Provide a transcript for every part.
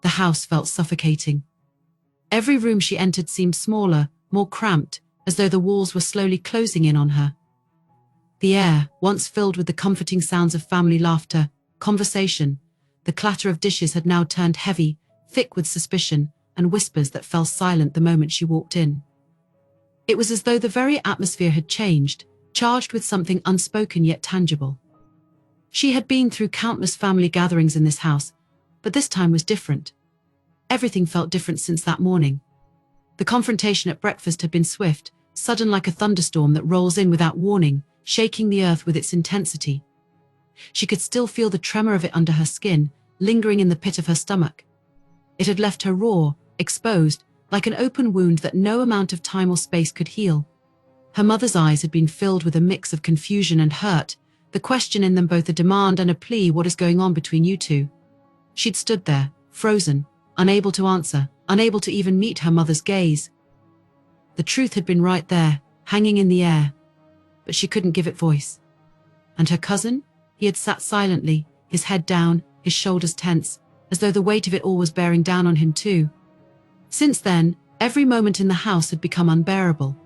the house felt suffocating. Every room she entered seemed smaller, more cramped, as though the walls were slowly closing in on her. The air, once filled with the comforting sounds of family laughter, conversation, the clatter of dishes had now turned heavy, thick with suspicion, and whispers that fell silent the moment she walked in. It was as though the very atmosphere had changed, charged with something unspoken yet tangible. She had been through countless family gatherings in this house, but this time was different. Everything felt different since that morning. The confrontation at breakfast had been swift, sudden like a thunderstorm that rolls in without warning, shaking the earth with its intensity. She could still feel the tremor of it under her skin, lingering in the pit of her stomach. It had left her raw, exposed, like an open wound that no amount of time or space could heal. Her mother's eyes had been filled with a mix of confusion and hurt, the question in them both a demand and a plea. What is going on between you two? She'd stood there, frozen, unable to answer, unable to even meet her mother's gaze. The truth had been right there, hanging in the air, but she couldn't give it voice. And her cousin? He had sat silently, his head down, his shoulders tense, as though the weight of it all was bearing down on him too. Since then, every moment in the house had become unbearable.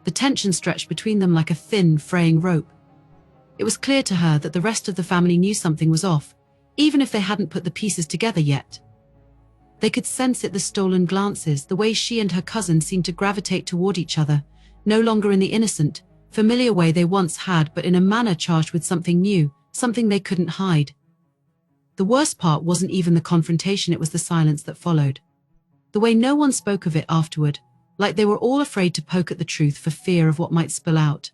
The tension stretched between them like a thin, fraying rope. It was clear to her that the rest of the family knew something was off, even if they hadn't put the pieces together yet. They could sense it, the stolen glances, the way she and her cousin seemed to gravitate toward each other, no longer in the innocent, familiar way they once had, but in a manner charged with something new, something they couldn't hide. The worst part wasn't even the confrontation, it was the silence that followed. The way no one spoke of it afterward, like they were all afraid to poke at the truth for fear of what might spill out.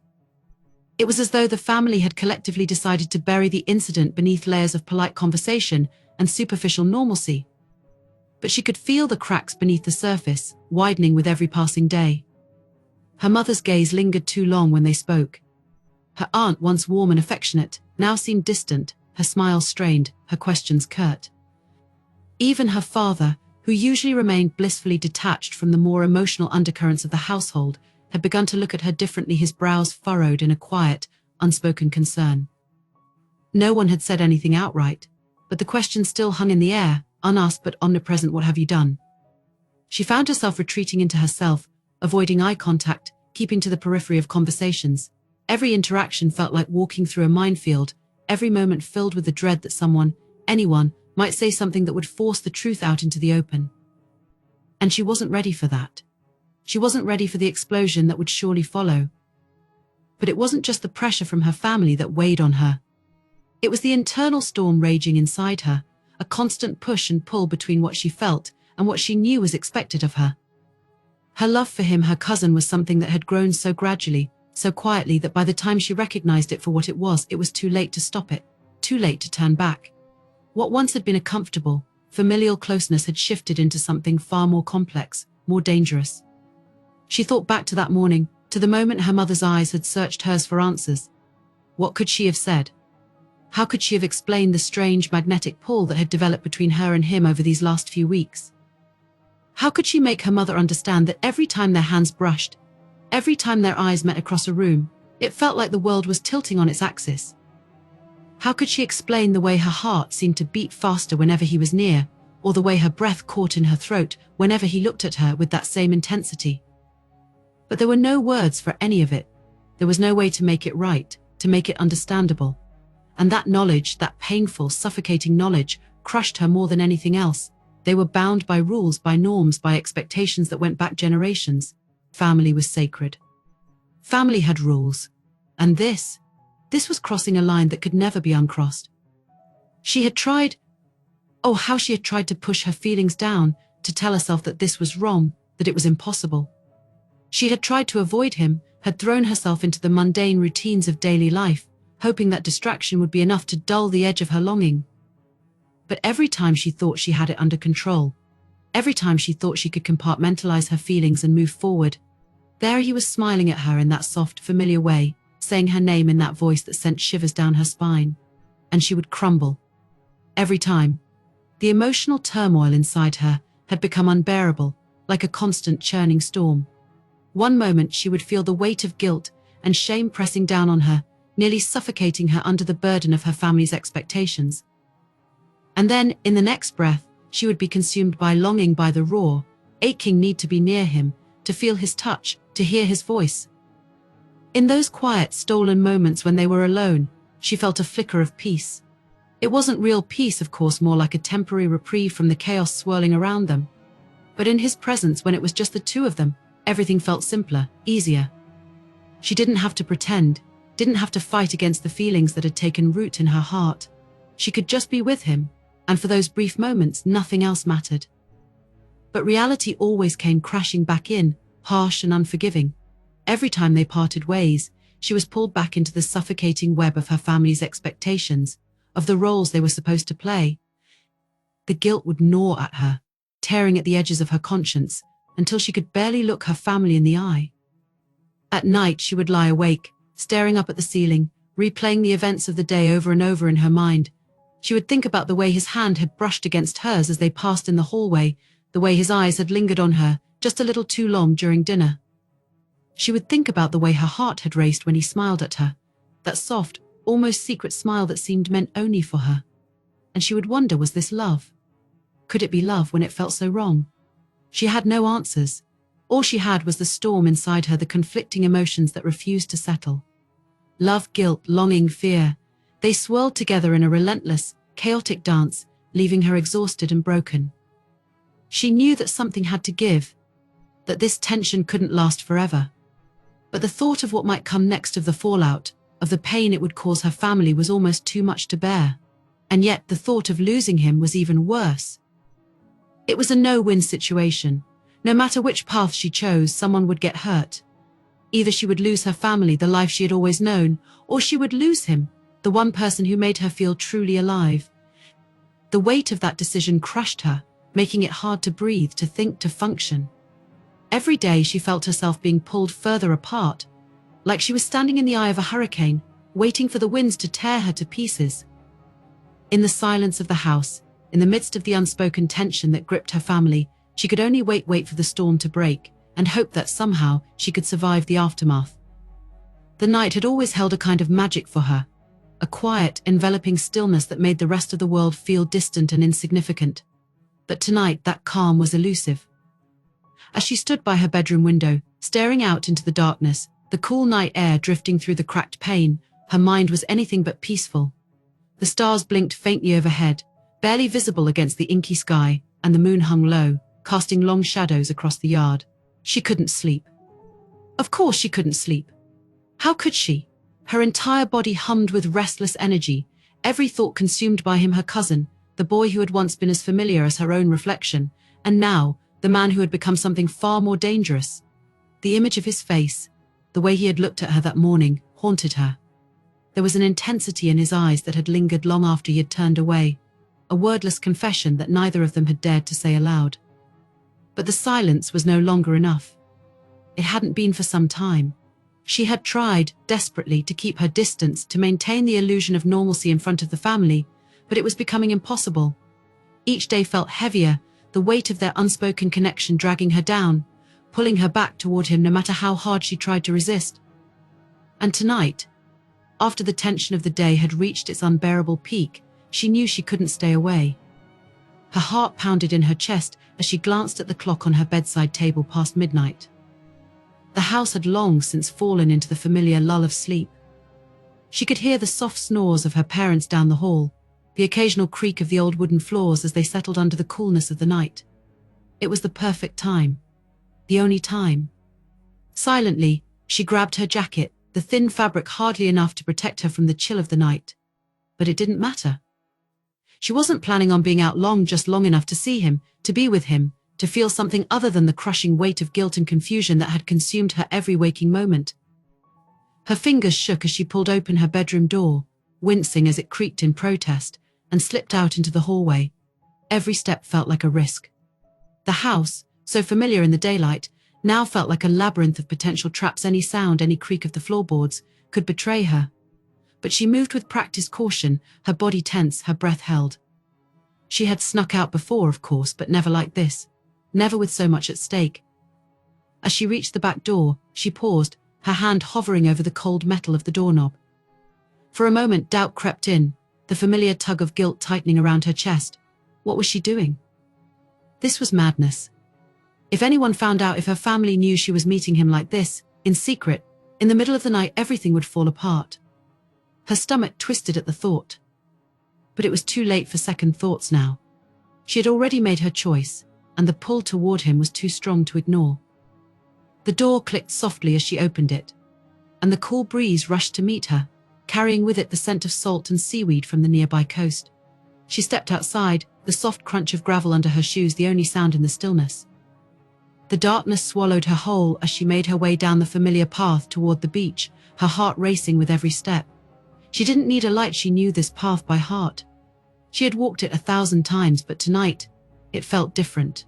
It was as though the family had collectively decided to bury the incident beneath layers of polite conversation and superficial normalcy. But she could feel the cracks beneath the surface, widening with every passing day. Her mother's gaze lingered too long when they spoke. Her aunt, once warm and affectionate, now seemed distant, her smile strained, her questions curt. Even her father, who usually remained blissfully detached from the more emotional undercurrents of the household, had begun to look at her differently, his brows furrowed in a quiet, unspoken concern. No one had said anything outright, but the question still hung in the air, unasked but omnipresent. What have you done? She found herself retreating into herself, avoiding eye contact, keeping to the periphery of conversations. Every interaction felt like walking through a minefield, every moment filled with the dread that someone, anyone, might say something that would force the truth out into the open. And she wasn't ready for that. She wasn't ready for the explosion that would surely follow. But it wasn't just the pressure from her family that weighed on her. It was the internal storm raging inside her, a constant push and pull between what she felt and what she knew was expected of her. Her love for him, her cousin, was something that had grown so gradually, so quietly, that by the time she recognized it for what it was too late to stop it, too late to turn back. What once had been a comfortable, familial closeness had shifted into something far more complex, more dangerous. She thought back to that morning, to the moment her mother's eyes had searched hers for answers. What could she have said? How could she have explained the strange magnetic pull that had developed between her and him over these last few weeks? How could she make her mother understand that every time their hands brushed, every time their eyes met across a room, it felt like the world was tilting on its axis? How could she explain the way her heart seemed to beat faster whenever he was near, or the way her breath caught in her throat whenever he looked at her with that same intensity? But there were no words for any of it. There was no way to make it right, to make it understandable. And that knowledge, that painful, suffocating knowledge, crushed her more than anything else. They were bound by rules, by norms, by expectations that went back generations. Family was sacred. Family had rules. And this was crossing a line that could never be uncrossed. She had tried, oh, how she had tried to push her feelings down, to tell herself that this was wrong, that it was impossible. She had tried to avoid him, had thrown herself into the mundane routines of daily life, hoping that distraction would be enough to dull the edge of her longing. But every time she thought she had it under control, every time she thought she could compartmentalize her feelings and move forward, there he was smiling at her in that soft, familiar way, saying her name in that voice that sent shivers down her spine. And she would crumble. Every time. The emotional turmoil inside her had become unbearable, like a constant churning storm. One moment she would feel the weight of guilt and shame pressing down on her, nearly suffocating her under the burden of her family's expectations. And then, in the next breath, she would be consumed by longing, by the raw, aching need to be near him, to feel his touch, to hear his voice. In those quiet, stolen moments when they were alone, she felt a flicker of peace. It wasn't real peace, of course, more like a temporary reprieve from the chaos swirling around them. But in his presence, when it was just the two of them, everything felt simpler, easier. She didn't have to pretend, didn't have to fight against the feelings that had taken root in her heart. She could just be with him, and for those brief moments, nothing else mattered. But reality always came crashing back in, harsh and unforgiving. Every time they parted ways, she was pulled back into the suffocating web of her family's expectations, of the roles they were supposed to play. The guilt would gnaw at her, tearing at the edges of her conscience, until she could barely look her family in the eye. At night, she would lie awake, staring up at the ceiling, replaying the events of the day over and over in her mind. She would think about the way his hand had brushed against hers as they passed in the hallway, the way his eyes had lingered on her just a little too long during dinner. She would think about the way her heart had raced when he smiled at her, that soft, almost secret smile that seemed meant only for her. And she would wonder, was this love? Could it be love when it felt so wrong? She had no answers. All she had was the storm inside her, the conflicting emotions that refused to settle. Love, guilt, longing, fear. They swirled together in a relentless, chaotic dance, leaving her exhausted and broken. She knew that something had to give, that this tension couldn't last forever. But the thought of what might come next, of the fallout, of the pain it would cause her family, was almost too much to bear. And yet the thought of losing him was even worse. It was a no-win situation. No matter which path she chose, someone would get hurt. Either she would lose her family, the life she had always known, or she would lose him, the one person who made her feel truly alive. The weight of that decision crushed her, making it hard to breathe, to think, to function. Every day she felt herself being pulled further apart, like she was standing in the eye of a hurricane, waiting for the winds to tear her to pieces. In the silence of the house, in the midst of the unspoken tension that gripped her family, she could only wait for the storm to break, and hope that somehow she could survive the aftermath. The night had always held a kind of magic for her, a quiet, enveloping stillness that made the rest of the world feel distant and insignificant. But tonight that calm was elusive. As she stood by her bedroom window, staring out into the darkness, the cool night air drifting through the cracked pane, her mind was anything but peaceful. The stars blinked faintly overhead, barely visible against the inky sky, and the moon hung low, casting long shadows across the yard. She couldn't sleep. Of course she couldn't sleep. How could she? Her entire body hummed with restless energy, every thought consumed by him, her cousin, the boy who had once been as familiar as her own reflection, and now, the man who had become something far more dangerous. The image of his face, the way he had looked at her that morning, haunted her. There was an intensity in his eyes that had lingered long after he had turned away, a wordless confession that neither of them had dared to say aloud. But the silence was no longer enough. It hadn't been for some time. She had tried, desperately, to keep her distance, to maintain the illusion of normalcy in front of the family, but it was becoming impossible. Each day felt heavier, the weight of their unspoken connection dragging her down, pulling her back toward him no matter how hard she tried to resist. And tonight, after the tension of the day had reached its unbearable peak, she knew she couldn't stay away. Her heart pounded in her chest as she glanced at the clock on her bedside table, past midnight. The house had long since fallen into the familiar lull of sleep. She could hear the soft snores of her parents down the hall, the occasional creak of the old wooden floors as they settled under the coolness of the night. It was the perfect time. The only time. Silently, she grabbed her jacket, the thin fabric hardly enough to protect her from the chill of the night. But it didn't matter. She wasn't planning on being out long, just long enough to see him, to be with him, to feel something other than the crushing weight of guilt and confusion that had consumed her every waking moment. Her fingers shook as she pulled open her bedroom door, wincing as it creaked in protest, and slipped out into the hallway. Every step felt like a risk. The house, so familiar in the daylight, now felt like a labyrinth of potential traps. Any sound, any creak of the floorboards, could betray her. But she moved with practiced caution, her body tense, her breath held. She had snuck out before, of course, but never like this. Never with so much at stake. As she reached the back door, she paused, her hand hovering over the cold metal of the doorknob. For a moment doubt crept in, the familiar tug of guilt tightening around her chest. What was she doing? This was madness. If anyone found out, if her family knew she was meeting him like this, in secret, in the middle of the night, everything would fall apart. Her stomach twisted at the thought. But it was too late for second thoughts now. She had already made her choice, and the pull toward him was too strong to ignore. The door clicked softly as she opened it, and the cool breeze rushed to meet her, carrying with it the scent of salt and seaweed from the nearby coast. She stepped outside, the soft crunch of gravel under her shoes the only sound in the stillness. The darkness swallowed her whole as she made her way down the familiar path toward the beach, her heart racing with every step. She didn't need a light, she knew this path by heart. She had walked it 1,000 times, but tonight, it felt different.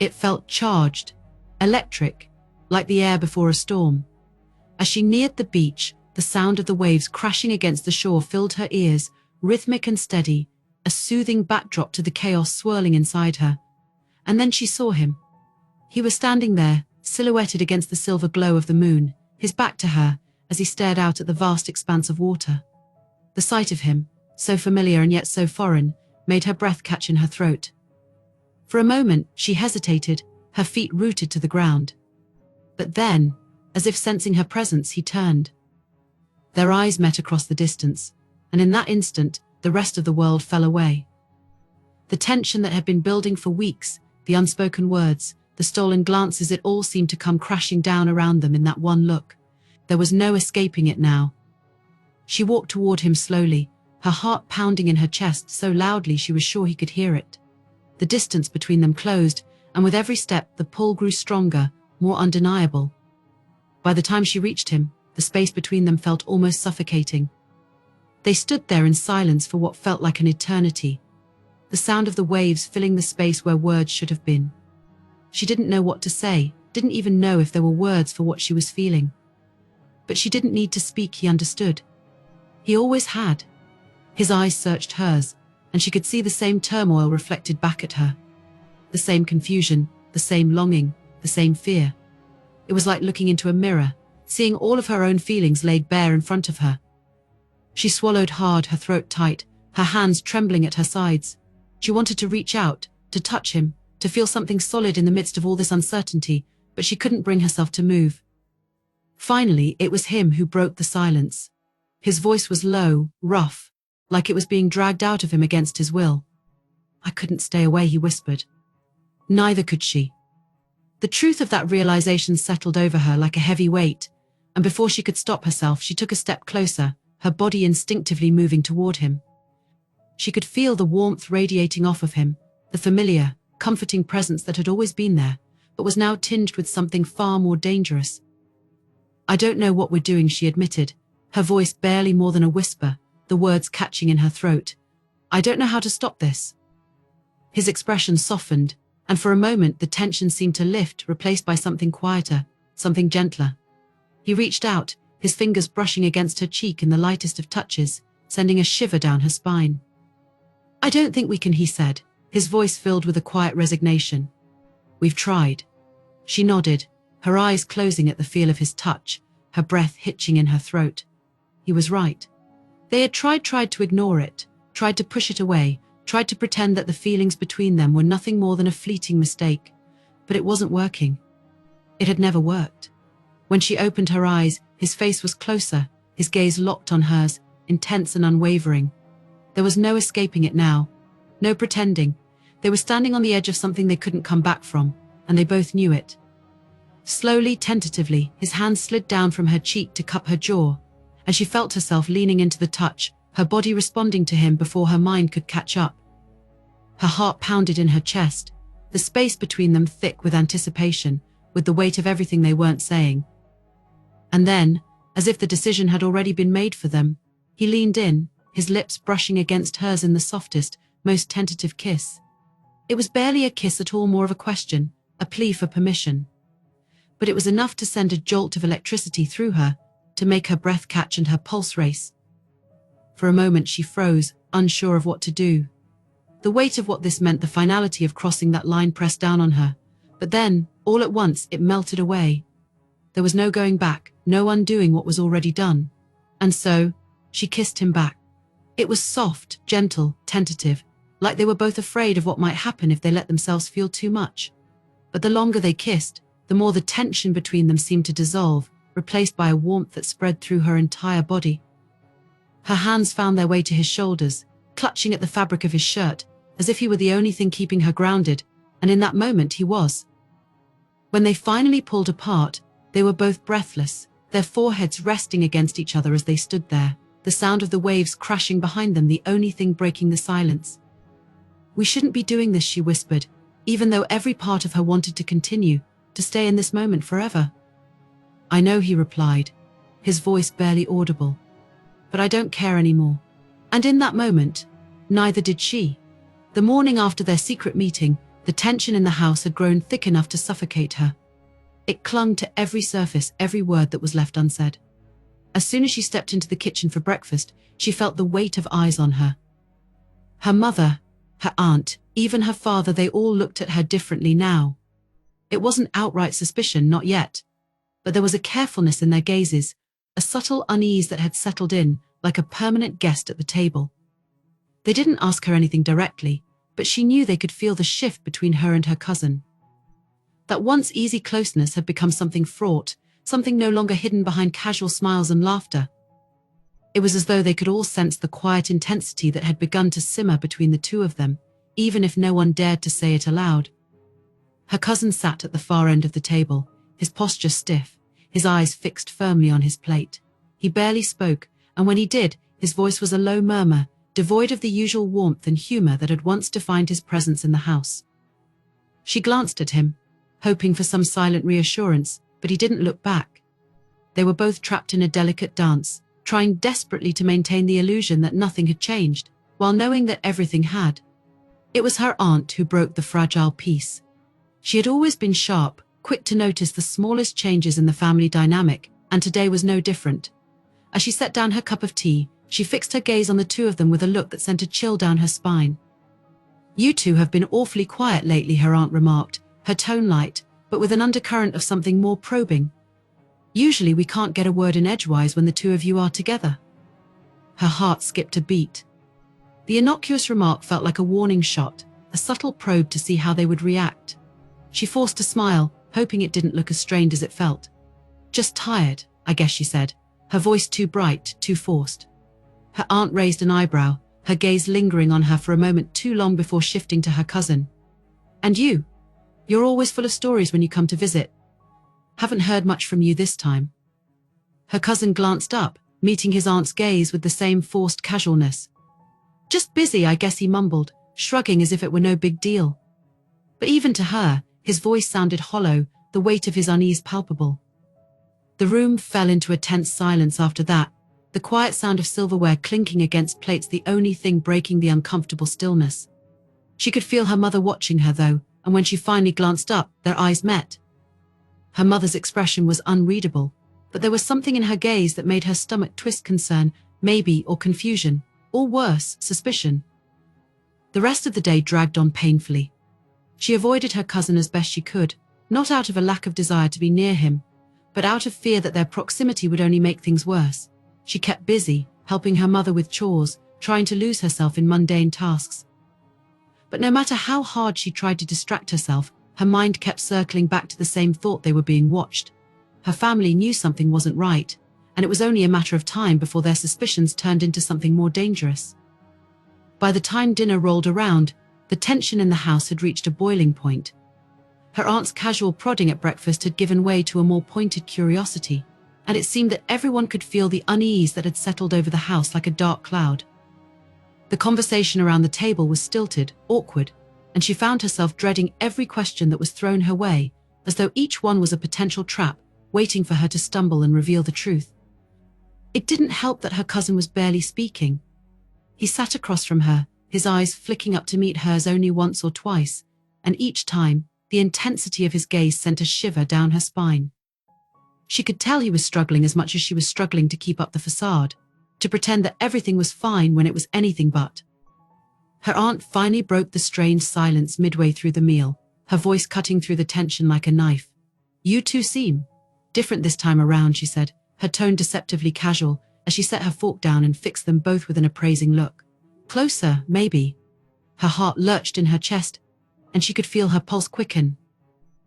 It felt charged, electric, like the air before a storm. As she neared the beach, the sound of the waves crashing against the shore filled her ears, rhythmic and steady, a soothing backdrop to the chaos swirling inside her. And then she saw him. He was standing there, silhouetted against the silver glow of the moon, his back to her, as he stared out at the vast expanse of water. The sight of him, so familiar and yet so foreign, made her breath catch in her throat. For a moment, she hesitated, her feet rooted to the ground. But then, as if sensing her presence, he turned. Their eyes met across the distance, and in that instant, the rest of the world fell away. The tension that had been building for weeks, the unspoken words, the stolen glances, it all seemed to come crashing down around them in that one look. There was no escaping it now. She walked toward him slowly, her heart pounding in her chest so loudly she was sure he could hear it. The distance between them closed, and with every step the pull grew stronger, more undeniable. By the time she reached him, the space between them felt almost suffocating. They stood there in silence for what felt like an eternity, the sound of the waves filling the space where words should have been. She didn't know what to say, didn't even know if there were words for what she was feeling. But she didn't need to speak, he understood. He always had. His eyes searched hers, and she could see the same turmoil reflected back at her. The same confusion, the same longing, the same fear. It was like looking into a mirror, seeing all of her own feelings laid bare in front of her. She swallowed hard, her throat tight, her hands trembling at her sides. She wanted to reach out, to touch him, to feel something solid in the midst of all this uncertainty, but she couldn't bring herself to move. Finally, it was him who broke the silence. His voice was low, rough, like it was being dragged out of him against his will. "I couldn't stay away," he whispered. Neither could she. The truth of that realization settled over her like a heavy weight, and before she could stop herself, she took a step closer, her body instinctively moving toward him. She could feel the warmth radiating off of him, the familiar, comforting presence that had always been there, but was now tinged with something far more dangerous. "I don't know what we're doing," she admitted, her voice barely more than a whisper, the words catching in her throat. "I don't know how to stop this." His expression softened, and for a moment the tension seemed to lift, replaced by something quieter, something gentler. He reached out, his fingers brushing against her cheek in the lightest of touches, sending a shiver down her spine. "I don't think we can," he said, his voice filled with a quiet resignation. "We've tried." She nodded, her eyes closing at the feel of his touch, her breath hitching in her throat. He was right. They had tried to ignore it, tried to push it away, tried to pretend that the feelings between them were nothing more than a fleeting mistake, but it wasn't working. It had never worked. When she opened her eyes, his face was closer, his gaze locked on hers, intense and unwavering. There was no escaping it now, no pretending. They were standing on the edge of something they couldn't come back from, and they both knew it. Slowly, tentatively, his hand slid down from her cheek to cup her jaw, and she felt herself leaning into the touch, her body responding to him before her mind could catch up. Her heart pounded in her chest, the space between them thick with anticipation, with the weight of everything they weren't saying. And then, as if the decision had already been made for them, he leaned in, his lips brushing against hers in the softest, most tentative kiss. It was barely a kiss at all, more of a question, a plea for permission. But it was enough to send a jolt of electricity through her, to make her breath catch and her pulse race. For a moment she froze, unsure of what to do. The weight of what this meant, the finality of crossing that line pressed down on her. But then, all at once, it melted away. There was no going back, no undoing what was already done. And so, she kissed him back. It was soft, gentle, tentative, like they were both afraid of what might happen if they let themselves feel too much. But the longer they kissed, the more the tension between them seemed to dissolve, replaced by a warmth that spread through her entire body. Her hands found their way to his shoulders, clutching at the fabric of his shirt, as if he were the only thing keeping her grounded, and in that moment he was. When they finally pulled apart, they were both breathless, their foreheads resting against each other as they stood there, the sound of the waves crashing behind them the only thing breaking the silence. "We shouldn't be doing this," she whispered, even though every part of her wanted to continue, to stay in this moment forever. "I know," he replied, his voice barely audible. "But I don't care anymore." And in that moment, neither did she. The morning after their secret meeting, the tension in the house had grown thick enough to suffocate her. It clung to every surface, every word that was left unsaid. As soon as she stepped into the kitchen for breakfast, she felt the weight of eyes on her. Her mother, her aunt, even her father, they all looked at her differently now. It wasn't outright suspicion, not yet. But there was a carefulness in their gazes, a subtle unease that had settled in, like a permanent guest at the table. They didn't ask her anything directly, but she knew they could feel the shift between her and her cousin. That once easy closeness had become something fraught, something no longer hidden behind casual smiles and laughter. It was as though they could all sense the quiet intensity that had begun to simmer between the two of them, even if no one dared to say it aloud. Her cousin sat at the far end of the table, his posture stiff, his eyes fixed firmly on his plate. He barely spoke, and when he did, his voice was a low murmur, devoid of the usual warmth and humor that had once defined his presence in the house. She glanced at him, hoping for some silent reassurance, but he didn't look back. They were both trapped in a delicate dance, trying desperately to maintain the illusion that nothing had changed, while knowing that everything had. It was her aunt who broke the fragile peace. She had always been sharp, quick to notice the smallest changes in the family dynamic, and today was no different. As she set down her cup of tea, she fixed her gaze on the two of them with a look that sent a chill down her spine. "You two have been awfully quiet lately," her aunt remarked, her tone light, but with an undercurrent of something more probing. "Usually we can't get a word in edgewise when the two of you are together." Her heart skipped a beat. The innocuous remark felt like a warning shot, a subtle probe to see how they would react. She forced a smile, hoping it didn't look as strained as it felt. "Just tired, I guess," she said, her voice too bright, too forced. Her aunt raised an eyebrow, her gaze lingering on her for a moment too long before shifting to her cousin. "And you? You're always full of stories when you come to visit. Haven't heard much from you this time." Her cousin glanced up, meeting his aunt's gaze with the same forced casualness. "Just busy, I guess," he mumbled, shrugging as if it were no big deal. But even to her, his voice sounded hollow, the weight of his unease palpable. The room fell into a tense silence after that, the quiet sound of silverware clinking against plates the only thing breaking the uncomfortable stillness. She could feel her mother watching her though, and when she finally glanced up, their eyes met. Her mother's expression was unreadable, but there was something in her gaze that made her stomach twist, concern, maybe, or confusion, or worse, suspicion. The rest of the day dragged on painfully. She avoided her cousin as best she could, not out of a lack of desire to be near him, but out of fear that their proximity would only make things worse. She kept busy, helping her mother with chores, trying to lose herself in mundane tasks. But no matter how hard she tried to distract herself, her mind kept circling back to the same thought: they were being watched. Her family knew something wasn't right, and it was only a matter of time before their suspicions turned into something more dangerous. By the time dinner rolled around, the tension in the house had reached a boiling point. Her aunt's casual prodding at breakfast had given way to a more pointed curiosity, and it seemed that everyone could feel the unease that had settled over the house like a dark cloud. The conversation around the table was stilted, awkward, and she found herself dreading every question that was thrown her way, as though each one was a potential trap, waiting for her to stumble and reveal the truth. It didn't help that her cousin was barely speaking. He sat across from her, his eyes flicking up to meet hers only once or twice, and each time, the intensity of his gaze sent a shiver down her spine. She could tell he was struggling as much as she was struggling to keep up the facade, to pretend that everything was fine when it was anything but. Her aunt finally broke the strange silence midway through the meal, her voice cutting through the tension like a knife. "You two seem different this time around," she said, her tone deceptively casual, as she set her fork down and fixed them both with an appraising look. "Closer, maybe." Her heart lurched in her chest, and she could feel her pulse quicken.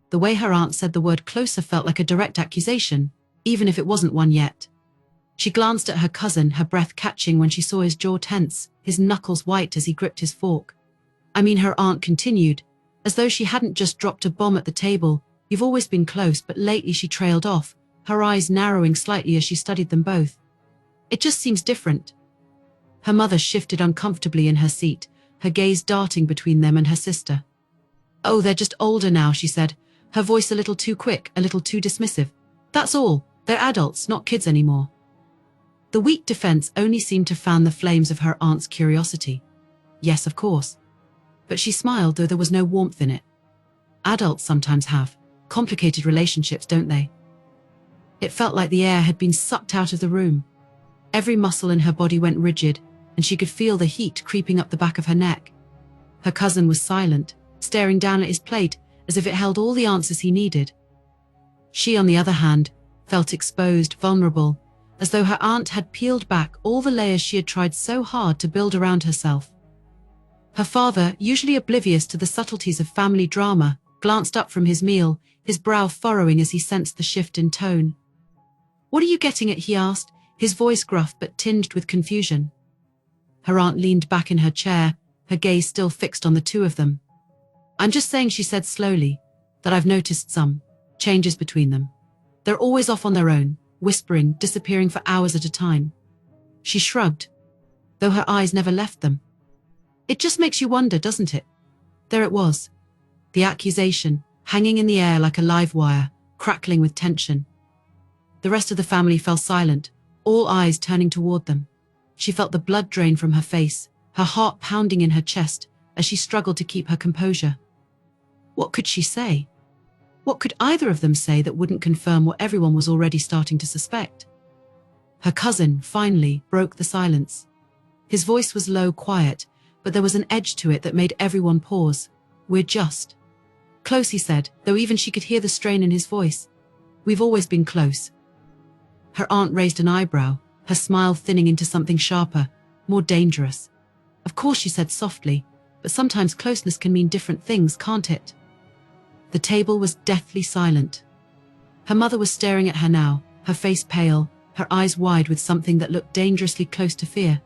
The way her aunt said the word closer felt like a direct accusation, even if it wasn't one yet. She glanced at her cousin, her breath catching when she saw his jaw tense, his knuckles white as he gripped his fork. Her aunt continued, as though she hadn't just dropped a bomb at the table. You've always been close, but lately she trailed off, her eyes narrowing slightly as she studied them both. It just seems different. Her mother shifted uncomfortably in her seat, her gaze darting between them and her sister. Oh, they're just older now, she said, her voice a little too quick, a little too dismissive. That's all, they're adults, not kids anymore. The weak defense only seemed to fan the flames of her aunt's curiosity. Yes, of course. But she smiled, though there was no warmth in it. Adults sometimes have complicated relationships, don't they? It felt like the air had been sucked out of the room. Every muscle in her body went rigid, and she could feel the heat creeping up the back of her neck. Her cousin was silent, staring down at his plate as if it held all the answers he needed. She, on the other hand, felt exposed, vulnerable, as though her aunt had peeled back all the layers she had tried so hard to build around herself. Her father, usually oblivious to the subtleties of family drama, glanced up from his meal, his brow furrowing as he sensed the shift in tone. What are you getting at? He asked, his voice gruff but tinged with confusion. Her aunt leaned back in her chair, her gaze still fixed on the two of them. I'm just saying, she said slowly, that I've noticed some changes between them. They're always off on their own, whispering, disappearing for hours at a time. She shrugged, though her eyes never left them. It just makes you wonder, doesn't it? There it was, the accusation, hanging in the air like a live wire, crackling with tension. The rest of the family fell silent, all eyes turning toward them. She felt the blood drain from her face, her heart pounding in her chest as she struggled to keep her composure. What could she say? What could either of them say that wouldn't confirm what everyone was already starting to suspect? Her cousin, finally, broke the silence. His voice was low, quiet, but there was an edge to it that made everyone pause. We're just close, he said, though even she could hear the strain in his voice. We've always been close. Her aunt raised an eyebrow, her smile thinning into something sharper, more dangerous. Of course, she said softly, but sometimes closeness can mean different things, can't it? The table was deathly silent. Her mother was staring at her now, her face pale, her eyes wide with something that looked dangerously close to fear.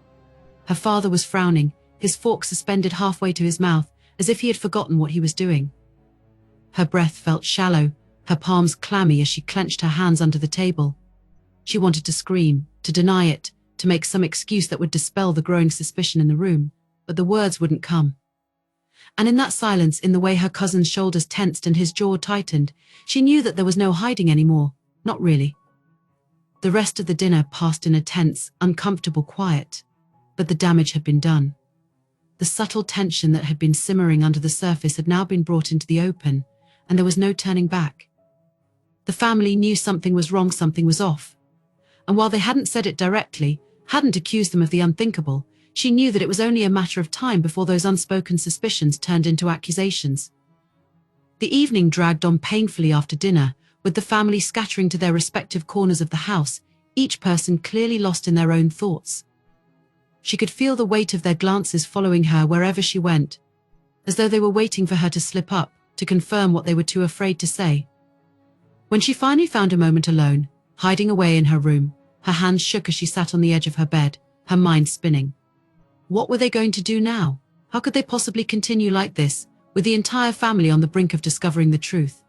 Her father was frowning, his fork suspended halfway to his mouth, as if he had forgotten what he was doing. Her breath felt shallow, her palms clammy as she clenched her hands under the table. She wanted to scream, to deny it, to make some excuse that would dispel the growing suspicion in the room, but the words wouldn't come. And in that silence, in the way her cousin's shoulders tensed and his jaw tightened, she knew that there was no hiding anymore, not really. The rest of the dinner passed in a tense, uncomfortable quiet, but the damage had been done. The subtle tension that had been simmering under the surface had now been brought into the open, and there was no turning back. The family knew something was wrong, something was off. And while they hadn't said it directly, hadn't accused them of the unthinkable, she knew that it was only a matter of time before those unspoken suspicions turned into accusations. The evening dragged on painfully after dinner, with the family scattering to their respective corners of the house, each person clearly lost in their own thoughts. She could feel the weight of their glances following her wherever she went, as though they were waiting for her to slip up, to confirm what they were too afraid to say. When she finally found a moment alone, hiding away in her room, her hands shook as she sat on the edge of her bed, her mind spinning. What were they going to do now? How could they possibly continue like this, with the entire family on the brink of discovering the truth?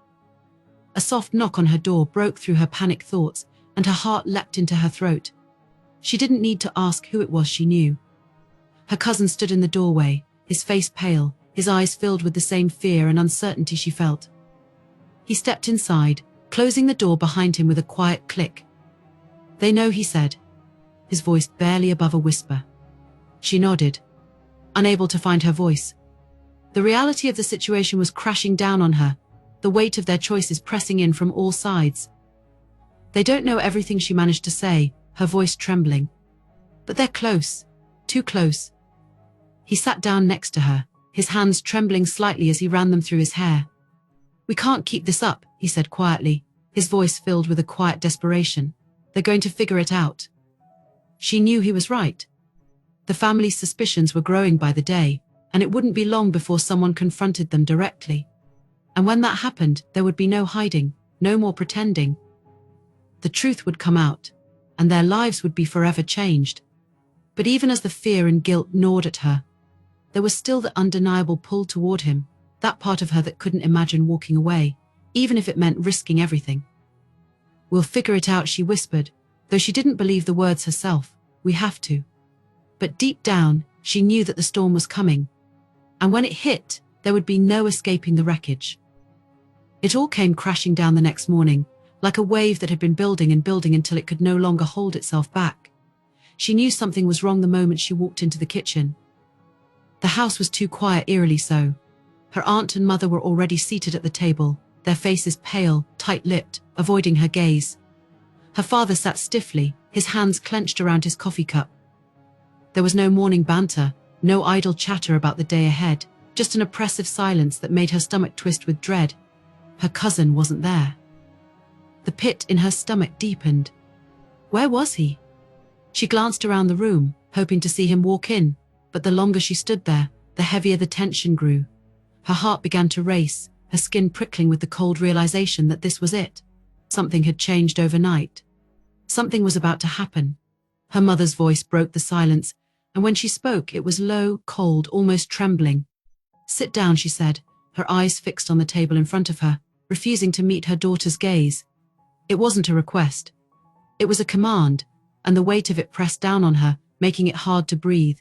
A soft knock on her door broke through her panicked thoughts, and her heart leapt into her throat. She didn't need to ask who it was, she knew. Her cousin stood in the doorway, his face pale, his eyes filled with the same fear and uncertainty she felt. He stepped inside, closing the door behind him with a quiet click. They know, he said, his voice barely above a whisper. She nodded, unable to find her voice. The reality of the situation was crashing down on her, the weight of their choices pressing in from all sides. They don't know everything, she managed to say, her voice trembling. But they're close, too close. He sat down next to her, his hands trembling slightly as he ran them through his hair. We can't keep this up, he said quietly, his voice filled with a quiet desperation. They're going to figure it out. She knew he was right. The family's suspicions were growing by the day. and it wouldn't be long before someone confronted them directly. And when that happened, there would be no hiding, no more pretending. The truth would come out, and their lives would be forever changed. But even as the fear and guilt gnawed at her, there was still the undeniable pull toward him, that part of her that couldn't imagine walking away, even if it meant risking everything. "We'll figure it out," she whispered, though she didn't believe the words herself. "We have to." But deep down, she knew that the storm was coming, and when it hit, there would be no escaping the wreckage. It all came crashing down the next morning, like a wave that had been building and building until it could no longer hold itself back. She knew something was wrong the moment she walked into the kitchen. The house was too quiet, eerily so. Her aunt and mother were already seated at the table, their faces pale, tight-lipped, avoiding her gaze. Her father sat stiffly, his hands clenched around his coffee cup. There was no morning banter, no idle chatter about the day ahead, just an oppressive silence that made her stomach twist with dread. Her cousin wasn't there. The pit in her stomach deepened. Where was he? She glanced around the room, hoping to see him walk in, but the longer she stood there, the heavier the tension grew. Her heart began to race, her skin prickling with the cold realization that this was it. Something had changed overnight. Something was about to happen. Her mother's voice broke the silence, and when she spoke, it was low, cold, almost trembling. "Sit down," she said, her eyes fixed on the table in front of her, refusing to meet her daughter's gaze. It wasn't a request. It was a command, and the weight of it pressed down on her, making it hard to breathe.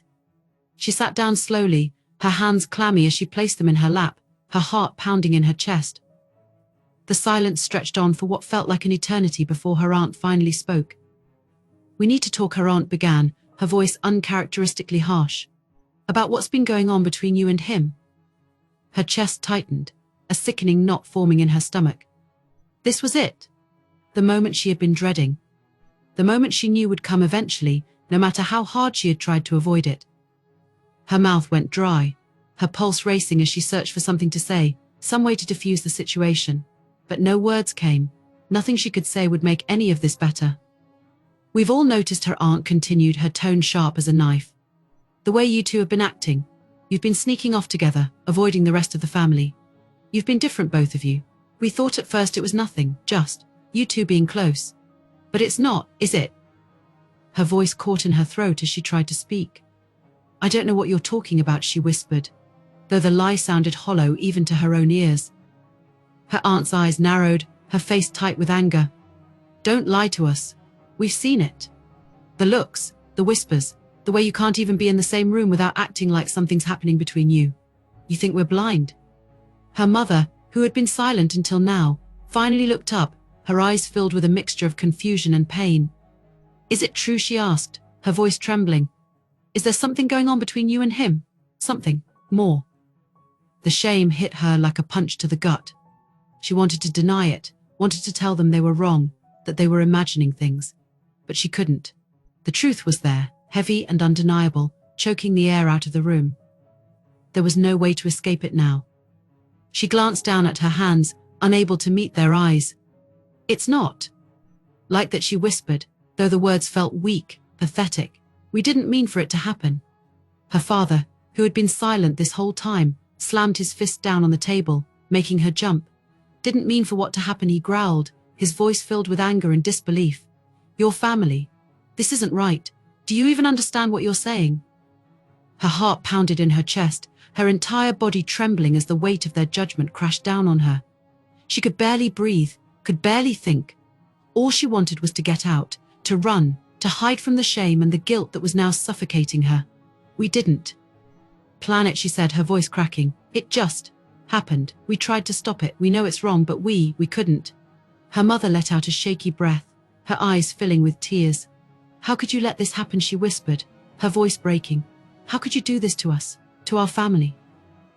She sat down slowly, her hands clammy as she placed them in her lap, her heart pounding in her chest. The silence stretched on for what felt like an eternity before her aunt finally spoke. "We need to talk," her aunt began, her voice uncharacteristically harsh. "About what's been going on between you and him." Her chest tightened, a sickening knot forming in her stomach. This was it. The moment she had been dreading. The moment she knew would come eventually, no matter how hard she had tried to avoid it. Her mouth went dry, her pulse racing as she searched for something to say, some way to diffuse the situation. But no words came. Nothing she could say would make any of this better. "We've all noticed," her aunt continued, her tone sharp as a knife. "The way you two have been acting. You've been sneaking off together, avoiding the rest of the family. You've been different, both of you. We thought at first it was nothing, just you two being close. But it's not, is it?" Her voice caught in her throat as she tried to speak. "I don't know what you're talking about," she whispered, though the lie sounded hollow even to her own ears. Her aunt's eyes narrowed, her face tight with anger. "Don't lie to us. We've seen it. The looks, the whispers, the way you can't even be in the same room without acting like something's happening between you. You think we're blind?" Her mother, who had been silent until now, finally looked up, her eyes filled with a mixture of confusion and pain. "Is it true?" she asked, her voice trembling. "Is there something going on between you and him? Something more?" The shame hit her like a punch to the gut. She wanted to deny it, wanted to tell them they were wrong, that they were imagining things. But she couldn't. The truth was there, heavy and undeniable, choking the air out of the room. There was no way to escape it now. She glanced down at her hands, unable to meet their eyes. "It's not like that," she whispered, though the words felt weak, pathetic. "We didn't mean for it to happen." Her father, who had been silent this whole time, slammed his fist down on the table, making her jump. "Didn't mean for what to happen," he growled, his voice filled with anger and disbelief. "Your family. This isn't right. Do you even understand what you're saying?" Her heart pounded in her chest, her entire body trembling as the weight of their judgment crashed down on her. She could barely breathe, could barely think. All she wanted was to get out, to run, to hide from the shame and the guilt that was now suffocating her. "We didn't plan it," she said, her voice cracking. "It just happened. We tried to stop it. We know it's wrong, but we couldn't." Her mother let out a shaky breath, her eyes filling with tears. "How could you let this happen?" she whispered, her voice breaking. "How could you do this to us, to our family?"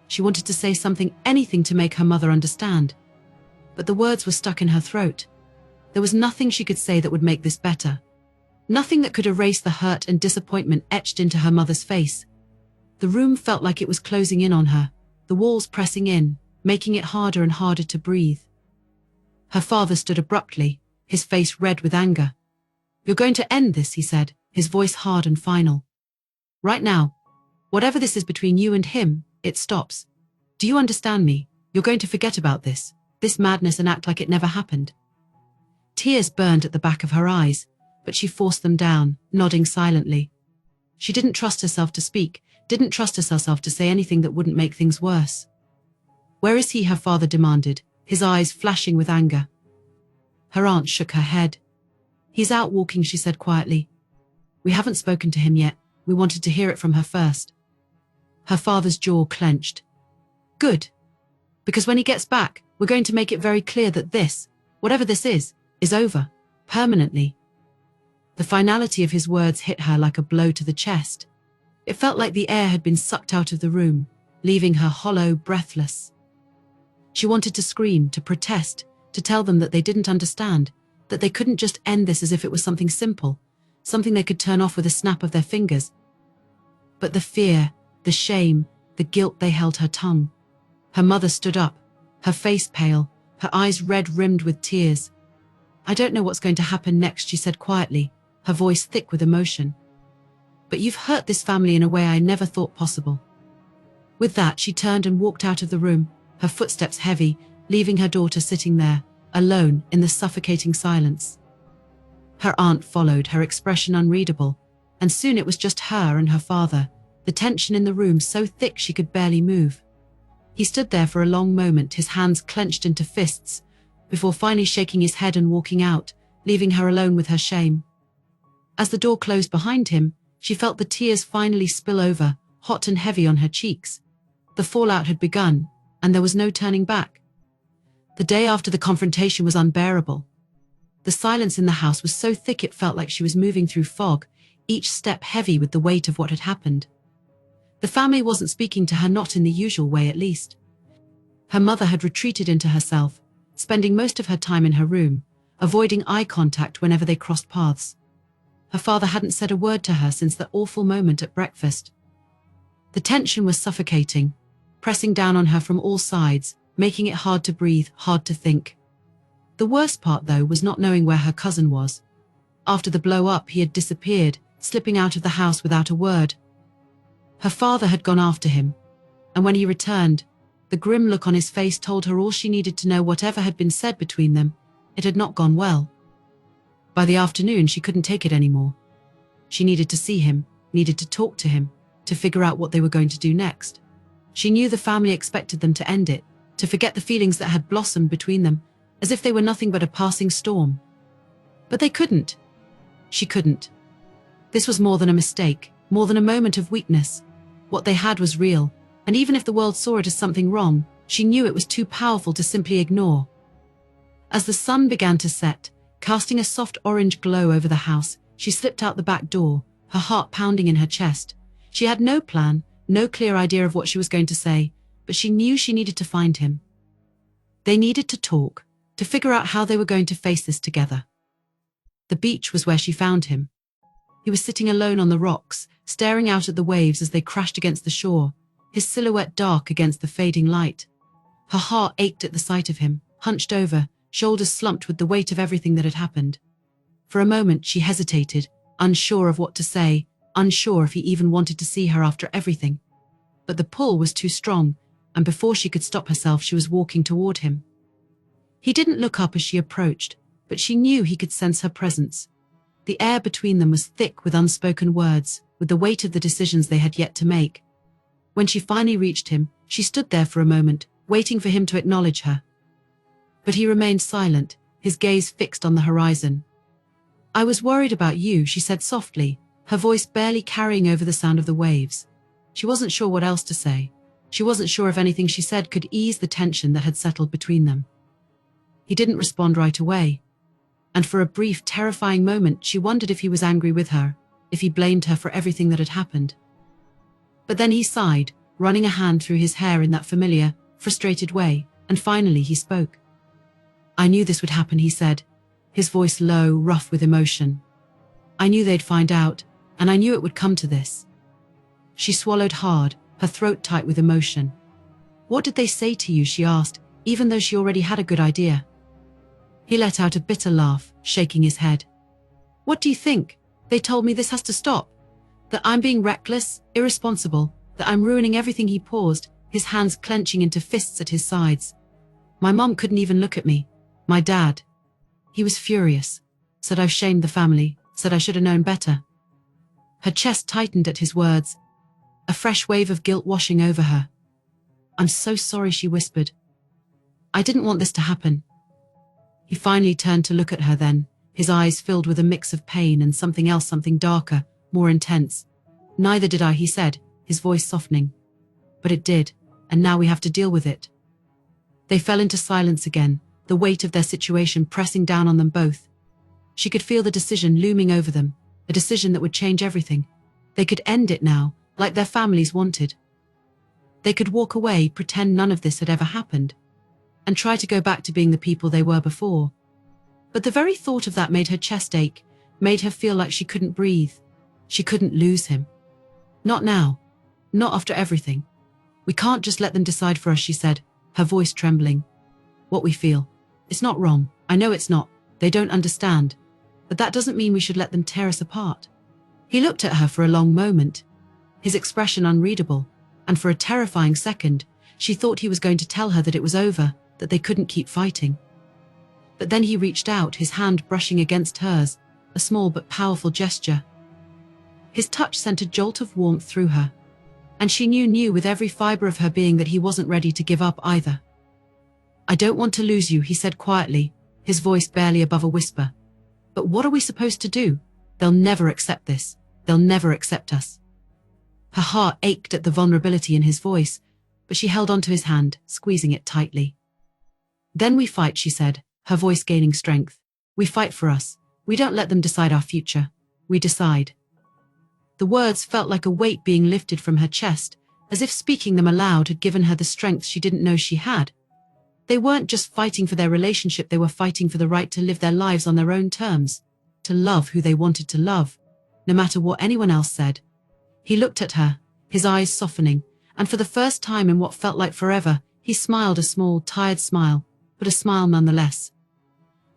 She wanted to say something, anything to make her mother understand. But the words were stuck in her throat. There was nothing she could say that would make this better. Nothing that could erase the hurt and disappointment etched into her mother's face. The room felt like it was closing in on her, the walls pressing in, making it harder and harder to breathe. Her father stood abruptly, his face red with anger. "You're going to end this," he said, his voice hard and final. "Right now." Whatever this is between you and him, it stops. Do you understand me? You're going to forget about this madness, and act like it never happened." Tears burned at the back of her eyes, but she forced them down, nodding silently. She didn't trust herself to speak, didn't trust herself to say anything that wouldn't make things worse. "Where is he?" her father demanded, his eyes flashing with anger. Her aunt shook her head. "He's out walking," she said quietly. "We haven't spoken to him yet. We wanted to hear it from her first." Her father's jaw clenched. "Good. Because when he gets back, we're going to make it very clear that this, whatever this is over, permanently." The finality of his words hit her like a blow to the chest. It felt like the air had been sucked out of the room, leaving her hollow, breathless. She wanted to scream, to protest, to tell them that they didn't understand, that they couldn't just end this as if it was something simple, something they could turn off with a snap of their fingers. But the fear, the shame, the guilt, they held her tongue. Her mother stood up, her face pale, her eyes red-rimmed with tears. "I don't know what's going to happen next," she said quietly, her voice thick with emotion. "But you've hurt this family in a way I never thought possible." With that, she turned and walked out of the room, her footsteps heavy, leaving her daughter sitting there, alone in the suffocating silence. Her aunt followed, her expression unreadable, and soon it was just her and her father, the tension in the room so thick she could barely move. He stood there for a long moment, his hands clenched into fists, before finally shaking his head and walking out, leaving her alone with her shame. As the door closed behind him, she felt the tears finally spill over, hot and heavy on her cheeks. The fallout had begun, and there was no turning back. The day after the confrontation was unbearable. The silence in the house was so thick it felt like she was moving through fog, each step heavy with the weight of what had happened. The family wasn't speaking to her, not in the usual way at least. Her mother had retreated into herself, spending most of her time in her room, avoiding eye contact whenever they crossed paths. Her father hadn't said a word to her since that awful moment at breakfast. The tension was suffocating, pressing down on her from all sides, making it hard to breathe, hard to think. The worst part, though, was not knowing where her cousin was. After the blow-up, he had disappeared, slipping out of the house without a word. Her father had gone after him, and when he returned, the grim look on his face told her all she needed to know. Whatever had been said between them, it had not gone well. By the afternoon, she couldn't take it anymore. She needed to see him, needed to talk to him, to figure out what they were going to do next. She knew the family expected them to end it, to forget the feelings that had blossomed between them, as if they were nothing but a passing storm. But they couldn't. She couldn't. This was more than a mistake, more than a moment of weakness. What they had was real, and even if the world saw it as something wrong, she knew it was too powerful to simply ignore. As the sun began to set, casting a soft orange glow over the house, she slipped out the back door, her heart pounding in her chest. She had no plan, no clear idea of what she was going to say, but she knew she needed to find him. They needed to talk, to figure out how they were going to face this together. The beach was where she found him. He was sitting alone on the rocks, staring out at the waves as they crashed against the shore, his silhouette dark against the fading light. Her heart ached at the sight of him, hunched over, shoulders slumped with the weight of everything that had happened. For a moment she hesitated, unsure of what to say, unsure if he even wanted to see her after everything. But the pull was too strong, and before she could stop herself, she was walking toward him. He didn't look up as she approached, but she knew he could sense her presence. The air between them was thick with unspoken words, with the weight of the decisions they had yet to make. When she finally reached him, she stood there for a moment, waiting for him to acknowledge her. But he remained silent, his gaze fixed on the horizon. "I was worried about you," she said softly, her voice barely carrying over the sound of the waves. She wasn't sure what else to say. She wasn't sure if anything she said could ease the tension that had settled between them. He didn't respond right away, and for a brief, terrifying moment she wondered if he was angry with her, if he blamed her for everything that had happened. But then he sighed, running a hand through his hair in that familiar, frustrated way, and finally he spoke. "I knew this would happen," he said, his voice low, rough with emotion. "I knew they'd find out, and I knew it would come to this." She swallowed hard, her throat tight with emotion. "What did they say to you?" she asked, even though she already had a good idea. He let out a bitter laugh, shaking his head. "What do you think? They told me this has to stop. That I'm being reckless, irresponsible, That I'm ruining everything. He paused, his hands clenching into fists at his sides. My mom couldn't even look at me. My dad. He was furious. Said I've shamed the family, said I should have known better. Her chest tightened at his words, a fresh wave of guilt washing over her. I'm so sorry, she whispered. I didn't want this to happen. He finally turned to look at her then, his eyes filled with a mix of pain and something else, something darker, more intense. Neither did I, he said, his voice softening. But it did, and now we have to deal with it. They fell into silence again, the weight of their situation pressing down on them both. She could feel the decision looming over them, a decision that would change everything. They could end it now, like their families wanted. They could walk away, pretend none of this had ever happened, and try to go back to being the people they were before. But the very thought of that made her chest ache, made her feel like she couldn't breathe. She couldn't lose him. Not now. Not after everything. We can't just let them decide for us, she said, her voice trembling. What we feel. It's not wrong. I know it's not. They don't understand. But that doesn't mean we should let them tear us apart. He looked at her for a long moment, his expression unreadable, and for a terrifying second, she thought he was going to tell her that it was over, that they couldn't keep fighting. But then he reached out, his hand brushing against hers, a small but powerful gesture. His touch sent a jolt of warmth through her, and she knew with every fiber of her being that he wasn't ready to give up either. I don't want to lose you, he said quietly, his voice barely above a whisper. But what are we supposed to do? They'll never accept this. They'll never accept us. Her heart ached at the vulnerability in his voice, but she held onto his hand, squeezing it tightly. Then we fight, she said, her voice gaining strength. We fight for us. We don't let them decide our future. We decide. The words felt like a weight being lifted from her chest, as if speaking them aloud had given her the strength she didn't know she had. They weren't just fighting for their relationship, they were fighting for the right to live their lives on their own terms, to love who they wanted to love, no matter what anyone else said. He looked at her, his eyes softening, and for the first time in what felt like forever, he smiled, a small, tired smile, but a smile nonetheless.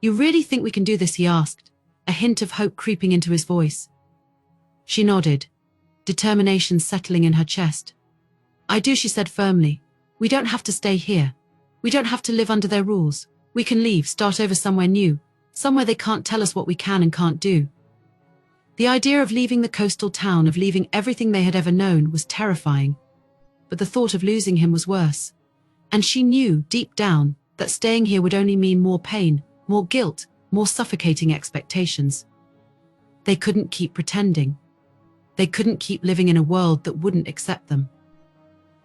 You really think we can do this? He asked, a hint of hope creeping into his voice. She nodded, determination settling in her chest. I do, she said firmly. We don't have to stay here. We don't have to live under their rules. We can leave, start over somewhere new, somewhere they can't tell us what we can and can't do. The idea of leaving the coastal town, of leaving everything they had ever known, was terrifying. But the thought of losing him was worse. And she knew, deep down, that staying here would only mean more pain, more guilt, more suffocating expectations. They couldn't keep pretending. They couldn't keep living in a world that wouldn't accept them.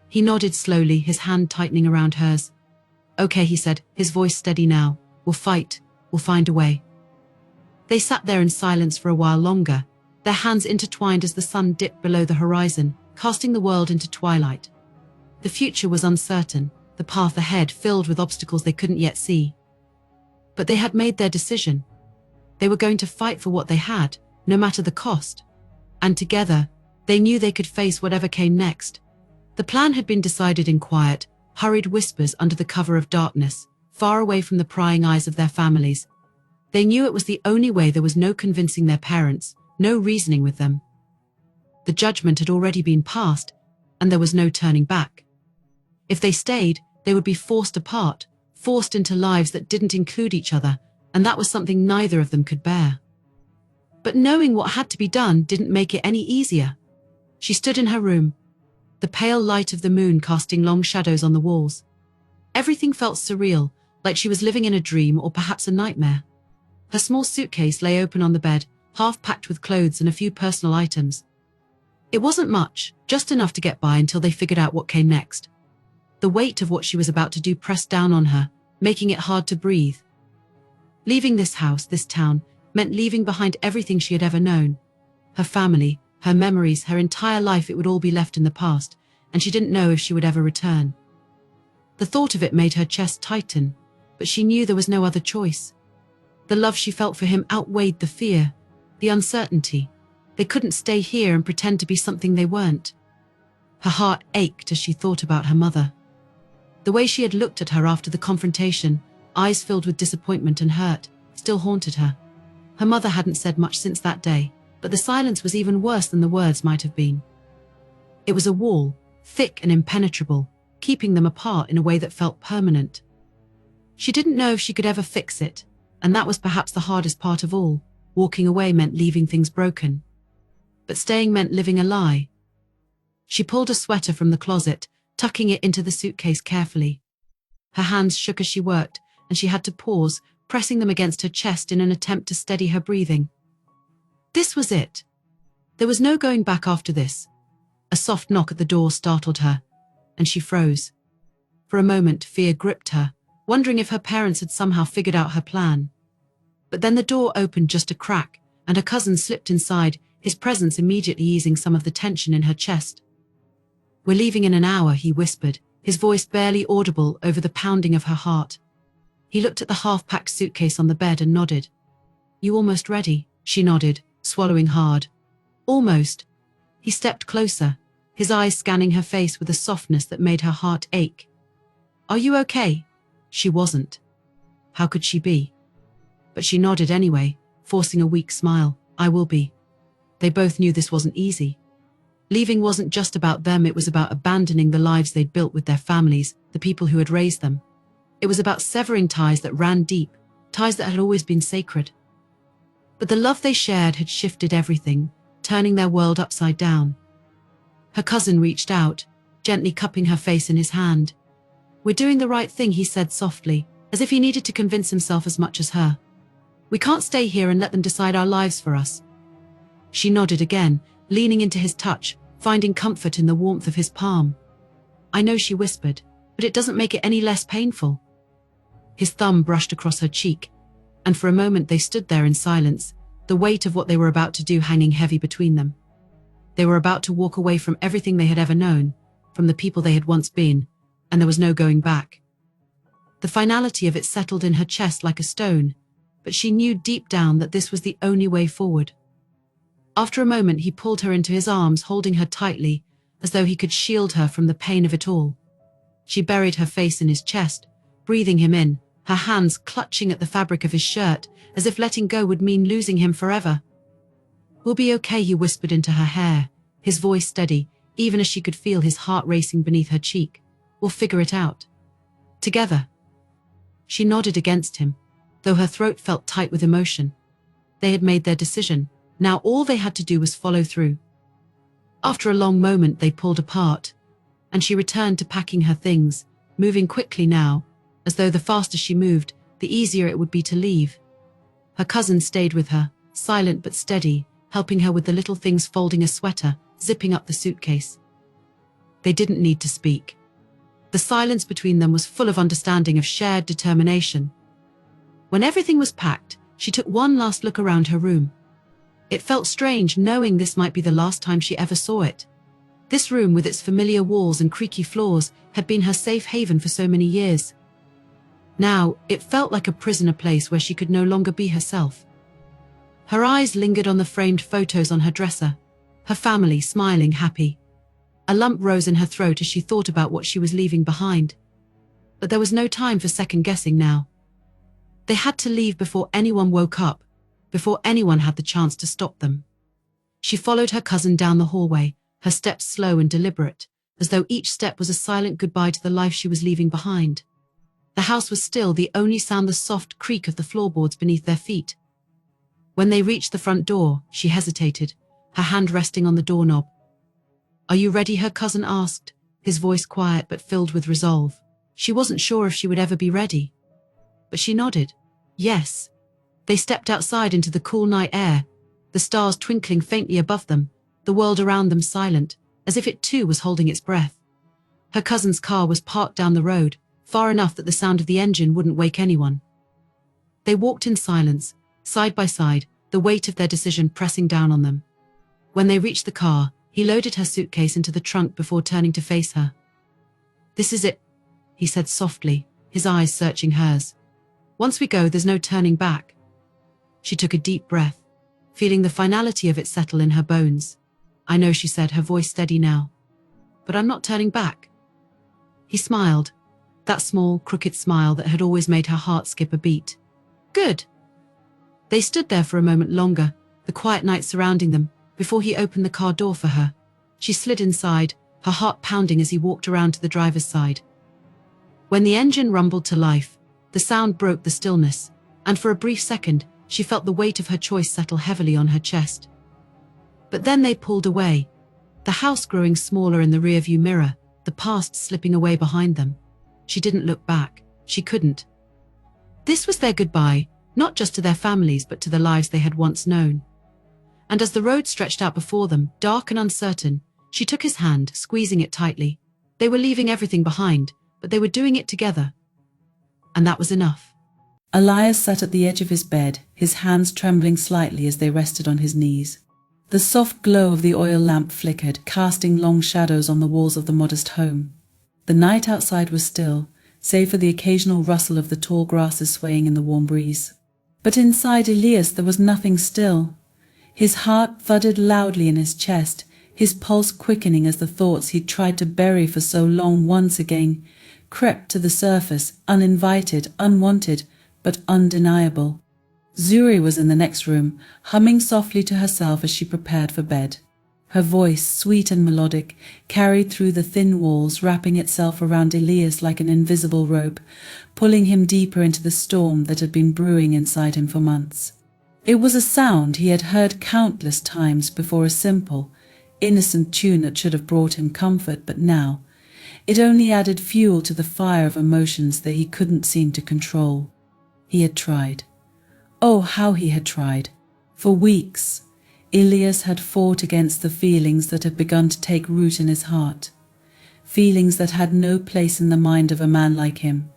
He nodded slowly, his hand tightening around hers. Okay, he said, his voice steady now. We'll fight. We'll find a way. They sat there in silence for a while longer, their hands intertwined as the sun dipped below the horizon, casting the world into twilight. The future was uncertain, the path ahead filled with obstacles they couldn't yet see. But they had made their decision. They were going to fight for what they had, no matter the cost. And together, they knew they could face whatever came next. The plan had been decided in quiet, hurried whispers under the cover of darkness, far away from the prying eyes of their families. They knew it was the only way. There was no convincing their parents, no reasoning with them. The judgment had already been passed, and there was no turning back. If they stayed, they would be forced apart, forced into lives that didn't include each other, and that was something neither of them could bear. But knowing what had to be done didn't make it any easier. She stood in her room, the pale light of the moon casting long shadows on the walls. Everything felt surreal, like she was living in a dream or perhaps a nightmare. Her small suitcase lay open on the bed, half packed with clothes and a few personal items. It wasn't much, just enough to get by until they figured out what came next. The weight of what she was about to do pressed down on her, making it hard to breathe. Leaving this house, this town, meant leaving behind everything she had ever known. Her family, her memories, her entire life. It would all be left in the past, and she didn't know if she would ever return. The thought of it made her chest tighten, but she knew there was no other choice. The love she felt for him outweighed the fear, the uncertainty. They couldn't stay here and pretend to be something they weren't. Her heart ached as she thought about her mother. The way she had looked at her after the confrontation, eyes filled with disappointment and hurt, still haunted her. Her mother hadn't said much since that day, but the silence was even worse than the words might have been. It was a wall, thick and impenetrable, keeping them apart in a way that felt permanent. She didn't know if she could ever fix it, and that was perhaps the hardest part of all. Walking away meant leaving things broken. But staying meant living a lie. She pulled a sweater from the closet, tucking it into the suitcase carefully. Her hands shook as she worked, and she had to pause, pressing them against her chest in an attempt to steady her breathing. This was it. There was no going back after this. A soft knock at the door startled her, and she froze. For a moment, fear gripped her, wondering if her parents had somehow figured out her plan. But then the door opened just a crack, and her cousin slipped inside, his presence immediately easing some of the tension in her chest. "We're leaving in an hour," he whispered, his voice barely audible over the pounding of her heart. He looked at the half-packed suitcase on the bed and nodded. "You almost ready?" She nodded, swallowing hard. "Almost." He stepped closer, his eyes scanning her face with a softness that made her heart ache. "Are you okay?" She wasn't. How could she be? But she nodded anyway, forcing a weak smile. "I will be." They both knew this wasn't easy. Leaving wasn't just about them, it was about abandoning the lives they'd built with their families, the people who had raised them. It was about severing ties that ran deep, ties that had always been sacred. But the love they shared had shifted everything, turning their world upside down. Her cousin reached out, gently cupping her face in his hand. "We're doing the right thing," he said softly, as if he needed to convince himself as much as her. "We can't stay here and let them decide our lives for us." She nodded again, leaning into his touch, finding comfort in the warmth of his palm. "I know," she whispered, "but it doesn't make it any less painful." His thumb brushed across her cheek, and for a moment they stood there in silence, the weight of what they were about to do hanging heavy between them. They were about to walk away from everything they had ever known, from the people they had once been, and there was no going back. The finality of it settled in her chest like a stone, but she knew deep down that this was the only way forward. After a moment, he pulled her into his arms, holding her tightly, as though he could shield her from the pain of it all. She buried her face in his chest, breathing him in, her hands clutching at the fabric of his shirt, as if letting go would mean losing him forever. "We'll be okay," he whispered into her hair, his voice steady, even as she could feel his heart racing beneath her cheek. "We'll figure it out. Together." She nodded against him, though her throat felt tight with emotion. They had made their decision. Now all they had to do was follow through. After a long moment they pulled apart, and she returned to packing her things, moving quickly now, as though the faster she moved, the easier it would be to leave. Her cousin stayed with her, silent but steady, helping her with the little things, folding a sweater, zipping up the suitcase. They didn't need to speak. The silence between them was full of understanding, of shared determination. When everything was packed, she took one last look around her room. It felt strange knowing this might be the last time she ever saw it. This room, with its familiar walls and creaky floors, had been her safe haven for so many years. Now, it felt like a prison, a place where she could no longer be herself. Her eyes lingered on the framed photos on her dresser, her family smiling, happy. A lump rose in her throat as she thought about what she was leaving behind. But there was no time for second-guessing now. They had to leave before anyone woke up, before anyone had the chance to stop them. She followed her cousin down the hallway, her steps slow and deliberate, as though each step was a silent goodbye to the life she was leaving behind. The house was still, the only sound the soft creak of the floorboards beneath their feet. When they reached the front door, she hesitated, her hand resting on the doorknob. "Are you ready?" her cousin asked, his voice quiet but filled with resolve. She wasn't sure if she would ever be ready. But she nodded. Yes. They stepped outside into the cool night air, the stars twinkling faintly above them, the world around them silent, as if it too was holding its breath. Her cousin's car was parked down the road, far enough that the sound of the engine wouldn't wake anyone. They walked in silence, side by side, the weight of their decision pressing down on them. When they reached the car, he loaded her suitcase into the trunk before turning to face her. "This is it," he said softly, his eyes searching hers. "Once we go, there's no turning back." She took a deep breath, feeling the finality of it settle in her bones. "I know," she said, her voice steady now. "But I'm not turning back." He smiled, that small, crooked smile that had always made her heart skip a beat. "Good." They stood there for a moment longer, the quiet night surrounding them, before he opened the car door for her. She slid inside, her heart pounding as he walked around to the driver's side. When the engine rumbled to life, the sound broke the stillness, and for a brief second, she felt the weight of her choice settle heavily on her chest. But then they pulled away, the house growing smaller in the rearview mirror, the past slipping away behind them. She didn't look back. She couldn't. This was their goodbye, not just to their families but to the lives they had once known. And as the road stretched out before them, dark and uncertain, she took his hand, squeezing it tightly. They were leaving everything behind, but they were doing it together. And that was enough. Elias sat at the edge of his bed, his hands trembling slightly as they rested on his knees. The soft glow of the oil lamp flickered, casting long shadows on the walls of the modest home. The night outside was still, save for the occasional rustle of the tall grasses swaying in the warm breeze. But inside Elias there was nothing still. His heart thudded loudly in his chest, his pulse quickening as the thoughts he'd tried to bury for so long once again crept to the surface, uninvited, unwanted, but undeniable. Zuri was in the next room, humming softly to herself as she prepared for bed. Her voice, sweet and melodic, carried through the thin walls, wrapping itself around Elias like an invisible rope, pulling him deeper into the storm that had been brewing inside him for months. It was a sound he had heard countless times before, a simple, innocent tune that should have brought him comfort, but now it only added fuel to the fire of emotions that he couldn't seem to control. He had tried. Oh, how he had tried. For weeks, Elias had fought against the feelings that had begun to take root in his heart. Feelings that had no place in the mind of a man like him.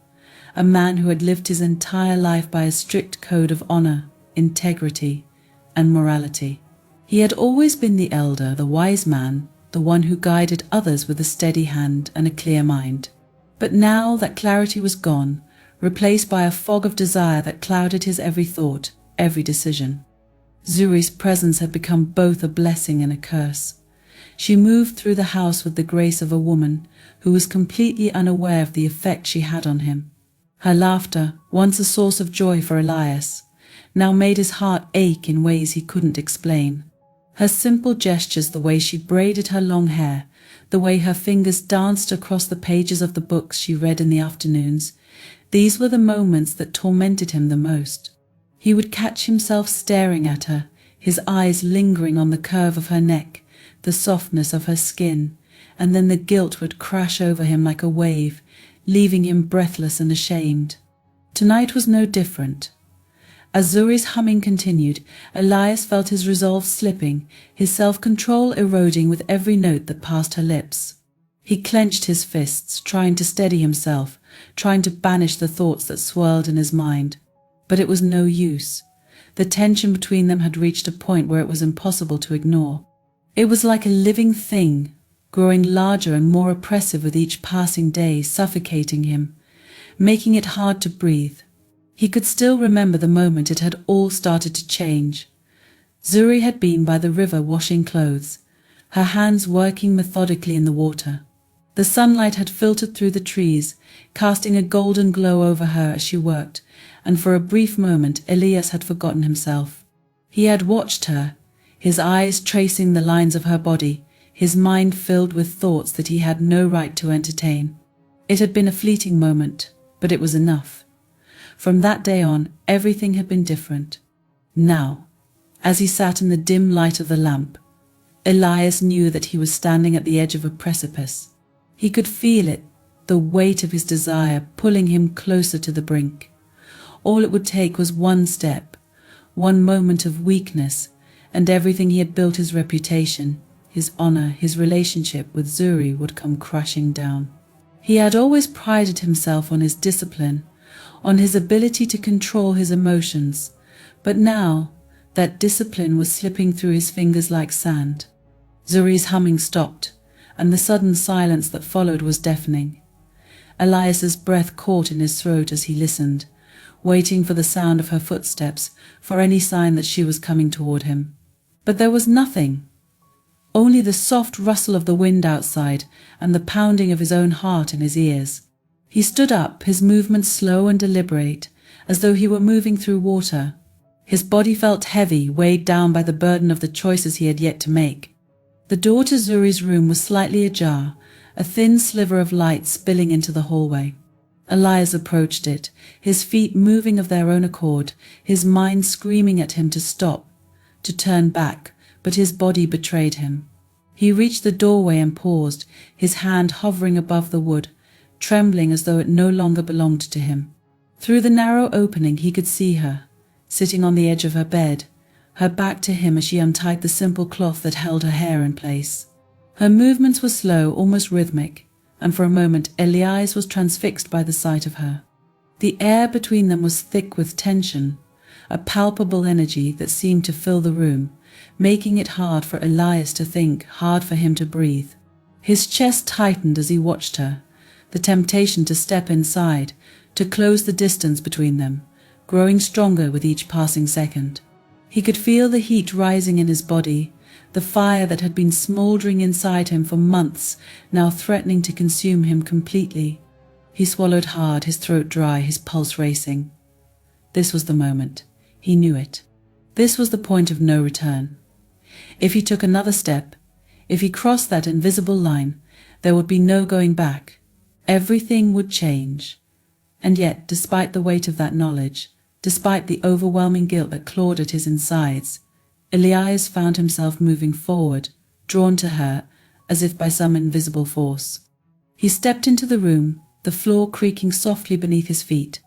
A man who had lived his entire life by a strict code of honor, integrity, and morality. He had always been the elder, the wise man, the one who guided others with a steady hand and a clear mind. But now that clarity was gone, replaced by a fog of desire that clouded his every thought, every decision. Zuri's presence had become both a blessing and a curse. She moved through the house with the grace of a woman who was completely unaware of the effect she had on him. Her laughter, once a source of joy for Elias, now made his heart ache in ways he couldn't explain. Her simple gestures, the way she braided her long hair, the way her fingers danced across the pages of the books she read in the afternoons, these were the moments that tormented him the most. He would catch himself staring at her, his eyes lingering on the curve of her neck, the softness of her skin, and then the guilt would crash over him like a wave, leaving him breathless and ashamed. Tonight was no different. As Zuri's humming continued, Elias felt his resolve slipping, his self-control eroding with every note that passed her lips. He clenched his fists, trying to steady himself, trying to banish the thoughts that swirled in his mind. But it was no use. The tension between them had reached a point where it was impossible to ignore. It was like a living thing, growing larger and more oppressive with each passing day, suffocating him, making it hard to breathe. He could still remember the moment it had all started to change. Zuri had been by the river washing clothes, her hands working methodically in the water. The sunlight had filtered through the trees, casting a golden glow over her as she worked, and for a brief moment Elias had forgotten himself. He had watched her, his eyes tracing the lines of her body, his mind filled with thoughts that he had no right to entertain. It had been a fleeting moment, but it was enough. From that day on, everything had been different. Now, as he sat in the dim light of the lamp, Elias knew that he was standing at the edge of a precipice. He could feel it, the weight of his desire pulling him closer to the brink. All it would take was one step, one moment of weakness, and everything he had built, his reputation, his honor, his relationship with Zuri, would come crashing down. He had always prided himself on his discipline, on his ability to control his emotions, but now that discipline was slipping through his fingers like sand. Zuri's humming stopped, and the sudden silence that followed was deafening. Elias's breath caught in his throat as he listened, waiting for the sound of her footsteps, for any sign that she was coming toward him. But there was nothing. Only the soft rustle of the wind outside and the pounding of his own heart in his ears. He stood up, his movements slow and deliberate, as though he were moving through water. His body felt heavy, weighed down by the burden of the choices he had yet to make. The door to Zuri's room was slightly ajar, a thin sliver of light spilling into the hallway. Elias approached it, his feet moving of their own accord, his mind screaming at him to stop, to turn back, but his body betrayed him. He reached the doorway and paused, his hand hovering above the wood, trembling as though it no longer belonged to him. Through the narrow opening he could see her, sitting on the edge of her bed, her back to him as she untied the simple cloth that held her hair in place. Her movements were slow, almost rhythmic, and for a moment Elias was transfixed by the sight of her. The air between them was thick with tension, a palpable energy that seemed to fill the room, making it hard for Elias to think, hard for him to breathe. His chest tightened as he watched her, the temptation to step inside, to close the distance between them, growing stronger with each passing second. He could feel the heat rising in his body, the fire that had been smouldering inside him for months, now threatening to consume him completely. He swallowed hard, his throat dry, his pulse racing. This was the moment. He knew it. This was the point of no return. If he took another step, if he crossed that invisible line, there would be no going back. Everything would change. And yet, despite the weight of that knowledge, despite the overwhelming guilt that clawed at his insides, Elias found himself moving forward, drawn to her, as if by some invisible force. He stepped into the room, the floor creaking softly beneath his feet.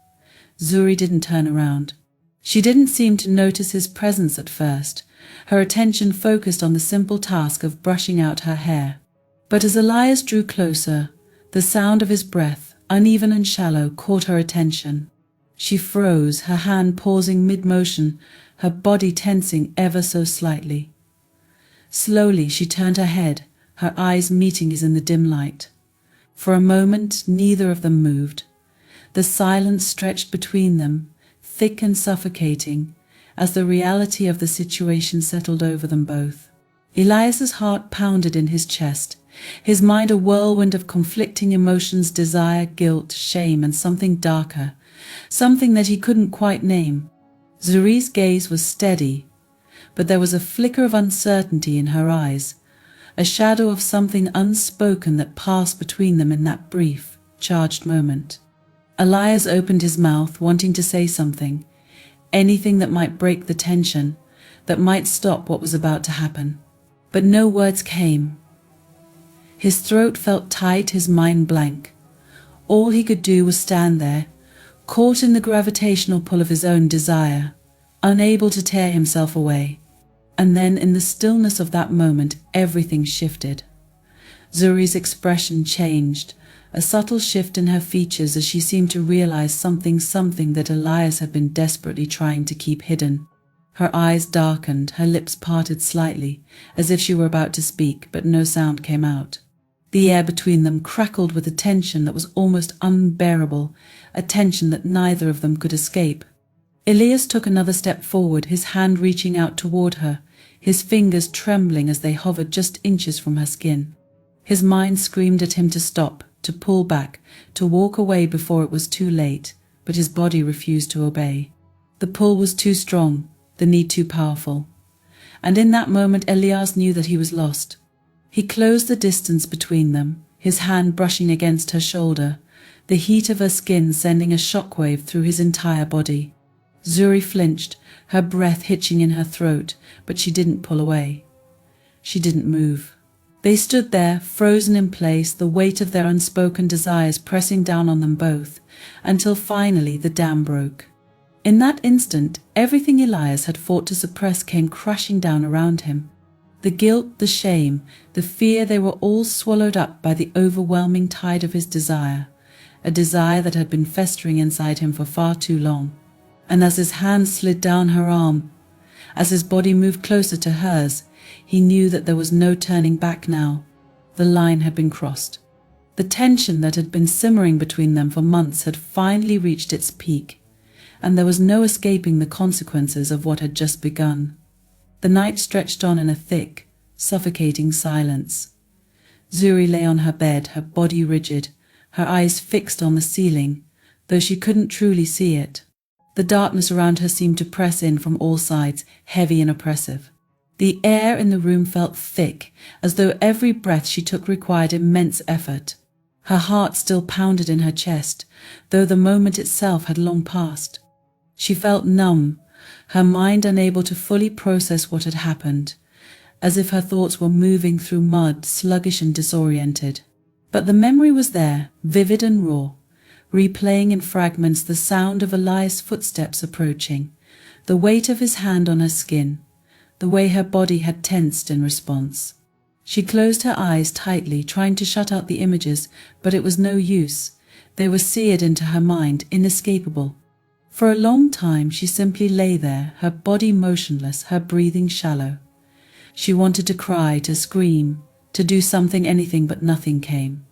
Zuri didn't turn around. She didn't seem to notice his presence at first, her attention focused on the simple task of brushing out her hair. But as Elias drew closer, the sound of his breath, uneven and shallow, caught her attention. She froze, her hand pausing mid-motion, her body tensing ever so slightly. Slowly she turned her head, her eyes meeting his in the dim light. For a moment neither of them moved. The silence stretched between them, thick and suffocating, as the reality of the situation settled over them both. Elias's heart pounded in his chest, his mind a whirlwind of conflicting emotions, desire, guilt, shame, and something darker, something that he couldn't quite name. Zuri's gaze was steady, but there was a flicker of uncertainty in her eyes, a shadow of something unspoken that passed between them in that brief, charged moment. Elias opened his mouth, wanting to say something, anything that might break the tension, that might stop what was about to happen. But no words came. His throat felt tight, his mind blank. All he could do was stand there, caught in the gravitational pull of his own desire, unable to tear himself away. And then, in the stillness of that moment, everything shifted. Zuri's expression changed, a subtle shift in her features as she seemed to realize something that Elias had been desperately trying to keep hidden. Her eyes darkened, her lips parted slightly, as if she were about to speak, but no sound came out. The air between them crackled with a tension that was almost unbearable, a tension that neither of them could escape. Elias took another step forward, his hand reaching out toward her, his fingers trembling as they hovered just inches from her skin. His mind screamed at him to stop, to pull back, to walk away before it was too late, but his body refused to obey. The pull was too strong, the need too powerful. And in that moment Elias knew that he was lost. He closed the distance between them, his hand brushing against her shoulder, the heat of her skin sending a shockwave through his entire body. Zuri flinched, her breath hitching in her throat, but she didn't pull away. She didn't move. They stood there, frozen in place, the weight of their unspoken desires pressing down on them both, until finally the dam broke. In that instant, everything Elias had fought to suppress came crashing down around him. The guilt, the shame, the fear, they were all swallowed up by the overwhelming tide of his desire, a desire that had been festering inside him for far too long. And as his hand slid down her arm, as his body moved closer to hers, he knew that there was no turning back now. The line had been crossed. The tension that had been simmering between them for months had finally reached its peak, and there was no escaping the consequences of what had just begun. The night stretched on in a thick, suffocating silence. Zuri lay on her bed, her body rigid, her eyes fixed on the ceiling, though she couldn't truly see it. The darkness around her seemed to press in from all sides, heavy and oppressive. The air in the room felt thick, as though every breath she took required immense effort. Her heart still pounded in her chest, though the moment itself had long passed. She felt numb, her mind unable to fully process what had happened, as if her thoughts were moving through mud, sluggish and disoriented. But the memory was there, vivid and raw, replaying in fragments the sound of Elias' footsteps approaching, the weight of his hand on her skin, the way her body had tensed in response. She closed her eyes tightly, trying to shut out the images, but it was no use. They were seared into her mind, inescapable. For a long time she simply lay there, her body motionless, her breathing shallow. She wanted to cry, to scream, to do something, anything, but nothing came.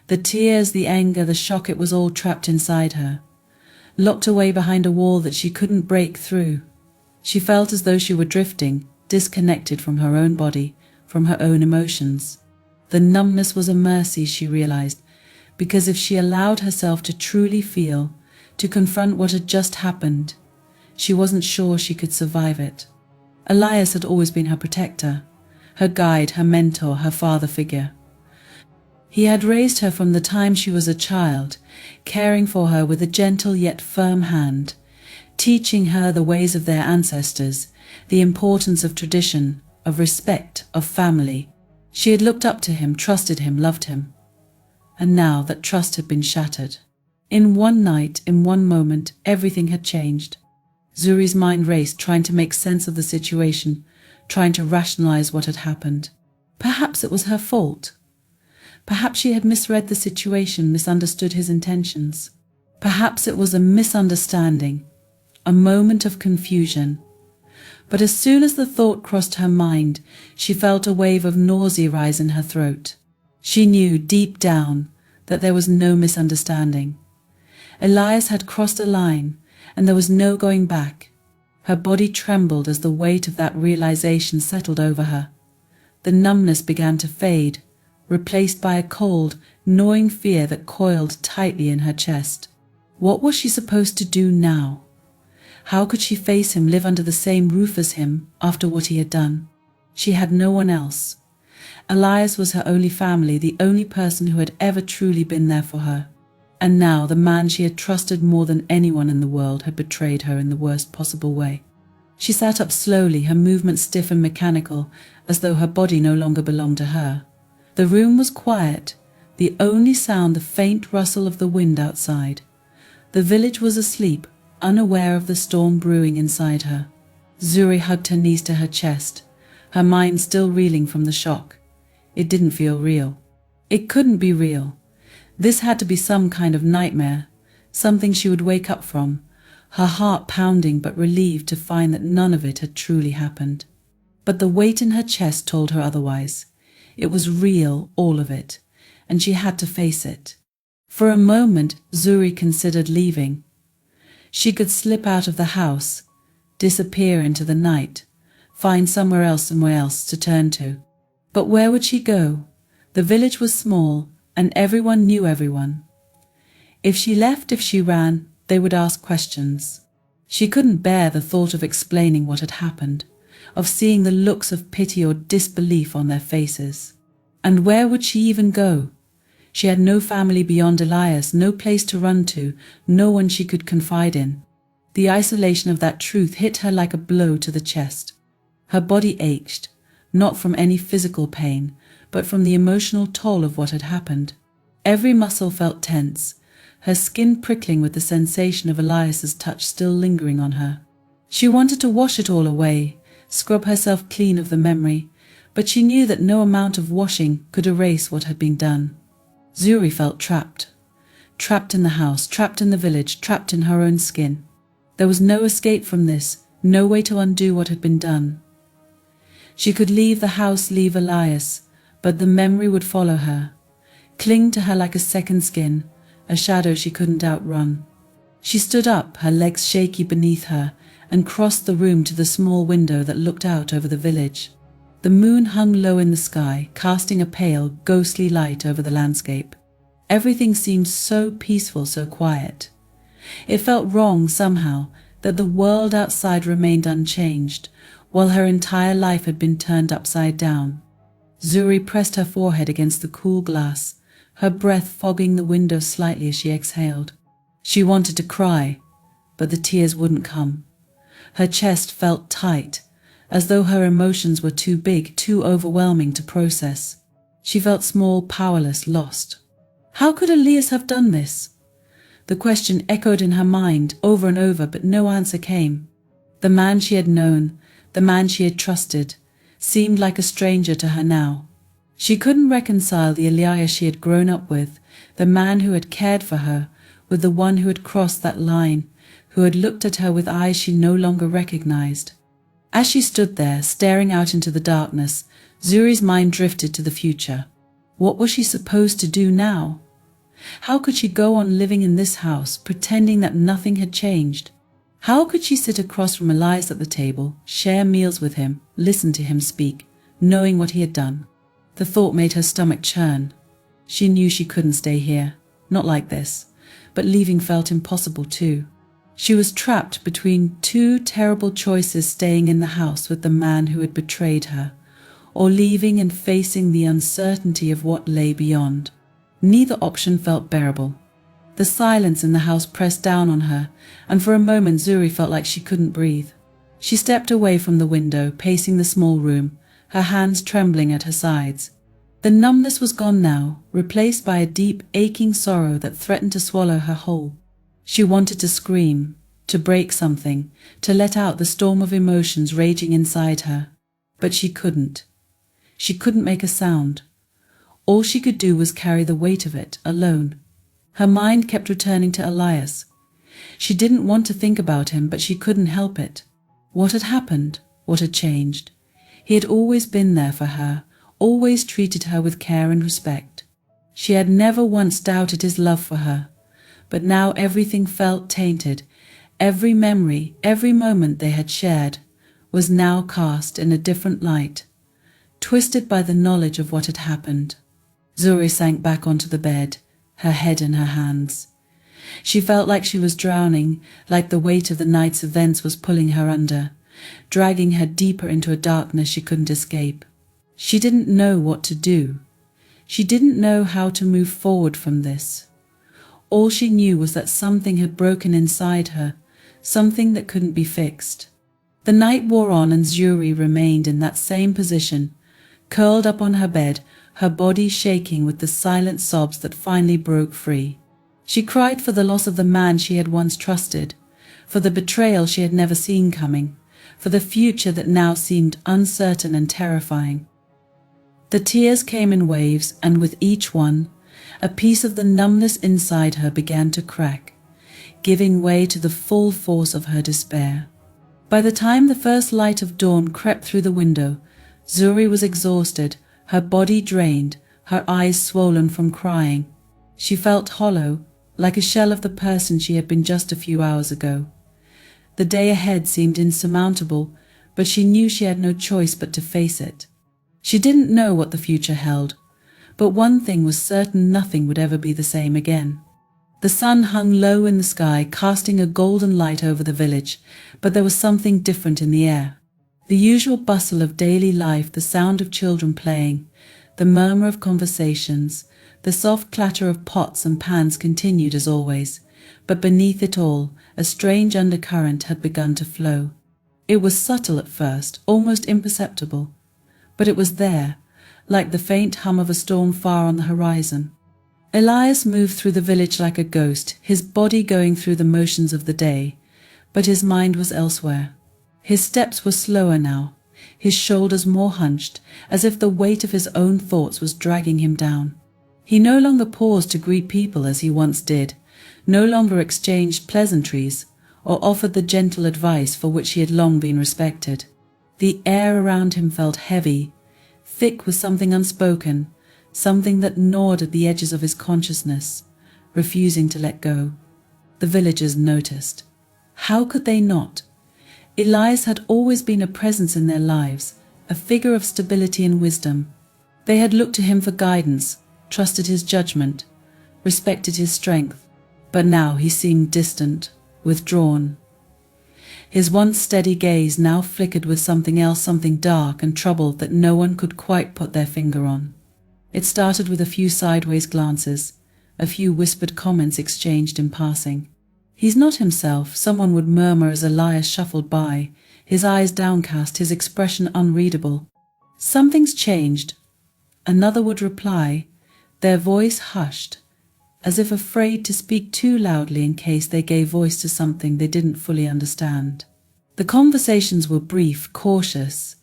The tears, the anger, the shock, it was all trapped inside her, locked away behind a wall that she couldn't break through. She felt as though she were drifting, disconnected from her own body, from her own emotions. The numbness was a mercy, she realized, because if she allowed herself to truly feel, to confront what had just happened, she wasn't sure she could survive it. Elias had always been her protector, her guide, her mentor, her father figure. He had raised her from the time she was a child, caring for her with a gentle yet firm hand, teaching her the ways of their ancestors, the importance of tradition, of respect, of family. She had looked up to him, trusted him, loved him. And now that trust had been shattered. In one night, in one moment, everything had changed. Zuri's mind raced, trying to make sense of the situation, trying to rationalize what had happened. Perhaps it was her fault. Perhaps she had misread the situation, misunderstood his intentions. Perhaps it was a misunderstanding, a moment of confusion. But as soon as the thought crossed her mind, she felt a wave of nausea rise in her throat. She knew deep down that there was no misunderstanding. Elias had crossed a line, and there was no going back. Her body trembled as the weight of that realization settled over her. The numbness began to fade, replaced by a cold, gnawing fear that coiled tightly in her chest. What was she supposed to do now? How could she face him, live under the same roof as him, after what he had done? She had no one else. Elias was her only family, the only person who had ever truly been there for her. And now the man she had trusted more than anyone in the world had betrayed her in the worst possible way. She sat up slowly, her movements stiff and mechanical, as though her body no longer belonged to her. The room was quiet, the only sound the faint rustle of the wind outside. The village was asleep, unaware of the storm brewing inside her. Zuri hugged her knees to her chest, her mind still reeling from the shock. It didn't feel real. It couldn't be real. This had to be some kind of nightmare, something she would wake up from, her heart pounding but relieved to find that none of it had truly happened. But the weight in her chest told her otherwise. It was real, all of it, and she had to face it. For a moment, Zuri considered leaving. She could slip out of the house, disappear into the night, find somewhere else to turn to. But where would she go? The village was small, and everyone knew everyone. If she left, if she ran, they would ask questions. She couldn't bear the thought of explaining what had happened, of seeing the looks of pity or disbelief on their faces. And where would she even go? She had no family beyond Elias, no place to run to, no one she could confide in. The isolation of that truth hit her like a blow to the chest. Her body ached, not from any physical pain, but from the emotional toll of what had happened. Every muscle felt tense, her skin prickling with the sensation of Elias's touch still lingering on her. She wanted to wash it all away, scrub herself clean of the memory, but she knew that no amount of washing could erase what had been done. Zuri felt trapped. Trapped in the house, trapped in the village, trapped in her own skin. There was no escape from this, no way to undo what had been done. She could leave the house, leave Elias, but the memory would follow her, cling to her like a second skin, a shadow she couldn't outrun. She stood up, her legs shaky beneath her, and crossed the room to the small window that looked out over the village. The moon hung low in the sky, casting a pale, ghostly light over the landscape. Everything seemed so peaceful, so quiet. It felt wrong somehow that the world outside remained unchanged, while her entire life had been turned upside down. Zuri pressed her forehead against the cool glass, her breath fogging the window slightly as she exhaled. She wanted to cry, but the tears wouldn't come. Her chest felt tight, as though her emotions were too big, too overwhelming to process. She felt small, powerless, lost. How could Elias have done this? The question echoed in her mind over and over, but no answer came. The man she had known, the man she had trusted, seemed like a stranger to her now. She couldn't reconcile the Elias she had grown up with, the man who had cared for her, with the one who had crossed that line, who had looked at her with eyes she no longer recognized. As she stood there, staring out into the darkness, Zuri's mind drifted to the future. What was she supposed to do now? How could she go on living in this house, pretending that nothing had changed? How could she sit across from Elias at the table, share meals with him, listen to him speak, knowing what he had done? The thought made her stomach churn. She knew she couldn't stay here, not like this, but leaving felt impossible too. She was trapped between two terrible choices: staying in the house with the man who had betrayed her, or leaving and facing the uncertainty of what lay beyond. Neither option felt bearable. The silence in the house pressed down on her, and for a moment Zuri felt like she couldn't breathe. She stepped away from the window, pacing the small room, her hands trembling at her sides. The numbness was gone now, replaced by a deep, aching sorrow that threatened to swallow her whole. She wanted to scream, to break something, to let out the storm of emotions raging inside her. But she couldn't. She couldn't make a sound. All she could do was carry the weight of it, alone. Her mind kept returning to Elias. She didn't want to think about him, but she couldn't help it. What had happened? What had changed? He had always been there for her, always treated her with care and respect. She had never once doubted his love for her. But now everything felt tainted. Every memory, every moment they had shared, was now cast in a different light, twisted by the knowledge of what had happened. Zuri sank back onto the bed, her head in her hands. She felt like she was drowning, like the weight of the night's events was pulling her under, dragging her deeper into a darkness she couldn't escape. She didn't know what to do. She didn't know how to move forward from this. All she knew was that something had broken inside her, something that couldn't be fixed. The night wore on and Zuri remained in that same position, curled up on her bed, her body shaking with the silent sobs that finally broke free. She cried for the loss of the man she had once trusted, for the betrayal she had never seen coming, for the future that now seemed uncertain and terrifying. The tears came in waves, and with each one, a piece of the numbness inside her began to crack, giving way to the full force of her despair. By the time the first light of dawn crept through the window, Zuri was exhausted, her body drained, her eyes swollen from crying. She felt hollow, like a shell of the person she had been just a few hours ago. The day ahead seemed insurmountable, but she knew she had no choice but to face it. She didn't know what the future held, but one thing was certain: nothing would ever be the same again. The sun hung low in the sky, casting a golden light over the village, but there was something different in the air. The usual bustle of daily life, the sound of children playing, the murmur of conversations, the soft clatter of pots and pans continued as always, but beneath it all, a strange undercurrent had begun to flow. It was subtle at first, almost imperceptible, but it was there, like the faint hum of a storm far on the horizon. Elias moved through the village like a ghost, his body going through the motions of the day, but his mind was elsewhere. His steps were slower now, his shoulders more hunched, as if the weight of his own thoughts was dragging him down. He no longer paused to greet people as he once did, no longer exchanged pleasantries, or offered the gentle advice for which he had long been respected. The air around him felt heavy, thick with something unspoken, something that gnawed at the edges of his consciousness, refusing to let go. The villagers noticed. How could they not? Elias had always been a presence in their lives, a figure of stability and wisdom. They had looked to him for guidance, trusted his judgment, respected his strength, but now he seemed distant, withdrawn. His once steady gaze now flickered with something else, something dark and troubled that no one could quite put their finger on. It started with a few sideways glances, a few whispered comments exchanged in passing. "He's not himself," someone would murmur as Elias shuffled by, his eyes downcast, his expression unreadable. "Something's changed," another would reply, their voice hushed, as if afraid to speak too loudly in case they gave voice to something they didn't fully understand. The conversations were brief, cautious,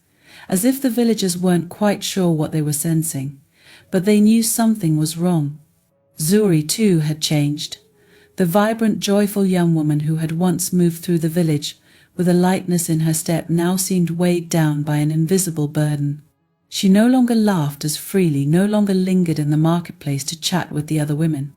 as if the villagers weren't quite sure what they were sensing, but they knew something was wrong. Zuri, too, had changed. The vibrant, joyful young woman who had once moved through the village with a lightness in her step now seemed weighed down by an invisible burden. She no longer laughed as freely, no longer lingered in the marketplace to chat with the other women.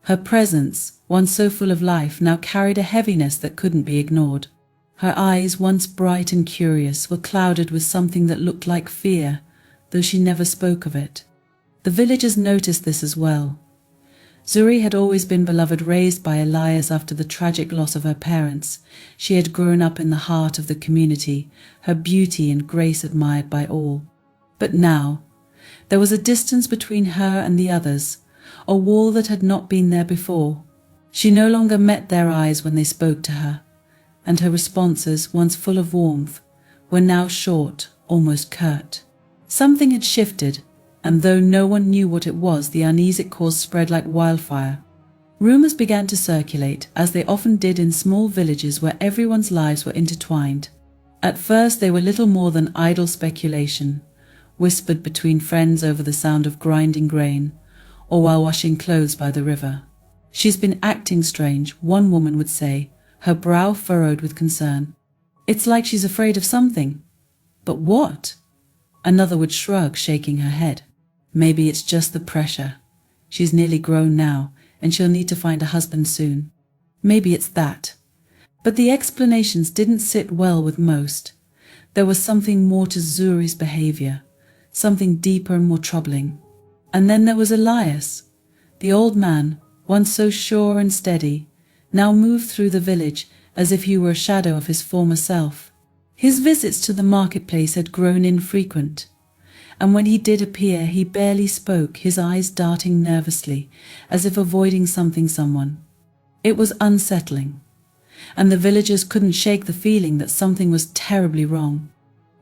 Her presence, once so full of life, now carried a heaviness that couldn't be ignored. Her eyes, once bright and curious, were clouded with something that looked like fear, though she never spoke of it. The villagers noticed this as well. Zuri had always been beloved, raised by Elias after the tragic loss of her parents. She had grown up in the heart of the community, her beauty and grace admired by all. But now, there was a distance between her and the others, a wall that had not been there before. She no longer met their eyes when they spoke to her, and her responses, once full of warmth, were now short, almost curt. Something had shifted, and though no one knew what it was, the unease it caused spread like wildfire. Rumors began to circulate, as they often did in small villages where everyone's lives were intertwined. At first they were little more than idle speculation, whispered between friends over the sound of grinding grain, or while washing clothes by the river. "She's been acting strange," one woman would say, her brow furrowed with concern. "It's like she's afraid of something." "But what?" Another would shrug, shaking her head. "Maybe it's just the pressure. She's nearly grown now, and she'll need to find a husband soon. Maybe it's that." But the explanations didn't sit well with most. There was something more to Zuri's behavior, something deeper and more troubling. And then there was Elias. The old man, once so sure and steady, now moved through the village as if he were a shadow of his former self. His visits to the marketplace had grown infrequent, and when he did appear he barely spoke, his eyes darting nervously, as if avoiding something, someone. It was unsettling, and the villagers couldn't shake the feeling that something was terribly wrong.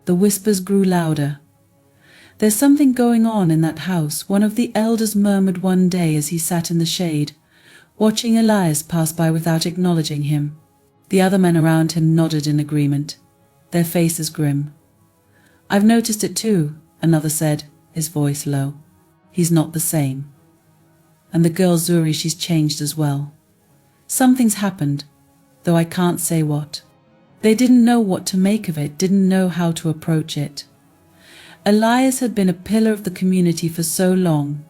The whispers grew louder. "There's something going on in that house," one of the elders murmured one day as he sat in the shade, watching Elias pass by without acknowledging him. The other men around him nodded in agreement, their faces grim. "I've noticed it too," another said, his voice low. "He's not the same. And the girl Zuri, she's changed as well. Something's happened, though I can't say what." They didn't know what to make of it, didn't know how to approach it. Elias had been a pillar of the community for so long,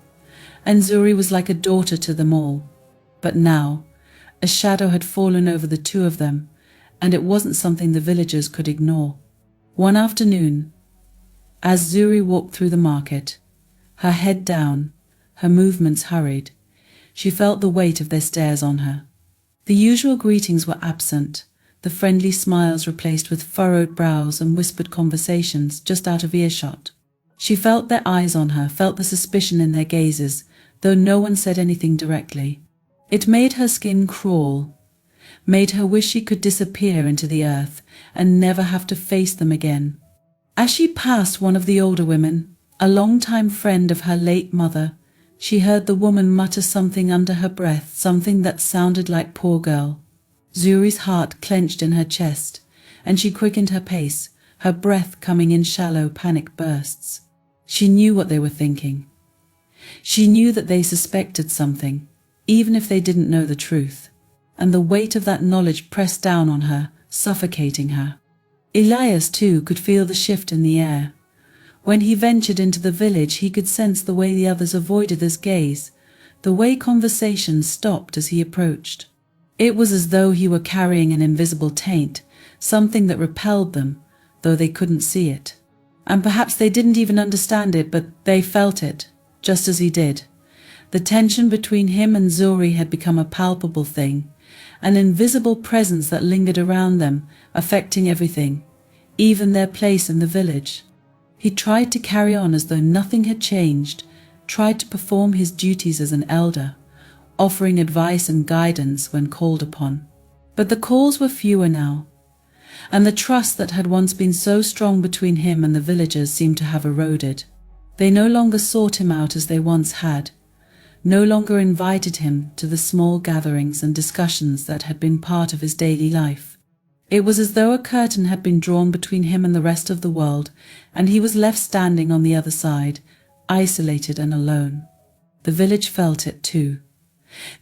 and Zuri was like a daughter to them all. But now, a shadow had fallen over the two of them, and it wasn't something the villagers could ignore. One afternoon, as Zuri walked through the market, her head down, her movements hurried, she felt the weight of their stares on her. The usual greetings were absent, the friendly smiles replaced with furrowed brows and whispered conversations just out of earshot. She felt their eyes on her, felt the suspicion in their gazes, though no one said anything directly. It made her skin crawl, made her wish she could disappear into the earth and never have to face them again. As she passed one of the older women, a longtime friend of her late mother, she heard the woman mutter something under her breath, something that sounded like "poor girl." Zuri's heart clenched in her chest, and she quickened her pace, her breath coming in shallow, panicked bursts. She knew what they were thinking. She knew that they suspected something, even if they didn't know the truth, and the weight of that knowledge pressed down on her, suffocating her. Elias, too, could feel the shift in the air. When he ventured into the village, he could sense the way the others avoided his gaze, the way conversation stopped as he approached. It was as though he were carrying an invisible taint, something that repelled them, though they couldn't see it. And perhaps they didn't even understand it, but they felt it, just as he did. The tension between him and Zuri had become a palpable thing, an invisible presence that lingered around them, affecting everything, even their place in the village. He tried to carry on as though nothing had changed, tried to perform his duties as an elder, offering advice and guidance when called upon. But the calls were fewer now, and the trust that had once been so strong between him and the villagers seemed to have eroded. They no longer sought him out as they once had, no longer invited him to the small gatherings and discussions that had been part of his daily life. It was as though a curtain had been drawn between him and the rest of the world, and he was left standing on the other side, isolated and alone. The village felt it too.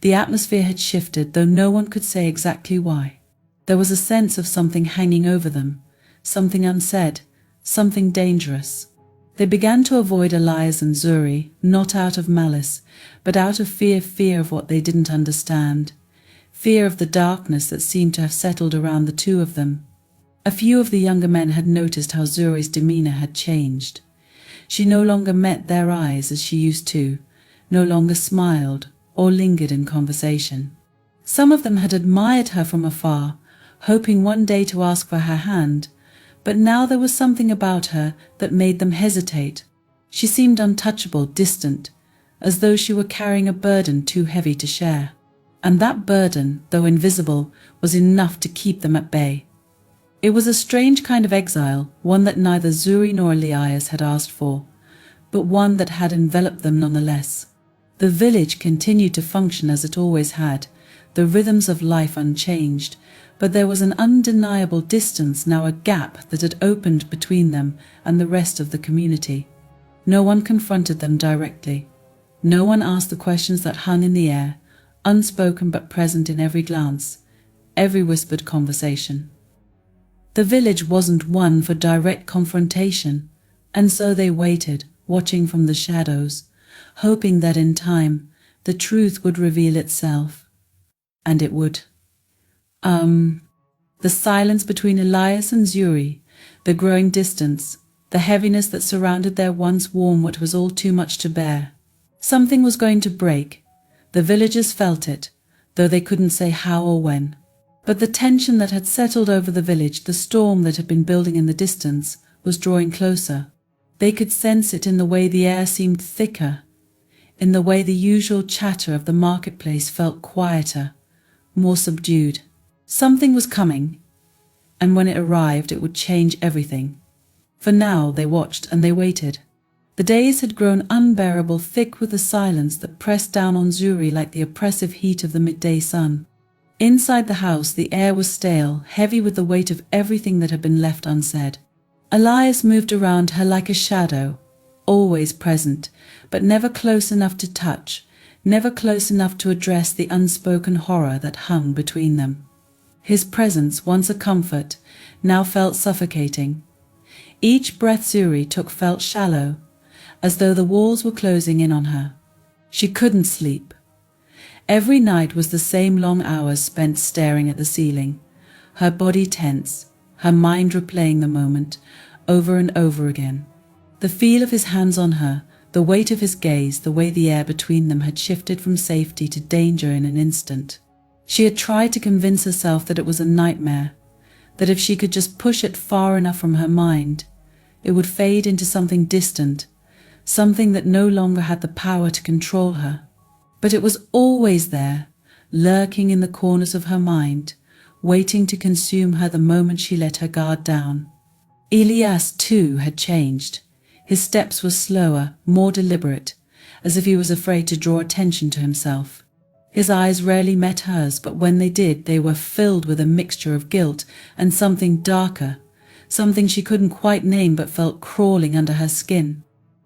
The atmosphere had shifted, though no one could say exactly why. There was a sense of something hanging over them, something unsaid, something dangerous. They began to avoid Elias and Zuri, not out of malice, but out of fear of what they didn't understand, fear of the darkness that seemed to have settled around the two of them. A few of the younger men had noticed how Zuri's demeanor had changed. She no longer met their eyes as she used to, no longer smiled or lingered in conversation. Some of them had admired her from afar, hoping one day to ask for her hand, but now there was something about her that made them hesitate. She seemed untouchable, distant, as though she were carrying a burden too heavy to share. And that burden, though invisible, was enough to keep them at bay. It was a strange kind of exile, one that neither Zuri nor Elias had asked for, but one that had enveloped them nonetheless. The village continued to function as it always had, the rhythms of life unchanged, but there was an undeniable distance, now a gap that had opened between them and the rest of the community. No one confronted them directly. No one asked the questions that hung in the air, unspoken but present in every glance, every whispered conversation. The village wasn't one for direct confrontation, and so they waited, watching from the shadows, hoping that in time the truth would reveal itself. And it would. The silence between Elias and Zuri, the growing distance, the heaviness that surrounded their once warm what was all too much to bear. Something was going to break. The villagers felt it, though they couldn't say how or when. But the tension that had settled over the village, the storm that had been building in the distance, was drawing closer. They could sense it in the way the air seemed thicker, in the way the usual chatter of the marketplace felt quieter, more subdued. Something was coming, and when it arrived it would change everything. For now they watched and they waited. The days had grown unbearable, thick with the silence that pressed down on Zuri like the oppressive heat of the midday sun. Inside the house the air was stale, heavy with the weight of everything that had been left unsaid. Elias moved around her like a shadow, always present, but never close enough to touch, never close enough to address the unspoken horror that hung between them. His presence, once a comfort, now felt suffocating. Each breath Zuri took felt shallow, as though the walls were closing in on her. She couldn't sleep. Every night was the same long hours spent staring at the ceiling, her body tense, her mind replaying the moment, over and over again. The feel of his hands on her, the weight of his gaze, the way the air between them had shifted from safety to danger in an instant. She had tried to convince herself that it was a nightmare, that if she could just push it far enough from her mind, it would fade into something distant, something that no longer had the power to control her. But it was always there, lurking in the corners of her mind, waiting to consume her the moment she let her guard down. Elias, too, had changed. His steps were slower, more deliberate, as if he was afraid to draw attention to himself. His eyes rarely met hers, but when they did, they were filled with a mixture of guilt and something darker, something she couldn't quite name but felt crawling under her skin.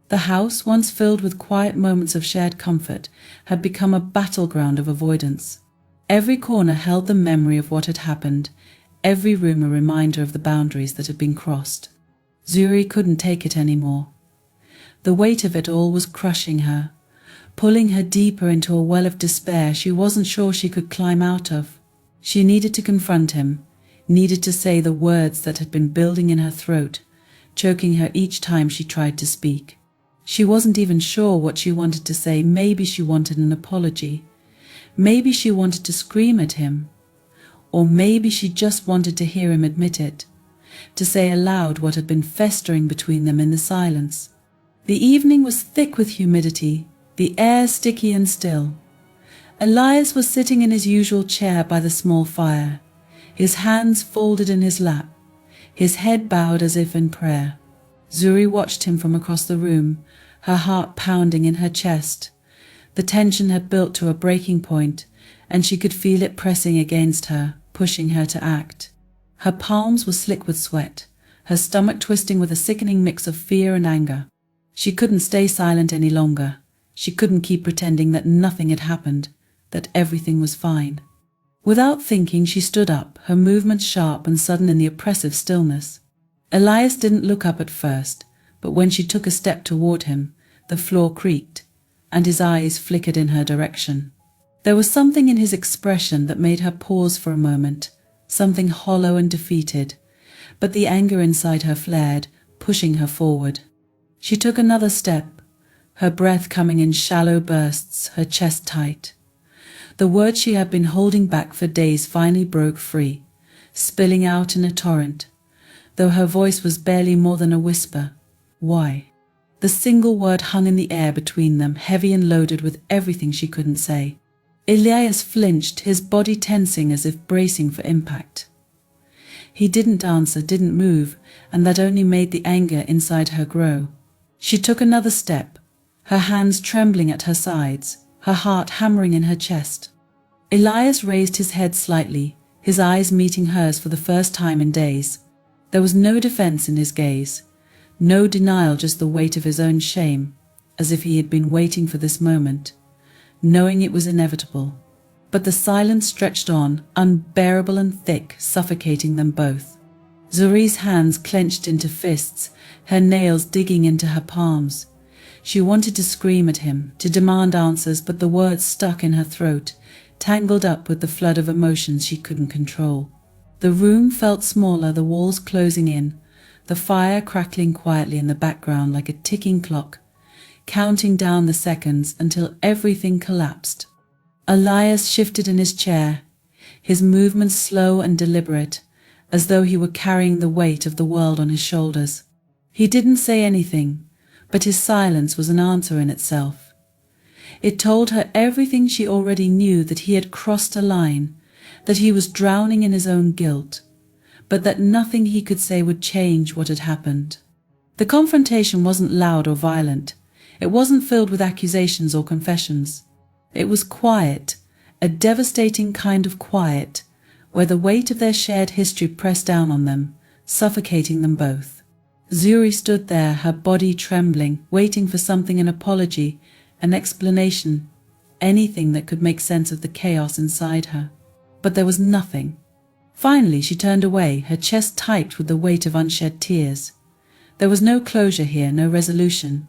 The house, once filled with quiet moments of shared comfort, had become a battleground of avoidance. Every corner held the memory of what had happened, every room a reminder of the boundaries that had been crossed. Zuri couldn't take it anymore. The weight of it all was crushing her, pulling her deeper into a well of despair she wasn't sure she could climb out of. She needed to confront him, needed to say the words that had been building in her throat, choking her each time she tried to speak. She wasn't even sure what she wanted to say. Maybe she wanted an apology. Maybe she wanted to scream at him. Or maybe she just wanted to hear him admit it, to say aloud what had been festering between them in the silence. The evening was thick with humidity, the air sticky and still. Elias was sitting in his usual chair by the small fire, his hands folded in his lap, his head bowed as if in prayer. Zuri watched him from across the room, her heart pounding in her chest. The tension had built to a breaking point, and she could feel it pressing against her, pushing her to act. Her palms were slick with sweat, her stomach twisting with a sickening mix of fear and anger. She couldn't stay silent any longer. She couldn't keep pretending that nothing had happened, that everything was fine. Without thinking, she stood up, her movements sharp and sudden in the oppressive stillness. Elias didn't look up at first, but when she took a step toward him, the floor creaked, and his eyes flickered in her direction. There was something in his expression that made her pause for a moment, something hollow and defeated, but the anger inside her flared, pushing her forward. She took another step, her breath coming in shallow bursts, her chest tight. The words she had been holding back for days finally broke free, spilling out in a torrent, though her voice was barely more than a whisper. Why? The single word hung in the air between them, heavy and loaded with everything she couldn't say. Elias flinched, his body tensing as if bracing for impact. He didn't answer, didn't move, and that only made the anger inside her grow. She took another step, her hands trembling at her sides, her heart hammering in her chest. Elias raised his head slightly, his eyes meeting hers for the first time in days. There was no defense in his gaze, no denial, just the weight of his own shame, as if he had been waiting for this moment, knowing it was inevitable. But the silence stretched on, unbearable and thick, suffocating them both. Zuri's hands clenched into fists, her nails digging into her palms. She wanted to scream at him, to demand answers, but the words stuck in her throat, tangled up with the flood of emotions she couldn't control. The room felt smaller, the walls closing in, the fire crackling quietly in the background like a ticking clock, counting down the seconds until everything collapsed. Elias shifted in his chair, his movements slow and deliberate, as though he were carrying the weight of the world on his shoulders. He didn't say anything, but his silence was an answer in itself. It told her everything she already knew, that he had crossed a line, that he was drowning in his own guilt, but that nothing he could say would change what had happened. The confrontation wasn't loud or violent. It wasn't filled with accusations or confessions. It was quiet, a devastating kind of quiet, where the weight of their shared history pressed down on them, suffocating them both. Zuri stood there, her body trembling, waiting for something, an apology, an explanation, anything that could make sense of the chaos inside her. But there was nothing. Finally, she turned away, her chest tight with the weight of unshed tears. There was no closure here, no resolution,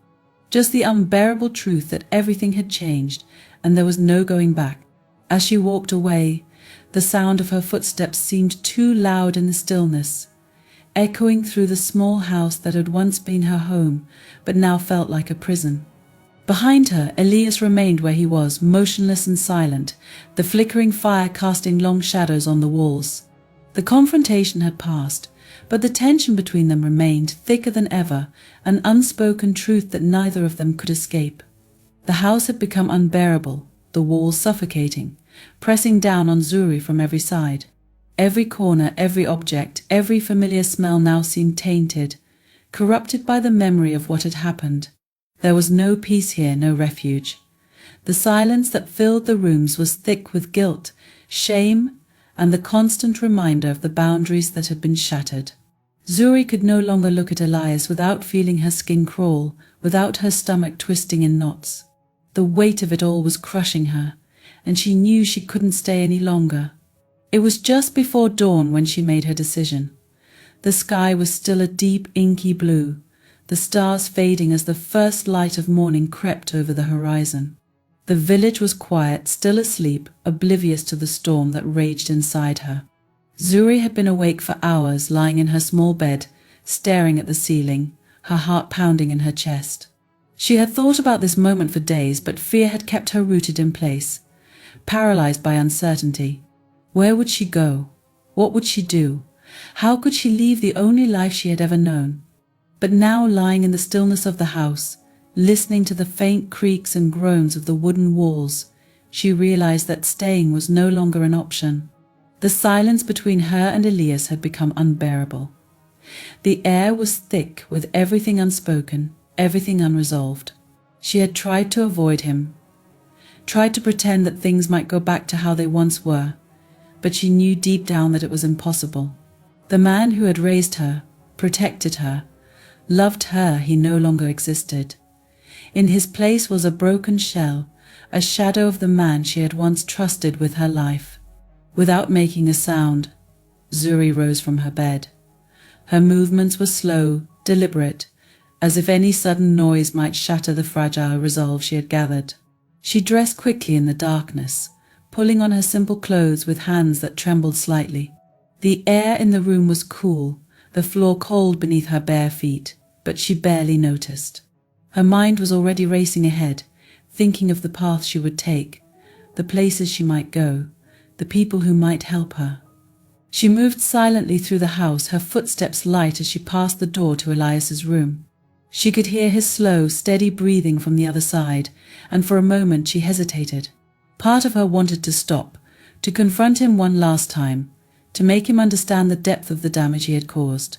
just the unbearable truth that everything had changed and there was no going back. As she walked away, the sound of her footsteps seemed too loud in the stillness, echoing through the small house that had once been her home, but now felt like a prison. Behind her, Elias remained where he was, motionless and silent, the flickering fire casting long shadows on the walls. The confrontation had passed, but the tension between them remained, thicker than ever, an unspoken truth that neither of them could escape. The house had become unbearable, the walls suffocating, pressing down on Zuri from every side. Every corner, every object, every familiar smell now seemed tainted, corrupted by the memory of what had happened. There was no peace here, no refuge. The silence that filled the rooms was thick with guilt, shame, and the constant reminder of the boundaries that had been shattered. Zuri could no longer look at Elias without feeling her skin crawl, without her stomach twisting in knots. The weight of it all was crushing her, and she knew she couldn't stay any longer. It was just before dawn when she made her decision. The sky was still a deep, inky blue, the stars fading as the first light of morning crept over the horizon. The village was quiet, still asleep, oblivious to the storm that raged inside her. Zuri had been awake for hours, lying in her small bed, staring at the ceiling, her heart pounding in her chest. She had thought about this moment for days, but fear had kept her rooted in place, paralyzed by uncertainty. Where would she go? What would she do? How could she leave the only life she had ever known? But now, lying in the stillness of the house, listening to the faint creaks and groans of the wooden walls, she realized that staying was no longer an option. The silence between her and Elias had become unbearable. The air was thick with everything unspoken, everything unresolved. She had tried to avoid him, tried to pretend that things might go back to how they once were, but she knew deep down that it was impossible. The man who had raised her, protected her, loved her, he no longer existed. In his place was a broken shell, a shadow of the man she had once trusted with her life. Without making a sound, Zuri rose from her bed. Her movements were slow, deliberate, as if any sudden noise might shatter the fragile resolve she had gathered. She dressed quickly in the darkness, pulling on her simple clothes with hands that trembled slightly. The air in the room was cool, the floor cold beneath her bare feet, but she barely noticed. Her mind was already racing ahead, thinking of the path she would take, the places she might go, the people who might help her. She moved silently through the house, her footsteps light as she passed the door to Elias's room. She could hear his slow, steady breathing from the other side, and for a moment she hesitated. Part of her wanted to stop, to confront him one last time, to make him understand the depth of the damage he had caused.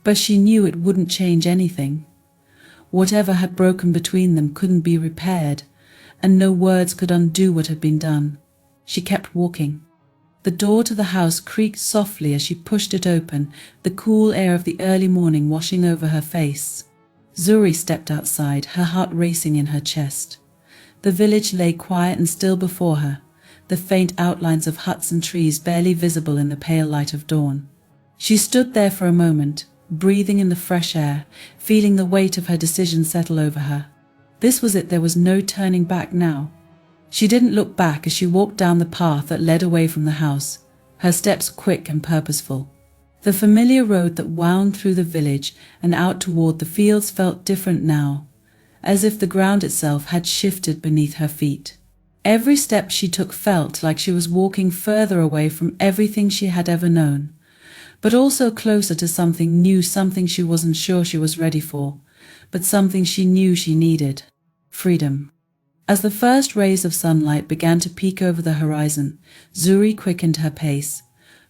But she knew it wouldn't change anything. Whatever had broken between them couldn't be repaired, and no words could undo what had been done. She kept walking. The door to the house creaked softly as she pushed it open, the cool air of the early morning washing over her face. Zuri stepped outside, her heart racing in her chest. The village lay quiet and still before her, the faint outlines of huts and trees barely visible in the pale light of dawn. She stood there for a moment, breathing in the fresh air, feeling the weight of her decision settle over her. This was it, there was no turning back now. She didn't look back as she walked down the path that led away from the house, her steps quick and purposeful. The familiar road that wound through the village and out toward the fields felt different now, as if the ground itself had shifted beneath her feet. Every step she took felt like she was walking further away from everything she had ever known, but also closer to something new, something she wasn't sure she was ready for, but something she knew she needed: freedom. As the first rays of sunlight began to peek over the horizon, Zuri quickened her pace,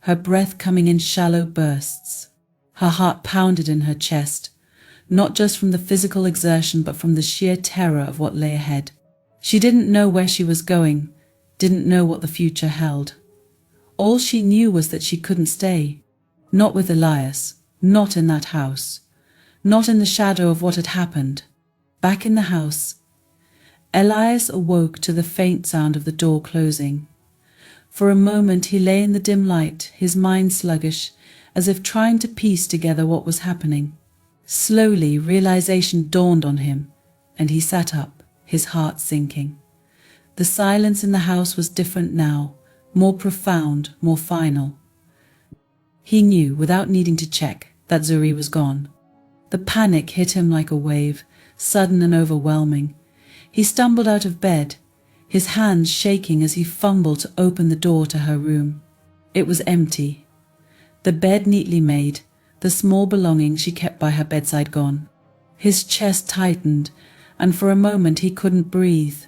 her breath coming in shallow bursts. Her heart pounded in her chest, not just from the physical exertion but from the sheer terror of what lay ahead. She didn't know where she was going, didn't know what the future held. All she knew was that she couldn't stay. Not with Elias, not in that house, not in the shadow of what had happened. Back in the house, Elias awoke to the faint sound of the door closing. For a moment he lay in the dim light, his mind sluggish, as if trying to piece together what was happening. Slowly, realization dawned on him, and he sat up, his heart sinking. The silence in the house was different now, more profound, more final. He knew, without needing to check, that Zuri was gone. The panic hit him like a wave, sudden and overwhelming. He stumbled out of bed, his hands shaking as he fumbled to open the door to her room. It was empty. The bed neatly made, the small belongings she kept by her bedside gone. His chest tightened, and for a moment he couldn't breathe.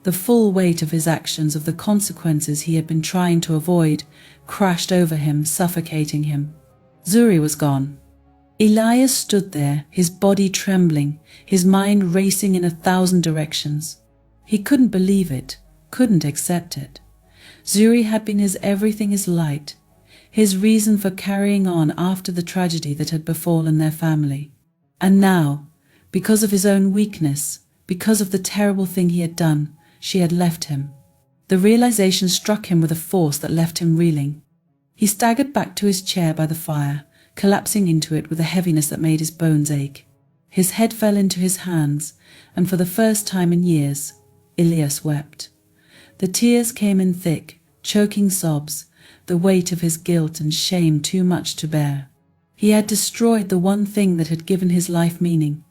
The full weight of his actions, of the consequences he had been trying to avoid, crashed over him, suffocating him. Zuri was gone. Elias stood there, his body trembling, his mind racing in 1,000 directions. He couldn't believe it, couldn't accept it. Zuri had been his everything, his light, his reason for carrying on after the tragedy that had befallen their family. And now, because of his own weakness, because of the terrible thing he had done, she had left him. The realization struck him with a force that left him reeling. He staggered back to his chair by the fire, collapsing into it with a heaviness that made his bones ache. His head fell into his hands, and for the first time in years, Elias wept. The tears came in thick, choking sobs, the weight of his guilt and shame too much to bear. He had destroyed the one thing that had given his life meaning.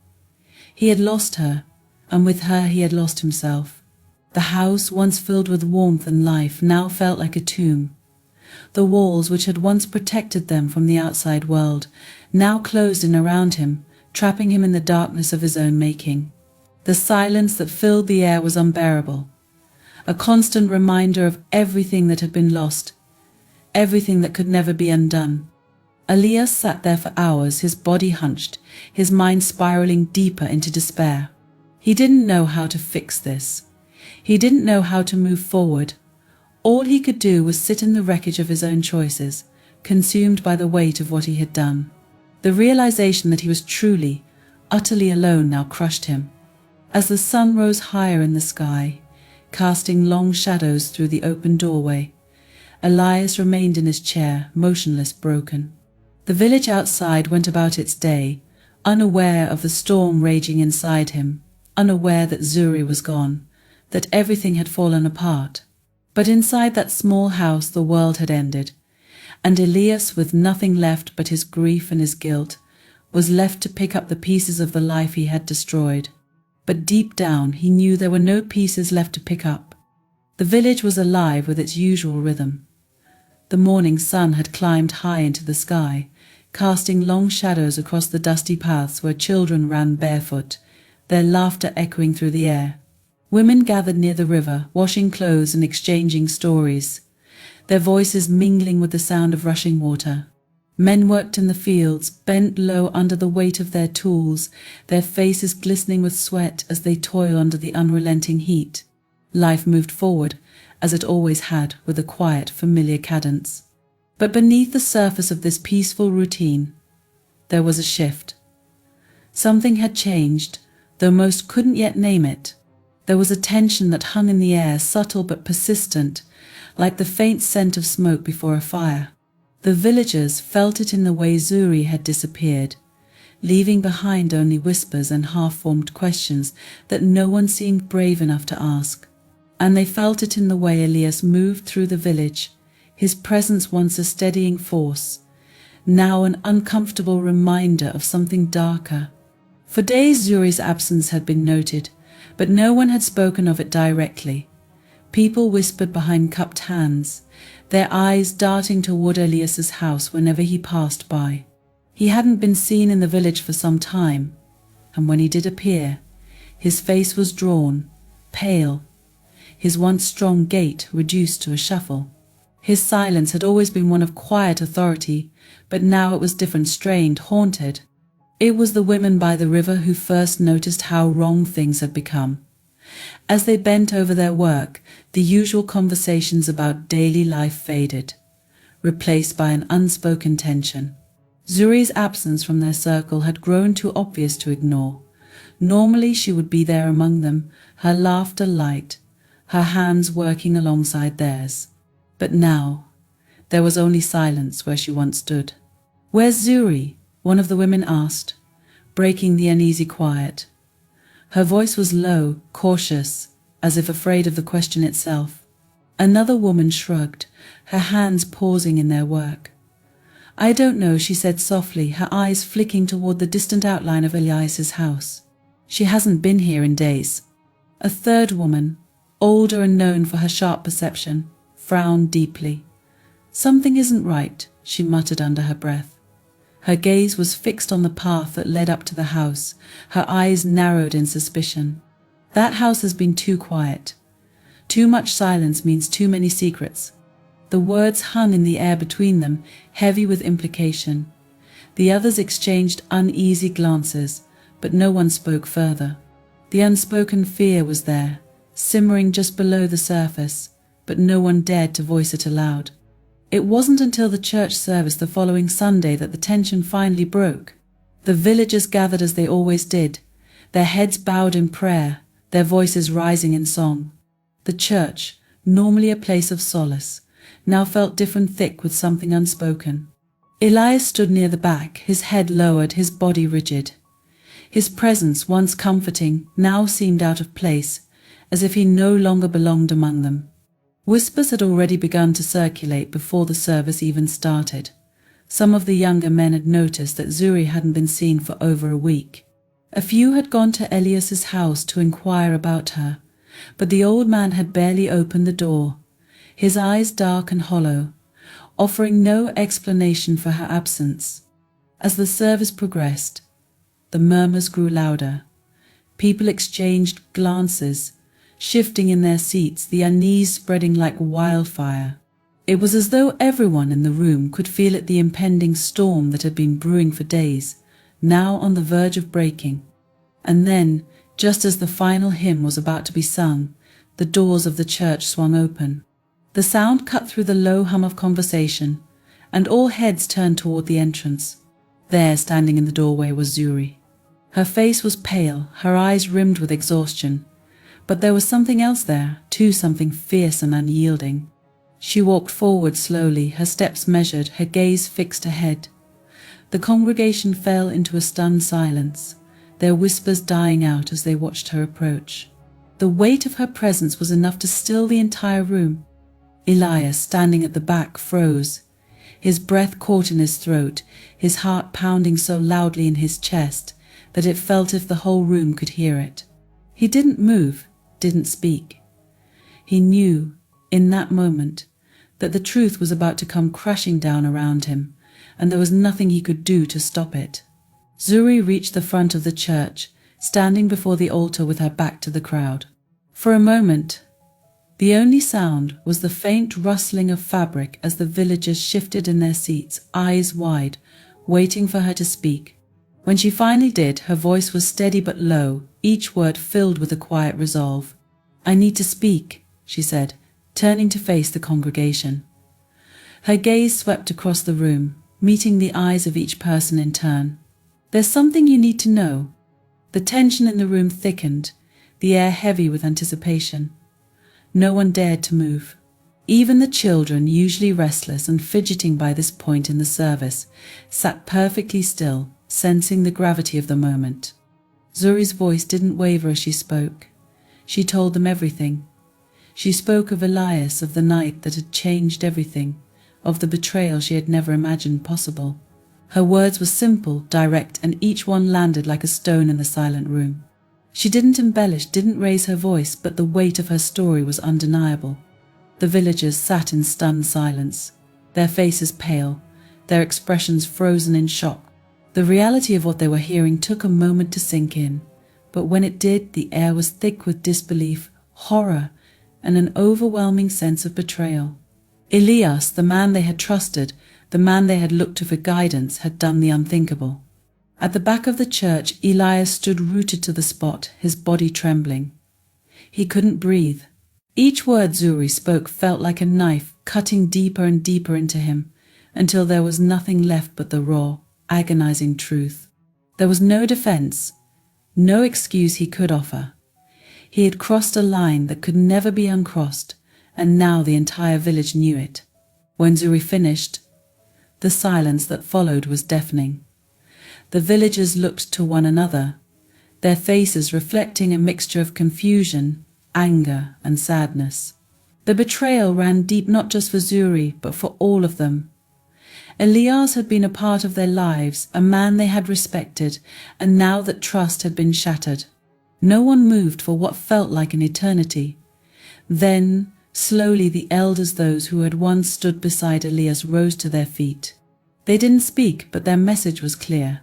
He had lost her, and with her he had lost himself. The house, once filled with warmth and life, now felt like a tomb. The walls which had once protected them from the outside world now closed in around him, trapping him in the darkness of his own making. The silence that filled the air was unbearable, a constant reminder of everything that had been lost, everything that could never be undone. Elias sat there for hours, his body hunched, his mind spiraling deeper into despair. He didn't know how to fix this. He didn't know how to move forward. All he could do was sit in the wreckage of his own choices, consumed by the weight of what he had done. The realization that he was truly, utterly alone now crushed him. As the sun rose higher in the sky, casting long shadows through the open doorway, Elias remained in his chair, motionless, broken. The village outside went about its day, unaware of the storm raging inside him, unaware that Zuri was gone, that everything had fallen apart. But inside that small house the world had ended, and Elias, with nothing left but his grief and his guilt, was left to pick up the pieces of the life he had destroyed. But deep down he knew there were no pieces left to pick up. The village was alive with its usual rhythm. The morning sun had climbed high into the sky, casting long shadows across the dusty paths where children ran barefoot, their laughter echoing through the air. Women gathered near the river, washing clothes and exchanging stories, their voices mingling with the sound of rushing water. Men worked in the fields, bent low under the weight of their tools, their faces glistening with sweat as they toiled under the unrelenting heat. Life moved forward, as it always had, with a quiet, familiar cadence. But beneath the surface of this peaceful routine, there was a shift. Something had changed, though most couldn't yet name it. There was a tension that hung in the air, subtle but persistent, like the faint scent of smoke before a fire. The villagers felt it in the way Zuri had disappeared, leaving behind only whispers and half-formed questions that no one seemed brave enough to ask. And they felt it in the way Elias moved through the village, his presence once a steadying force, now an uncomfortable reminder of something darker. For days Zuri's absence had been noted, but no one had spoken of it directly. People whispered behind cupped hands, their eyes darting toward Elias's house whenever he passed by. He hadn't been seen in the village for some time, and when he did appear, his face was drawn, pale, his once strong gait reduced to a shuffle. His silence had always been one of quiet authority, but now it was different, strained, haunted. It was the women by the river who first noticed how wrong things had become. As they bent over their work, the usual conversations about daily life faded, replaced by an unspoken tension. Zuri's absence from their circle had grown too obvious to ignore. Normally she would be there among them, her laughter light, her hands working alongside theirs. But now, there was only silence where she once stood. "Where's Zuri?" one of the women asked, breaking the uneasy quiet. Her voice was low, cautious, as if afraid of the question itself. Another woman shrugged, her hands pausing in their work. "I don't know," she said softly, her eyes flicking toward the distant outline of Elias's house. "She hasn't been here in days." A third woman, older and known for her sharp perception, frowned deeply. "Something isn't right," she muttered under her breath. Her gaze was fixed on the path that led up to the house, her eyes narrowed in suspicion. "That house has been too quiet. Too much silence means too many secrets." The words hung in the air between them, heavy with implication. The others exchanged uneasy glances, but no one spoke further. The unspoken fear was there, simmering just below the surface, but no one dared to voice it aloud. It wasn't until the church service the following Sunday that the tension finally broke. The villagers gathered as they always did, their heads bowed in prayer, their voices rising in song. The church, normally a place of solace, now felt different, thick with something unspoken. Elias stood near the back, his head lowered, his body rigid. His presence, once comforting, now seemed out of place, as if he no longer belonged among them. Whispers had already begun to circulate before the service even started. Some of the younger men had noticed that Zuri hadn't been seen for over a week. A few had gone to Elias's house to inquire about her, but the old man had barely opened the door, his eyes dark and hollow, offering no explanation for her absence. As the service progressed, the murmurs grew louder. People exchanged glances, shifting in their seats, the unease spreading like wildfire. It was as though everyone in the room could feel it, the impending storm that had been brewing for days, now on the verge of breaking. And then, just as the final hymn was about to be sung, the doors of the church swung open. The sound cut through the low hum of conversation, and all heads turned toward the entrance. There, standing in the doorway, was Zuri. Her face was pale, her eyes rimmed with exhaustion. But there was something else there, too, something fierce and unyielding. She walked forward slowly, her steps measured, her gaze fixed ahead. The congregation fell into a stunned silence, their whispers dying out as they watched her approach. The weight of her presence was enough to still the entire room. Elias, standing at the back, froze, his breath caught in his throat, his heart pounding so loudly in his chest that it felt as if the whole room could hear it. He didn't move, didn't speak. He knew, in that moment, that the truth was about to come crashing down around him, and there was nothing he could do to stop it. Zuri reached the front of the church, standing before the altar with her back to the crowd. For a moment, the only sound was the faint rustling of fabric as the villagers shifted in their seats, eyes wide, waiting for her to speak. When she finally did, her voice was steady but low, each word filled with a quiet resolve. "I need to speak," she said, turning to face the congregation. Her gaze swept across the room, meeting the eyes of each person in turn. "There's something you need to know." The tension in the room thickened, the air heavy with anticipation. No one dared to move. Even the children, usually restless and fidgeting by this point in the service, sat perfectly still, sensing the gravity of the moment. Zuri's voice didn't waver as she spoke. She told them everything. She spoke of Elias, of the night that had changed everything, of the betrayal she had never imagined possible. Her words were simple, direct, and each one landed like a stone in the silent room. She didn't embellish, didn't raise her voice, but the weight of her story was undeniable. The villagers sat in stunned silence, their faces pale, their expressions frozen in shock. The reality of what they were hearing took a moment to sink in, but when it did, the air was thick with disbelief, horror, and an overwhelming sense of betrayal. Elias, the man they had trusted, the man they had looked to for guidance, had done the unthinkable. At the back of the church, Elias stood rooted to the spot, his body trembling. He couldn't breathe. Each word Zuri spoke felt like a knife cutting deeper and deeper into him, until there was nothing left but the raw, agonizing truth. There was no defense, no excuse he could offer. He had crossed a line that could never be uncrossed, and now the entire village knew it. When Zuri finished, the silence that followed was deafening. The villagers looked to one another, their faces reflecting a mixture of confusion, anger, and sadness. The betrayal ran deep, not just for Zuri, but for all of them. Elias had been a part of their lives, a man they had respected, and now that trust had been shattered, no one moved for what felt like an eternity. Then, slowly, the elders, those who had once stood beside Elias, rose to their feet. They didn't speak, but their message was clear.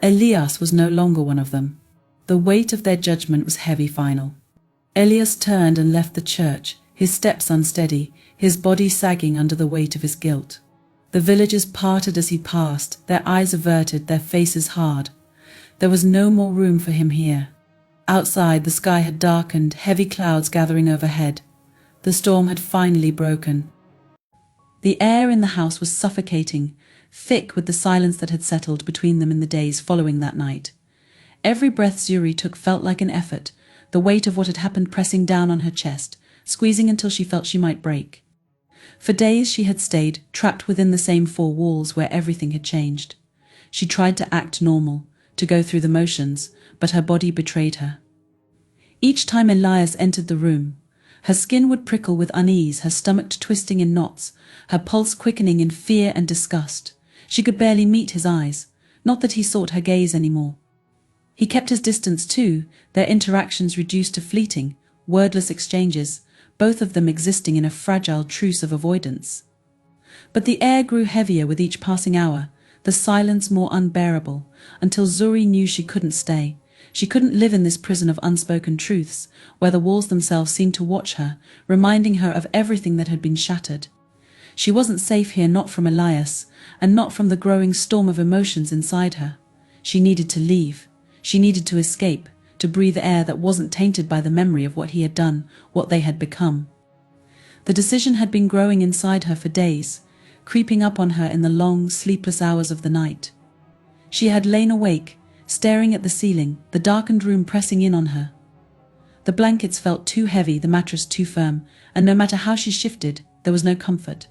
Elias was no longer one of them. The weight of their judgment was heavy, final. Elias turned and left the church, his steps unsteady, his body sagging under the weight of his guilt. The villagers parted as he passed, their eyes averted, their faces hard. There was no more room for him here. Outside, the sky had darkened, heavy clouds gathering overhead. The storm had finally broken. The air in the house was suffocating, thick with the silence that had settled between them in the days following that night. Every breath Zuri took felt like an effort, the weight of what had happened pressing down on her chest, squeezing until she felt she might break. For days she had stayed, trapped within the same four walls where everything had changed. She tried to act normal, to go through the motions, but her body betrayed her. Each time Elias entered the room, her skin would prickle with unease, her stomach twisting in knots, her pulse quickening in fear and disgust. She could barely meet his eyes, not that he sought her gaze anymore. He kept his distance too, their interactions reduced to fleeting, wordless exchanges, both of them existing in a fragile truce of avoidance. But the air grew heavier with each passing hour, the silence more unbearable, until Zuri knew she couldn't stay. She couldn't live in this prison of unspoken truths, where the walls themselves seemed to watch her, reminding her of everything that had been shattered. She wasn't safe here, not from Elias, and not from the growing storm of emotions inside her. She needed to leave. She needed to escape, to breathe air that wasn't tainted by the memory of what he had done, what they had become. The decision had been growing inside her for days, creeping up on her in the long, sleepless hours of the night. She had lain awake, staring at the ceiling, the darkened room pressing in on her. The blankets felt too heavy, the mattress too firm, and no matter how she shifted, there was no comfort.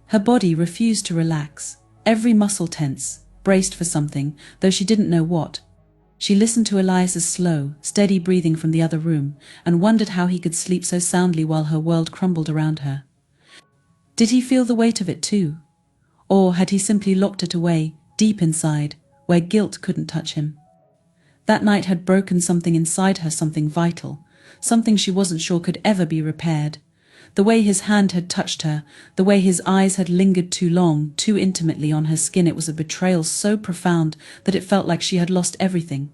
Her body refused to relax, every muscle tense, braced for something, though she didn't know what. She listened to Elias's slow, steady breathing from the other room, and wondered how he could sleep so soundly while her world crumbled around her. Did he feel the weight of it too? Or had he simply locked it away, deep inside, where guilt couldn't touch him? That night had broken something inside her, something vital, something she wasn't sure could ever be repaired. The way his hand had touched her, the way his eyes had lingered too long, too intimately on her skin, it was a betrayal so profound that it felt like she had lost everything.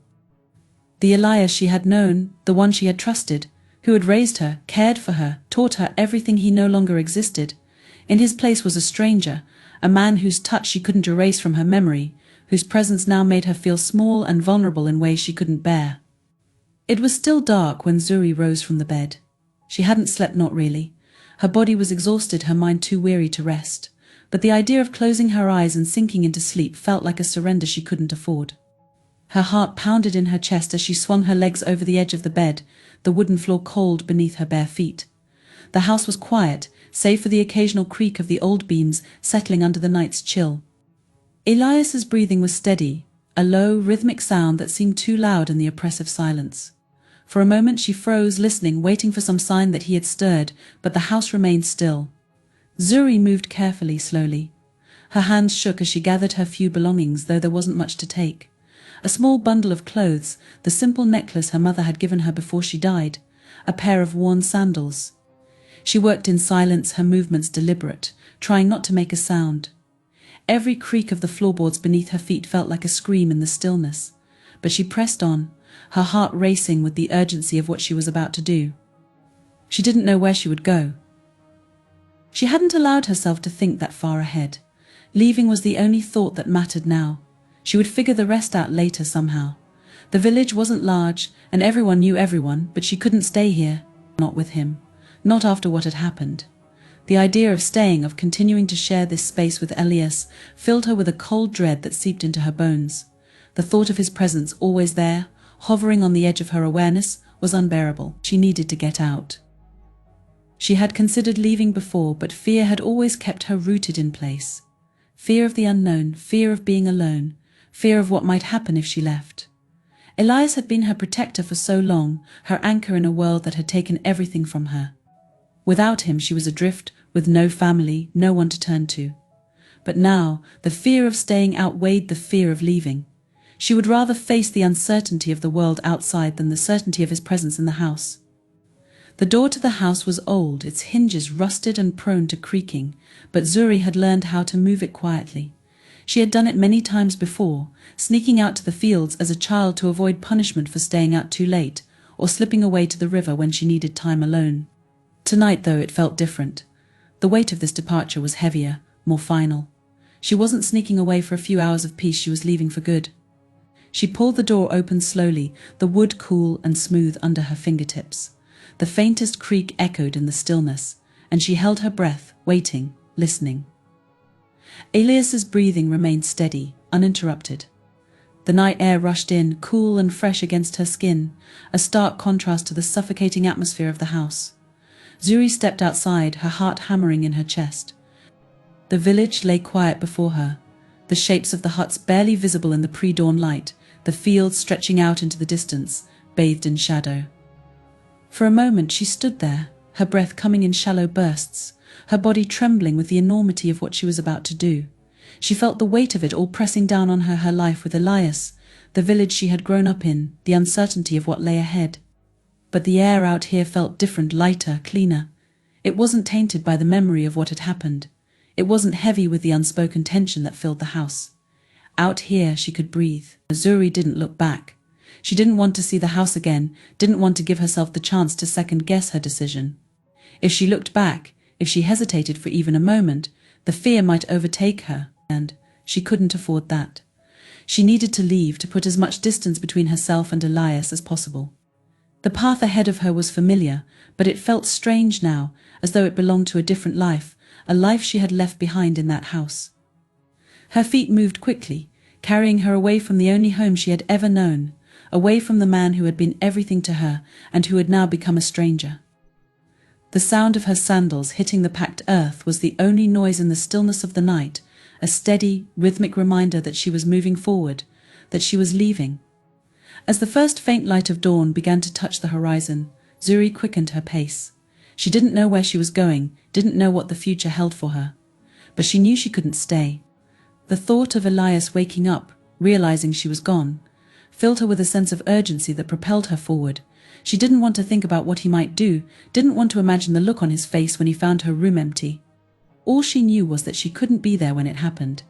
The Elias she had known, the one she had trusted, who had raised her, cared for her, taught her everything, he no longer existed. In his place was a stranger, a man whose touch she couldn't erase from her memory, whose presence now made her feel small and vulnerable in ways she couldn't bear. It was still dark when Zuri rose from the bed. She hadn't slept, not really. Her body was exhausted, her mind too weary to rest. But the idea of closing her eyes and sinking into sleep felt like a surrender she couldn't afford. Her heart pounded in her chest as she swung her legs over the edge of the bed, the wooden floor cold beneath her bare feet. The house was quiet, save for the occasional creak of the old beams settling under the night's chill. Elias's breathing was steady, a low, rhythmic sound that seemed too loud in the oppressive silence. For a moment she froze, listening, waiting for some sign that he had stirred, but the house remained still. Zuri moved carefully, slowly. Her hands shook as she gathered her few belongings, though there wasn't much to take. A small bundle of clothes, the simple necklace her mother had given her before she died, a pair of worn sandals. She worked in silence, her movements deliberate, trying not to make a sound. Every creak of the floorboards beneath her feet felt like a scream in the stillness, but she pressed on, her heart racing with the urgency of what she was about to do. She didn't know where she would go. She hadn't allowed herself to think that far ahead. Leaving was the only thought that mattered now. She would figure the rest out later somehow. The village wasn't large, and everyone knew everyone, but she couldn't stay here, not with him, not after what had happened. The idea of staying, of continuing to share this space with Elias, filled her with a cold dread that seeped into her bones. The thought of his presence, always there, hovering on the edge of her awareness, was unbearable. She needed to get out. She had considered leaving before, but fear had always kept her rooted in place. Fear of the unknown, fear of being alone, fear of what might happen if she left. Elias had been her protector for so long, her anchor in a world that had taken everything from her. Without him she was adrift, with no family, no one to turn to. But now, the fear of staying outweighed the fear of leaving. She would rather face the uncertainty of the world outside than the certainty of his presence in the house. The door to the house was old, its hinges rusted and prone to creaking, but Zuri had learned how to move it quietly. She had done it many times before, sneaking out to the fields as a child to avoid punishment for staying out too late, or slipping away to the river when she needed time alone. Tonight, though, it felt different. The weight of this departure was heavier, more final. She wasn't sneaking away for a few hours of peace, she was leaving for good. She pulled the door open slowly, the wood cool and smooth under her fingertips. The faintest creak echoed in the stillness, and she held her breath, waiting, listening. Elias's breathing remained steady, uninterrupted. The night air rushed in, cool and fresh against her skin, a stark contrast to the suffocating atmosphere of the house. Zuri stepped outside, her heart hammering in her chest. The village lay quiet before her, the shapes of the huts barely visible in the pre-dawn light, the fields stretching out into the distance, bathed in shadow. For a moment she stood there, her breath coming in shallow bursts, her body trembling with the enormity of what she was about to do. She felt the weight of it all pressing down on her, her life with Elias, the village she had grown up in, the uncertainty of what lay ahead. But the air out here felt different, lighter, cleaner. It wasn't tainted by the memory of what had happened. It wasn't heavy with the unspoken tension that filled the house. Out here, she could breathe. Zuri didn't look back. She didn't want to see the house again, didn't want to give herself the chance to second-guess her decision. If she looked back, if she hesitated for even a moment, the fear might overtake her, and she couldn't afford that. She needed to leave, to put as much distance between herself and Elias as possible. The path ahead of her was familiar, but it felt strange now, as though it belonged to a different life, a life she had left behind in that house. Her feet moved quickly, carrying her away from the only home she had ever known, away from the man who had been everything to her and who had now become a stranger. The sound of her sandals hitting the packed earth was the only noise in the stillness of the night, a steady, rhythmic reminder that she was moving forward, that she was leaving. As the first faint light of dawn began to touch the horizon, Zuri quickened her pace. She didn't know where she was going, didn't know what the future held for her. But she knew she couldn't stay. The thought of Elias waking up, realizing she was gone, filled her with a sense of urgency that propelled her forward. She didn't want to think about what he might do, didn't want to imagine the look on his face when he found her room empty. All she knew was that she couldn't be there when it happened.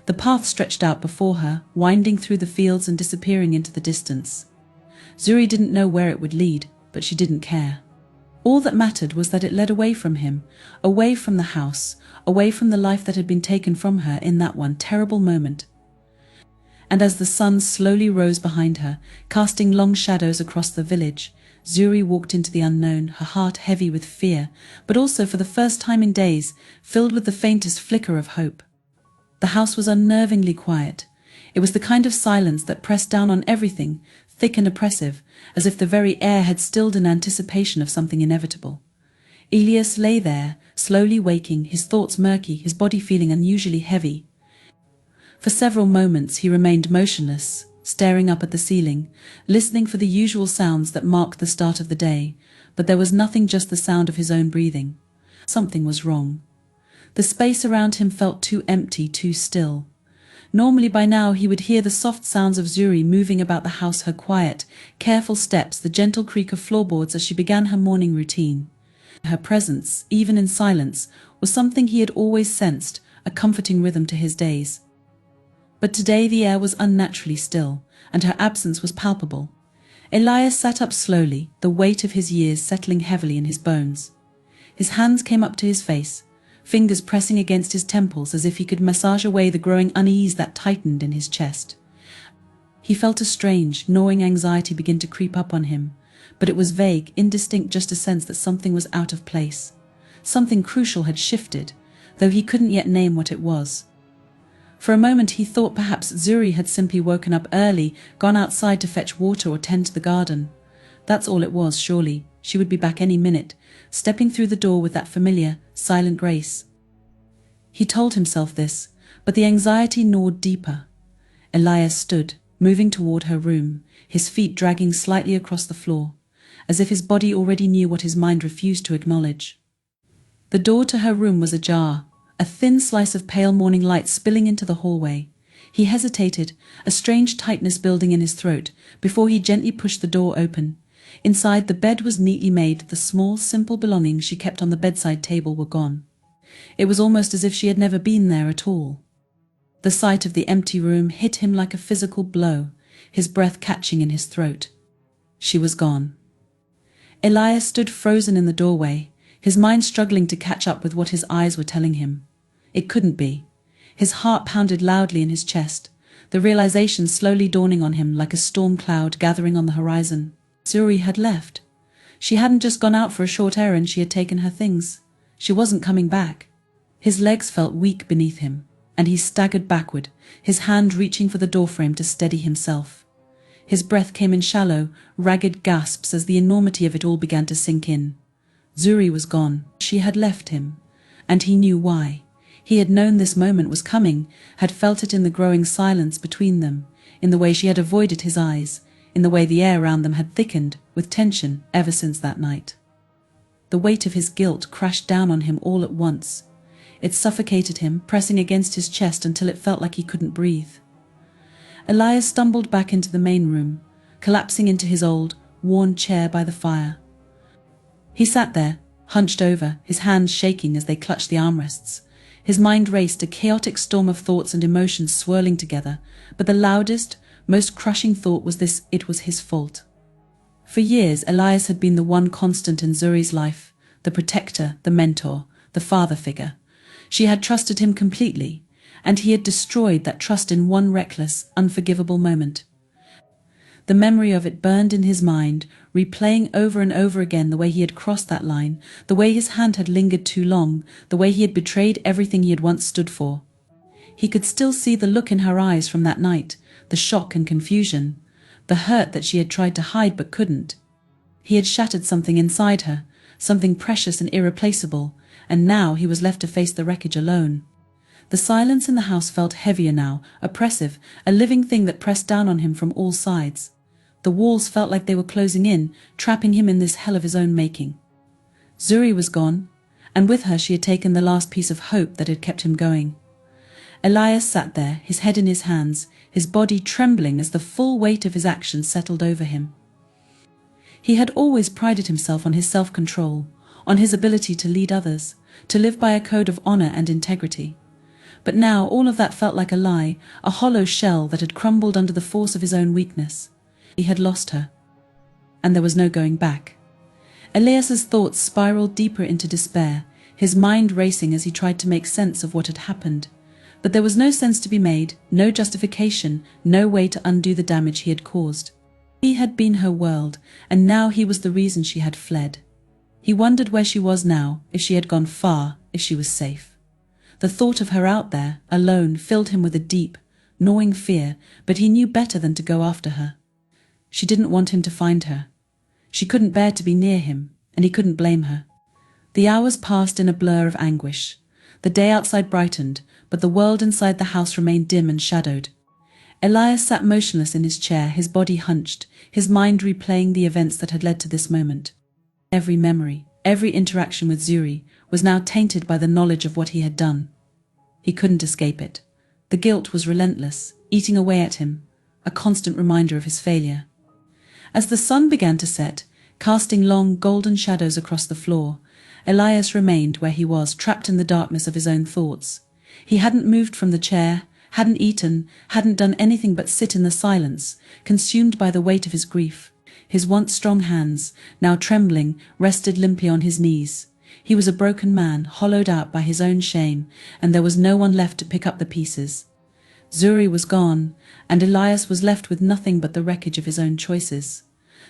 The path stretched out before her, winding through the fields and disappearing into the distance. Zuri didn't know where it would lead, but she didn't care. All that mattered was that it led away from him, away from the house, away from the life that had been taken from her in that one terrible moment. And as the sun slowly rose behind her, casting long shadows across the village, Zuri walked into the unknown, her heart heavy with fear, but also for the first time in days, filled with the faintest flicker of hope. The house was unnervingly quiet. It was the kind of silence that pressed down on everything, thick and oppressive, as if the very air had stilled in anticipation of something inevitable. Elias lay there, slowly waking, his thoughts murky, his body feeling unusually heavy. For several moments he remained motionless, staring up at the ceiling, listening for the usual sounds that marked the start of the day, but there was nothing, just the sound of his own breathing. Something was wrong. The space around him felt too empty, too still. Normally by now he would hear the soft sounds of Zuri moving about the house, her quiet, careful steps, the gentle creak of floorboards as she began her morning routine. Her presence, even in silence, was something he had always sensed, a comforting rhythm to his days. But today the air was unnaturally still, and her absence was palpable. Elias sat up slowly, the weight of his years settling heavily in his bones. His hands came up to his face, fingers pressing against his temples as if he could massage away the growing unease that tightened in his chest. He felt a strange, gnawing anxiety begin to creep up on him, but it was vague, indistinct, just a sense that something was out of place. Something crucial had shifted, though he couldn't yet name what it was. For a moment he thought perhaps Zuri had simply woken up early, gone outside to fetch water or tend to the garden. That's all it was, surely. She would be back any minute, stepping through the door with that familiar, silent grace. He told himself this, but the anxiety gnawed deeper. Elias stood, moving toward her room, his feet dragging slightly across the floor, as if his body already knew what his mind refused to acknowledge. The door to her room was ajar, a thin slice of pale morning light spilling into the hallway. He hesitated, a strange tightness building in his throat, before he gently pushed the door open. Inside, the bed was neatly made, the small, simple belongings she kept on the bedside table were gone. It was almost as if she had never been there at all. The sight of the empty room hit him like a physical blow, his breath catching in his throat. She was gone. Elias stood frozen in the doorway, his mind struggling to catch up with what his eyes were telling him. It couldn't be. His heart pounded loudly in his chest, the realization slowly dawning on him like a storm cloud gathering on the horizon. Zuri had left. She hadn't just gone out for a short errand, she had taken her things. She wasn't coming back. His legs felt weak beneath him, and he staggered backward, his hand reaching for the doorframe to steady himself. His breath came in shallow, ragged gasps as the enormity of it all began to sink in. Zuri was gone. She had left him, and he knew why. He had known this moment was coming, had felt it in the growing silence between them, in the way she had avoided his eyes, in the way the air around them had thickened with tension ever since that night. The weight of his guilt crashed down on him all at once. It suffocated him, pressing against his chest until it felt like he couldn't breathe. Elias stumbled back into the main room, collapsing into his old, worn chair by the fire. He sat there, hunched over, his hands shaking as they clutched the armrests. His mind raced, a chaotic storm of thoughts and emotions swirling together, but the loudest, most crushing thought was this: it was his fault. For years, Elias had been the one constant in Zuri's life, the protector, the mentor, the father figure. She had trusted him completely, and he had destroyed that trust in one reckless, unforgivable moment. The memory of it burned in his mind, replaying over and over again the way he had crossed that line, the way his hand had lingered too long, the way he had betrayed everything he had once stood for. He could still see the look in her eyes from that night, the shock and confusion, the hurt that she had tried to hide but couldn't. He had shattered something inside her, something precious and irreplaceable, and now he was left to face the wreckage alone. The silence in the house felt heavier now, oppressive, a living thing that pressed down on him from all sides. The walls felt like they were closing in, trapping him in this hell of his own making. Zuri was gone, and with her she had taken the last piece of hope that had kept him going. Elias sat there, his head in his hands, his body trembling as the full weight of his actions settled over him. He had always prided himself on his self-control, on his ability to lead others, to live by a code of honor and integrity. But now all of that felt like a lie, a hollow shell that had crumbled under the force of his own weakness. He had lost her, and there was no going back. Elias's thoughts spiraled deeper into despair, his mind racing as he tried to make sense of what had happened. But there was no sense to be made, no justification, no way to undo the damage he had caused. He had been her world, and now he was the reason she had fled. He wondered where she was now, if she had gone far, if she was safe. The thought of her out there, alone, filled him with a deep, gnawing fear, but he knew better than to go after her. She didn't want him to find her. She couldn't bear to be near him, and he couldn't blame her. The hours passed in a blur of anguish. The day outside brightened, but the world inside the house remained dim and shadowed. Elias sat motionless in his chair, his body hunched, his mind replaying the events that had led to this moment. Every memory, every interaction with Zuri, was now tainted by the knowledge of what he had done. He couldn't escape it. The guilt was relentless, eating away at him, a constant reminder of his failure. As the sun began to set, casting long golden shadows across the floor, Elias remained where he was, trapped in the darkness of his own thoughts. He hadn't moved from the chair, hadn't eaten, hadn't done anything but sit in the silence, consumed by the weight of his grief. His once strong hands, now trembling, rested limply on his knees. He was a broken man, hollowed out by his own shame, and there was no one left to pick up the pieces. Zuri was gone, and Elias was left with nothing but the wreckage of his own choices.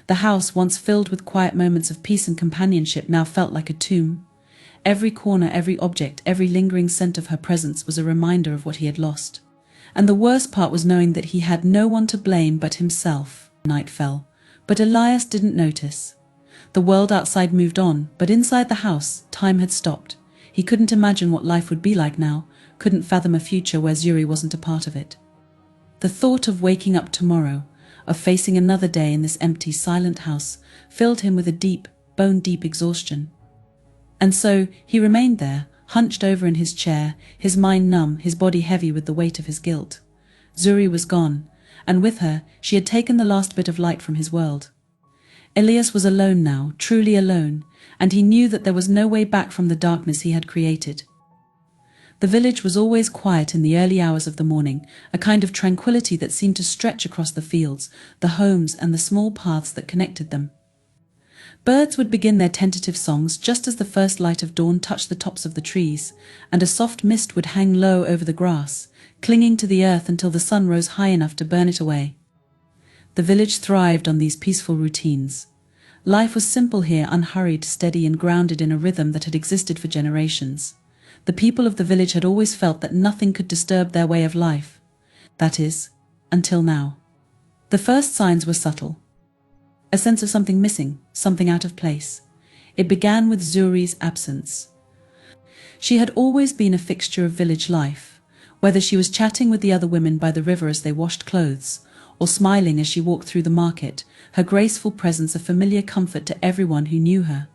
The house, once filled with quiet moments of peace and companionship, now felt like a tomb. Every corner, every object, every lingering scent of her presence was a reminder of what he had lost. And the worst part was knowing that he had no one to blame but himself. Night fell, but Elias didn't notice. The world outside moved on, but inside the house, time had stopped. He couldn't imagine what life would be like now, couldn't fathom a future where Zuri wasn't a part of it. The thought of waking up tomorrow, of facing another day in this empty, silent house, filled him with a deep, bone-deep exhaustion. And so he remained there, hunched over in his chair, his mind numb, his body heavy with the weight of his guilt. Zuri was gone, and with her she had taken the last bit of light from his world. Elias was alone now, truly alone, and he knew that there was no way back from the darkness he had created. The village was always quiet in the early hours of the morning, a kind of tranquility that seemed to stretch across the fields, the homes and the small paths that connected them. Birds would begin their tentative songs just as the first light of dawn touched the tops of the trees, and a soft mist would hang low over the grass, clinging to the earth until the sun rose high enough to burn it away. The village thrived on these peaceful routines. Life was simple here, unhurried, steady, and grounded in a rhythm that had existed for generations. The people of the village had always felt that nothing could disturb their way of life. That is, until now. The first signs were subtle. A sense of something missing, something out of place. It began with Zuri's absence. She had always been a fixture of village life, whether she was chatting with the other women by the river as they washed clothes, or smiling as she walked through the market, her graceful presence a familiar comfort to everyone who knew her.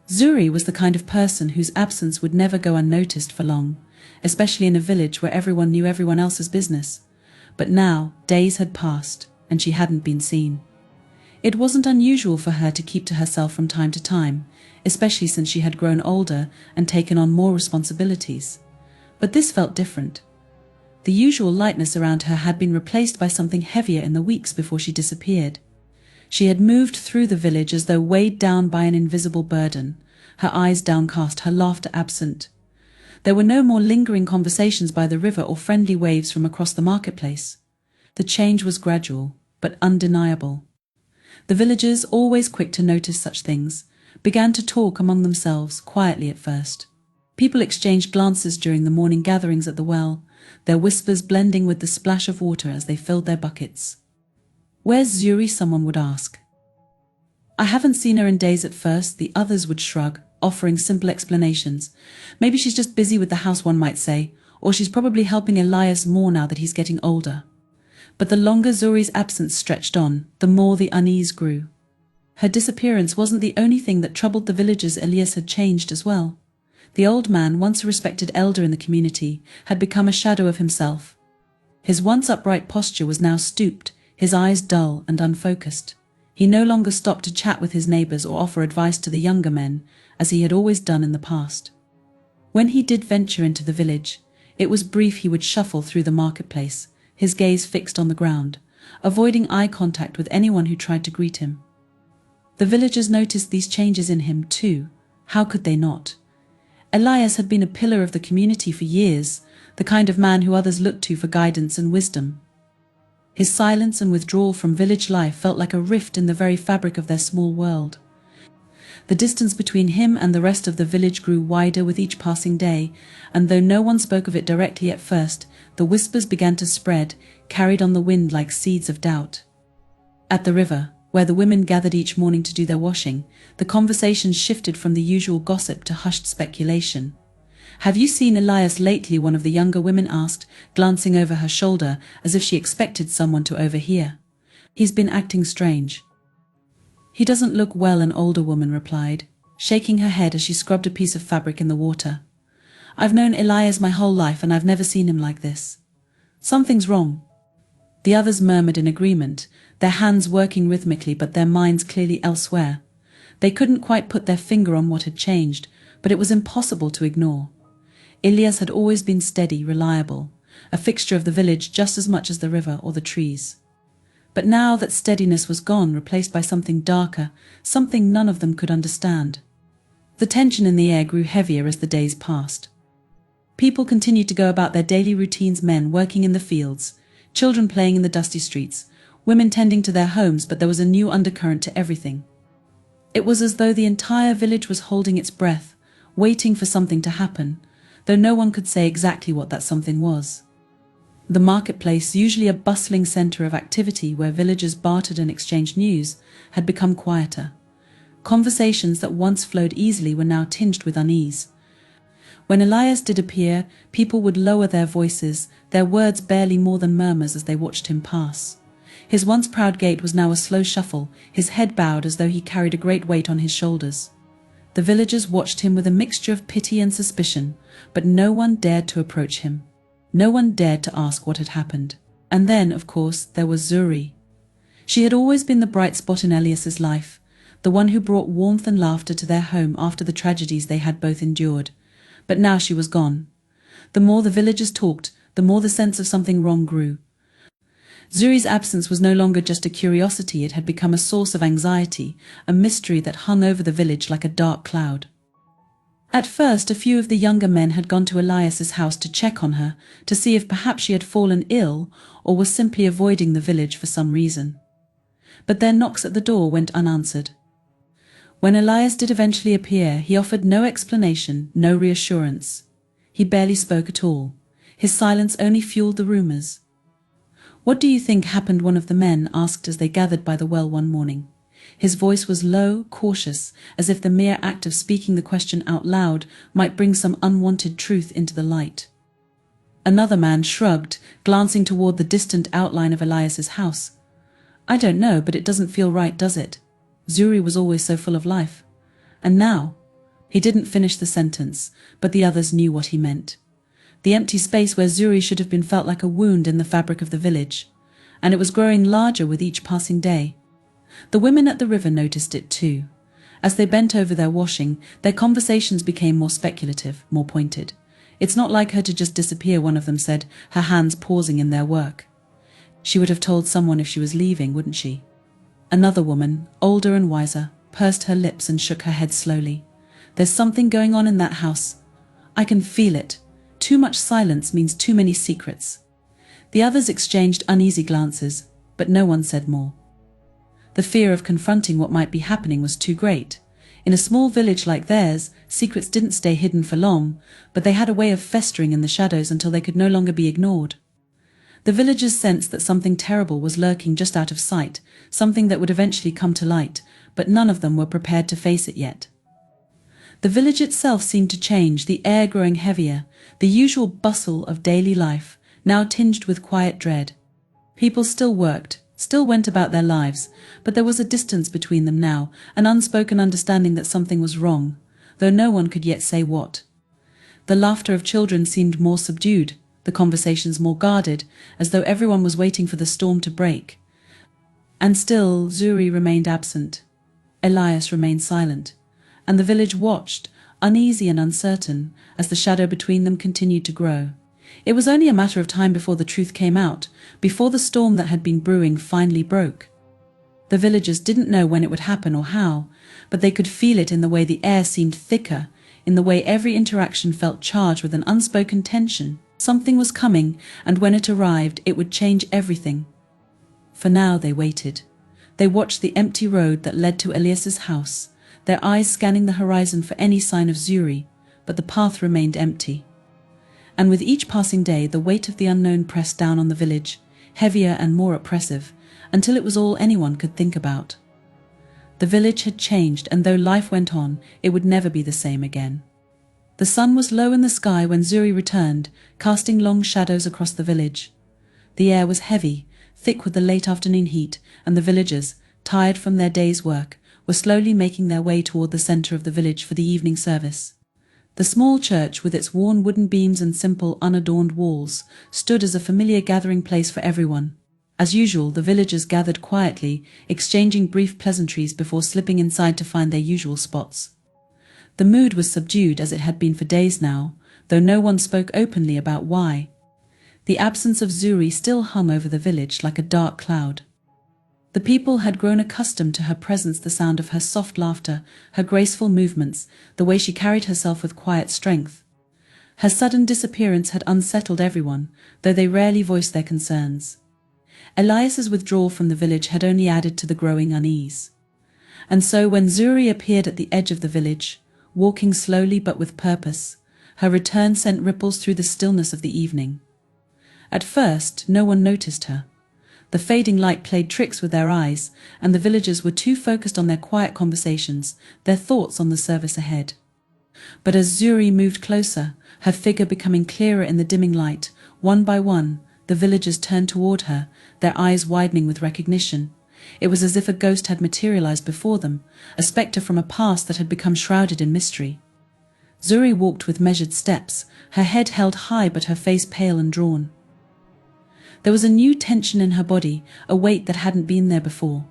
Zuri was the kind of person whose absence would never go unnoticed for long, especially in a village where everyone knew everyone else's business. But now, days had passed, and she hadn't been seen. It wasn't unusual for her to keep to herself from time to time, especially since she had grown older and taken on more responsibilities. But this felt different. The usual lightness around her had been replaced by something heavier in the weeks before she disappeared. She had moved through the village as though weighed down by an invisible burden, her eyes downcast, her laughter absent. There were no more lingering conversations by the river or friendly waves from across the marketplace. The change was gradual, but undeniable. The villagers, always quick to notice such things, began to talk among themselves, quietly at first. People exchanged glances during the morning gatherings at the well, their whispers blending with the splash of water as they filled their buckets. "Where's Zuri?" someone would ask. "I haven't seen her in days." At first, the others would shrug, offering simple explanations. "Maybe she's just busy with the house," one might say, "or she's probably helping Elias more now that he's getting older." But the longer Zuri's absence stretched on, the more the unease grew. Her disappearance wasn't the only thing that troubled the villagers. Elias had changed as well. The old man, once a respected elder in the community, had become a shadow of himself. His once upright posture was now stooped, his eyes dull and unfocused. He no longer stopped to chat with his neighbors or offer advice to the younger men, as he had always done in the past. When he did venture into the village, it was brief. He would shuffle through the marketplace, his gaze fixed on the ground, avoiding eye contact with anyone who tried to greet him. The villagers noticed these changes in him too. How could they not? Elias had been a pillar of the community for years, the kind of man who others looked to for guidance and wisdom. His silence and withdrawal from village life felt like a rift in the very fabric of their small world. The distance between him and the rest of the village grew wider with each passing day, and though no one spoke of it directly at first, the whispers began to spread, carried on the wind like seeds of doubt. At the river, where the women gathered each morning to do their washing, the conversation shifted from the usual gossip to hushed speculation. "Have you seen Elias lately?" one of the younger women asked, glancing over her shoulder as if she expected someone to overhear. "He's been acting strange." "He doesn't look well," an older woman replied, shaking her head as she scrubbed a piece of fabric in the water. "I've known Elias my whole life and I've never seen him like this. Something's wrong." The others murmured in agreement, their hands working rhythmically but their minds clearly elsewhere. They couldn't quite put their finger on what had changed, but it was impossible to ignore. Elias had always been steady, reliable, a fixture of the village just as much as the river or the trees. But now that steadiness was gone, replaced by something darker, something none of them could understand. The tension in the air grew heavier as the days passed. People continued to go about their daily routines, men working in the fields, children playing in the dusty streets, women tending to their homes, but there was a new undercurrent to everything. It was as though the entire village was holding its breath, waiting for something to happen, though no one could say exactly what that something was. The marketplace, usually a bustling center of activity where villagers bartered and exchanged news, had become quieter. Conversations that once flowed easily were now tinged with unease. When Elias did appear, people would lower their voices, their words barely more than murmurs as they watched him pass. His once proud gait was now a slow shuffle, his head bowed as though he carried a great weight on his shoulders. The villagers watched him with a mixture of pity and suspicion, but no one dared to approach him. No one dared to ask what had happened. And then, of course, there was Zuri. She had always been the bright spot in Elias's life, the one who brought warmth and laughter to their home after the tragedies they had both endured. But now she was gone. The more the villagers talked, the more the sense of something wrong grew. Zuri's absence was no longer just a curiosity, it had become a source of anxiety, a mystery that hung over the village like a dark cloud. At first, a few of the younger men had gone to Elias's house to check on her, to see if perhaps she had fallen ill or was simply avoiding the village for some reason. But their knocks at the door went unanswered. When Elias did eventually appear, he offered no explanation, no reassurance. He barely spoke at all. His silence only fueled the rumors. "What do you think happened?" one of the men asked as they gathered by the well one morning. His voice was low, cautious, as if the mere act of speaking the question out loud might bring some unwanted truth into the light. Another man shrugged, glancing toward the distant outline of Elias's house. "I don't know, but it doesn't feel right, does it? Zuri was always so full of life. And now—" He didn't finish the sentence, but the others knew what he meant. The empty space where Zuri should have been felt like a wound in the fabric of the village, and it was growing larger with each passing day. The women at the river noticed it too. As they bent over their washing, their conversations became more speculative, more pointed. It's not like her to just disappear, one of them said, her hands pausing in their work. She would have told someone if she was leaving, wouldn't she? Another woman, older and wiser, pursed her lips and shook her head slowly. There's something going on in that house. I can feel it. Too much silence means too many secrets. The others exchanged uneasy glances, but no one said more. The fear of confronting what might be happening was too great. In a small village like theirs, secrets didn't stay hidden for long, but they had a way of festering in the shadows until they could no longer be ignored. The villagers sensed that something terrible was lurking just out of sight, something that would eventually come to light, but none of them were prepared to face it yet. The village itself seemed to change, the air growing heavier, the usual bustle of daily life, now tinged with quiet dread. People still worked, still went about their lives, but there was a distance between them now, an unspoken understanding that something was wrong, though no one could yet say what. The laughter of children seemed more subdued, the conversations more guarded, as though everyone was waiting for the storm to break. And still Zuri remained absent. Elias remained silent, and the village watched, uneasy and uncertain, as the shadow between them continued to grow. It was only a matter of time before the truth came out, before the storm that had been brewing finally broke. The villagers didn't know when it would happen or how, but they could feel it in the way the air seemed thicker, in the way every interaction felt charged with an unspoken tension. Something was coming, and when it arrived, it would change everything. For now they waited. They watched the empty road that led to Elias's house, their eyes scanning the horizon for any sign of Zuri, but the path remained empty. And with each passing day, the weight of the unknown pressed down on the village, heavier and more oppressive, until it was all anyone could think about. The village had changed, and though life went on, it would never be the same again. The sun was low in the sky when Zuri returned, casting long shadows across the village. The air was heavy, thick with the late afternoon heat, and the villagers, tired from their day's work, were slowly making their way toward the center of the village for the evening service. The small church, with its worn wooden beams and simple, unadorned walls, stood as a familiar gathering place for everyone. As usual, the villagers gathered quietly, exchanging brief pleasantries before slipping inside to find their usual spots. The mood was subdued, as it had been for days now, though no one spoke openly about why. The absence of Zuri still hung over the village like a dark cloud. The people had grown accustomed to her presence, the sound of her soft laughter, her graceful movements, the way she carried herself with quiet strength. Her sudden disappearance had unsettled everyone, though they rarely voiced their concerns. Elias's withdrawal from the village had only added to the growing unease. And so when Zuri appeared at the edge of the village, walking slowly but with purpose, her return sent ripples through the stillness of the evening. At first, no one noticed her. The fading light played tricks with their eyes, and the villagers were too focused on their quiet conversations, their thoughts on the service ahead. But as Zuri moved closer, her figure becoming clearer in the dimming light, one by one, the villagers turned toward her, their eyes widening with recognition. It was as if a ghost had materialized before them, a spectre from a past that had become shrouded in mystery. Zuri walked with measured steps, her head held high but her face pale and drawn. There was a new tension in her body, a weight that hadn't been there before.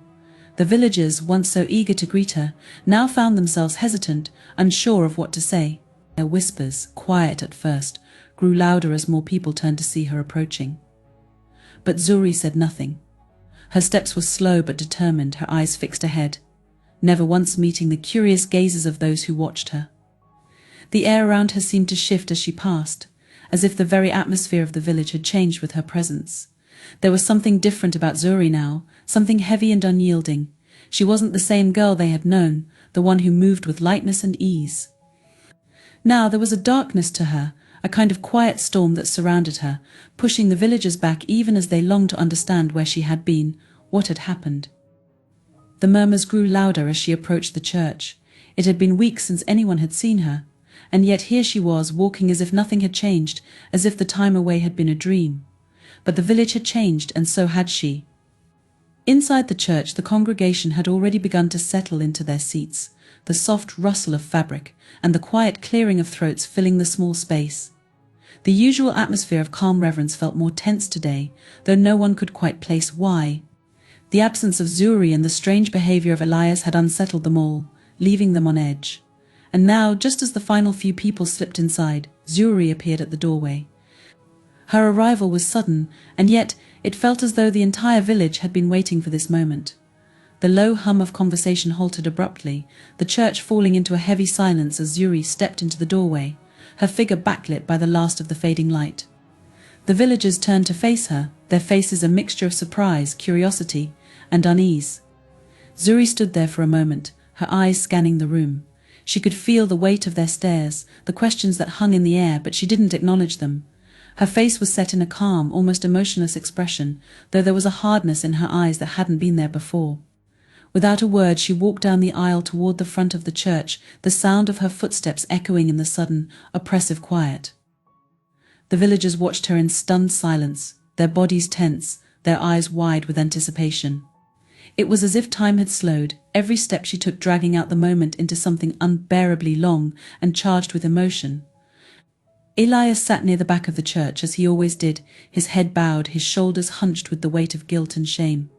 The villagers, once so eager to greet her, now found themselves hesitant, unsure of what to say. Their whispers, quiet at first, grew louder as more people turned to see her approaching. But Zuri said nothing. Her steps were slow but determined, her eyes fixed ahead, never once meeting the curious gazes of those who watched her. The air around her seemed to shift as she passed, as if the very atmosphere of the village had changed with her presence. There was something different about Zuri now, something heavy and unyielding. She wasn't the same girl they had known, the one who moved with lightness and ease. Now there was a darkness to her, a kind of quiet storm that surrounded her, pushing the villagers back even as they longed to understand where she had been, what had happened. The murmurs grew louder as she approached the church. It had been weeks since anyone had seen her, and yet here she was, walking as if nothing had changed, as if the time away had been a dream. But the village had changed, and so had she. Inside the church, the congregation had already begun to settle into their seats, the soft rustle of fabric and the quiet clearing of throats filling the small space. The usual atmosphere of calm reverence felt more tense today, though no one could quite place why. The absence of Zuri and the strange behavior of Elias had unsettled them all, leaving them on edge. And now, just as the final few people slipped inside, Zuri appeared at the doorway. Her arrival was sudden, and yet it felt as though the entire village had been waiting for this moment. The low hum of conversation halted abruptly, the church falling into a heavy silence as Zuri stepped into the doorway, her figure backlit by the last of the fading light. The villagers turned to face her, their faces a mixture of surprise, curiosity, and unease. Zuri stood there for a moment, her eyes scanning the room. She could feel the weight of their stares, the questions that hung in the air, but she didn't acknowledge them. Her face was set in a calm, almost emotionless expression, though there was a hardness in her eyes that hadn't been there before. Without a word, she walked down the aisle toward the front of the church, the sound of her footsteps echoing in the sudden, oppressive quiet. The villagers watched her in stunned silence, their bodies tense, their eyes wide with anticipation. It was as if time had slowed, every step she took dragging out the moment into something unbearably long and charged with emotion. Elias sat near the back of the church as he always did, his head bowed, his shoulders hunched with the weight of guilt and shame.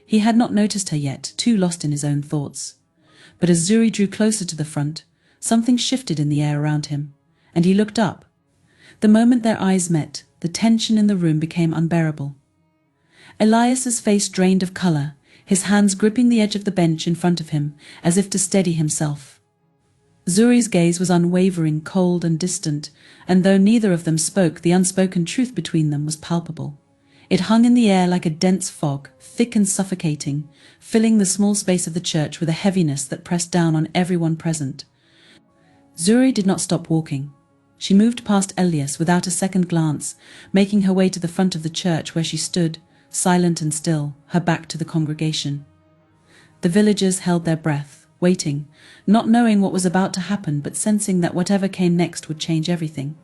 He had not noticed her yet, too lost in his own thoughts. But as Zuri drew closer to the front, something shifted in the air around him, and he looked up. The moment their eyes met, the tension in the room became unbearable. Elias's face drained of color, his hands gripping the edge of the bench in front of him, as if to steady himself. Zuri's gaze was unwavering, cold and distant, and though neither of them spoke, the unspoken truth between them was palpable. It hung in the air like a dense fog, thick and suffocating, filling the small space of the church with a heaviness that pressed down on everyone present. Zuri did not stop walking. She moved past Elias without a second glance, making her way to the front of the church where she stood, silent and still, her back to the congregation. The villagers held their breath, waiting, not knowing what was about to happen but sensing that whatever came next would change everything.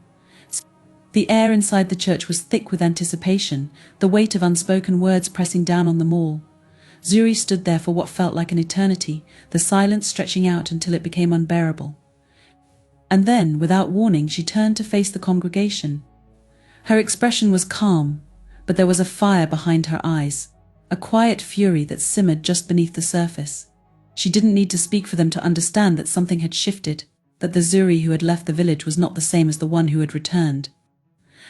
The air inside the church was thick with anticipation, the weight of unspoken words pressing down on them all. Zuri stood there for what felt like an eternity, the silence stretching out until it became unbearable. And then, without warning, she turned to face the congregation. Her expression was calm, but there was a fire behind her eyes, a quiet fury that simmered just beneath the surface. She didn't need to speak for them to understand that something had shifted, that the Zuri who had left the village was not the same as the one who had returned.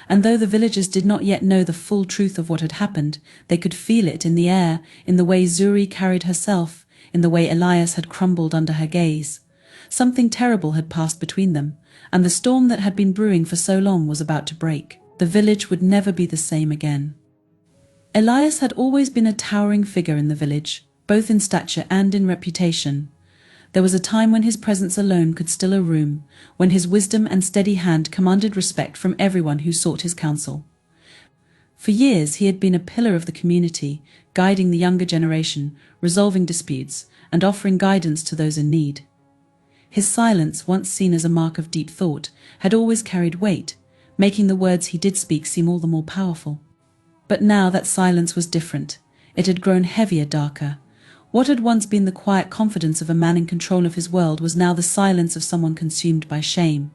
And though the villagers did not yet know the full truth of what had happened, they could feel it in the air, in the way Zuri carried herself, in the way Elias had crumbled under her gaze. Something terrible had passed between them, and the storm that had been brewing for so long was about to break. The village would never be the same again. Elias had always been a towering figure in the village, both in stature and in reputation. There was a time when his presence alone could still a room, when his wisdom and steady hand commanded respect from everyone who sought his counsel. For years he had been a pillar of the community, guiding the younger generation, resolving disputes, and offering guidance to those in need. His silence, once seen as a mark of deep thought, had always carried weight, making the words he did speak seem all the more powerful. But now that silence was different. It had grown heavier, darker. What had once been the quiet confidence of a man in control of his world was now the silence of someone consumed by shame.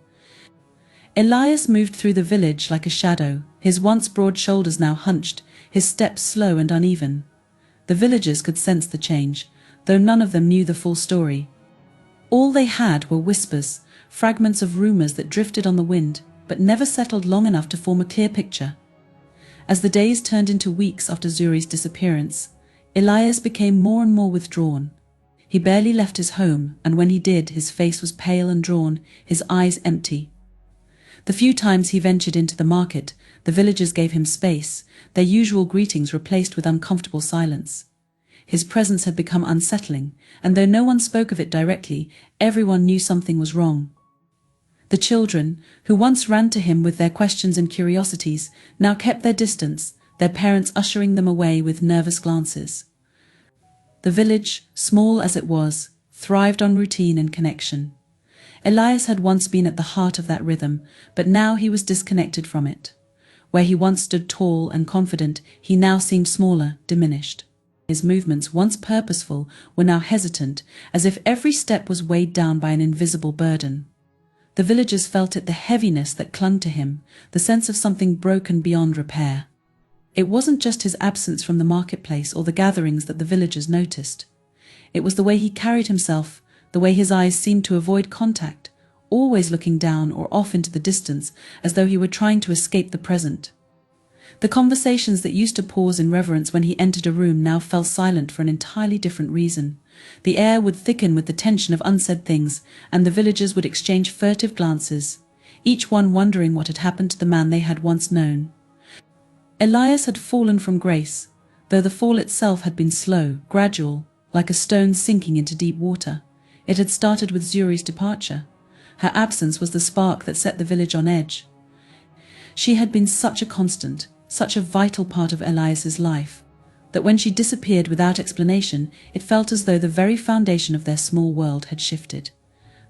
Elias moved through the village like a shadow, his once broad shoulders now hunched, his steps slow and uneven. The villagers could sense the change, though none of them knew the full story. All they had were whispers, fragments of rumors that drifted on the wind, but never settled long enough to form a clear picture. As the days turned into weeks after Zuri's disappearance, Elias became more and more withdrawn. He barely left his home, and when he did, his face was pale and drawn, his eyes empty. The few times he ventured into the market, the villagers gave him space, their usual greetings replaced with uncomfortable silence. His presence had become unsettling, and though no one spoke of it directly, everyone knew something was wrong. The children, who once ran to him with their questions and curiosities, now kept their distance, their parents ushering them away with nervous glances. The village, small as it was, thrived on routine and connection. Elias had once been at the heart of that rhythm, but now he was disconnected from it. Where he once stood tall and confident, he now seemed smaller, diminished. His movements, once purposeful, were now hesitant, as if every step was weighed down by an invisible burden. The villagers felt it, the heaviness that clung to him, the sense of something broken beyond repair. It wasn't just his absence from the marketplace or the gatherings that the villagers noticed. It was the way he carried himself, the way his eyes seemed to avoid contact, always looking down or off into the distance as though he were trying to escape the present. The conversations that used to pause in reverence when he entered a room now fell silent for an entirely different reason. The air would thicken with the tension of unsaid things, and the villagers would exchange furtive glances, each one wondering what had happened to the man they had once known. Elias had fallen from grace, though the fall itself had been slow, gradual, like a stone sinking into deep water. It had started with Zuri's departure. Her absence was the spark that set the village on edge. She had been such a constant, such a vital part of Elias's life, that when she disappeared without explanation, it felt as though the very foundation of their small world had shifted.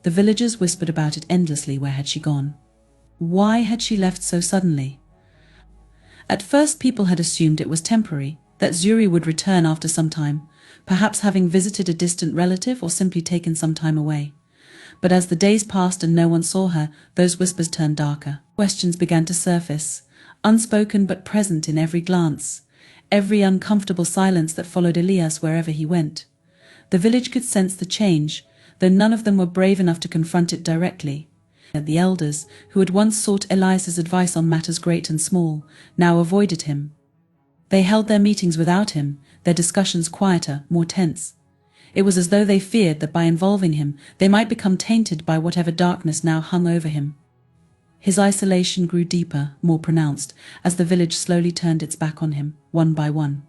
The villagers whispered about it endlessly. Where had she gone? Why had she left so suddenly? At first people had assumed it was temporary, that Zuri would return after some time, perhaps having visited a distant relative or simply taken some time away. But as the days passed and no one saw her, those whispers turned darker. Questions began to surface, unspoken but present in every glance, every uncomfortable silence that followed Elias wherever he went. The village could sense the change, though none of them were brave enough to confront it directly. The elders, who had once sought Elias's advice on matters great and small, now avoided him. They held their meetings without him, their discussions quieter, more tense. It was as though they feared that by involving him, they might become tainted by whatever darkness now hung over him. His isolation grew deeper, more pronounced, as the village slowly turned its back on him, one by one.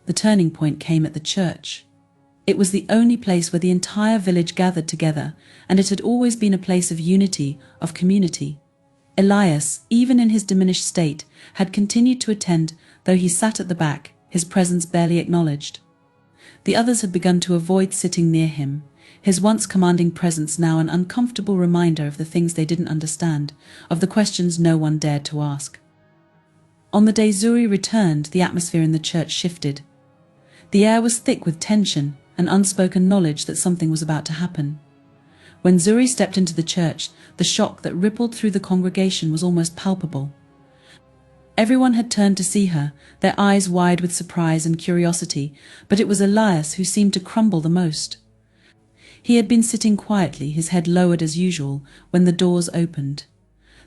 The turning point came at the church. It was the only place where the entire village gathered together, and it had always been a place of unity, of community. Elias, even in his diminished state, had continued to attend, though he sat at the back, his presence barely acknowledged. The others had begun to avoid sitting near him, his once commanding presence now an uncomfortable reminder of the things they didn't understand, of the questions no one dared to ask. On the day Zuri returned, the atmosphere in the church shifted. The air was thick with tension, an unspoken knowledge that something was about to happen. When Zuri stepped into the church, the shock that rippled through the congregation was almost palpable. Everyone had turned to see her, their eyes wide with surprise and curiosity, but it was Elias who seemed to crumble the most. He had been sitting quietly, his head lowered as usual, when the doors opened.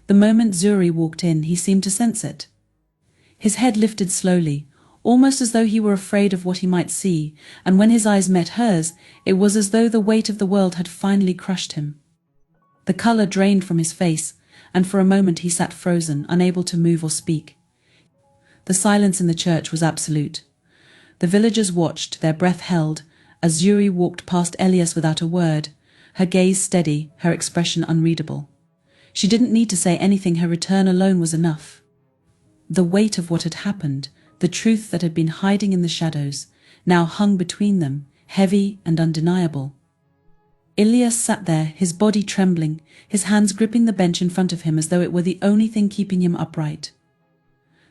The moment Zuri walked in, he seemed to sense it. His head lifted slowly, almost as though he were afraid of what he might see, and when his eyes met hers, it was as though the weight of the world had finally crushed him. The color drained from his face, and for a moment he sat frozen, unable to move or speak. The silence in the church was absolute. The villagers watched, their breath held, as Zuri walked past Elias without a word, her gaze steady, her expression unreadable. She didn't need to say anything, her return alone was enough. The weight of what had happened, the truth that had been hiding in the shadows, now hung between them, heavy and undeniable. Elias sat there, his body trembling, his hands gripping the bench in front of him as though it were the only thing keeping him upright.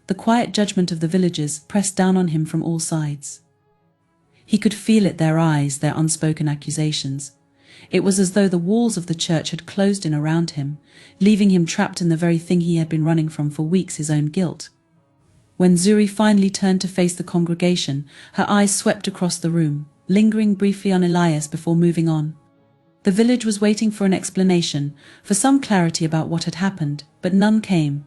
The quiet judgment of the villagers pressed down on him from all sides. He could feel it, their eyes, their unspoken accusations. It was as though the walls of the church had closed in around him, leaving him trapped in the very thing he had been running from for weeks, his own guilt. When Zuri finally turned to face the congregation, her eyes swept across the room, lingering briefly on Elias before moving on. The village was waiting for an explanation, for some clarity about what had happened, but none came.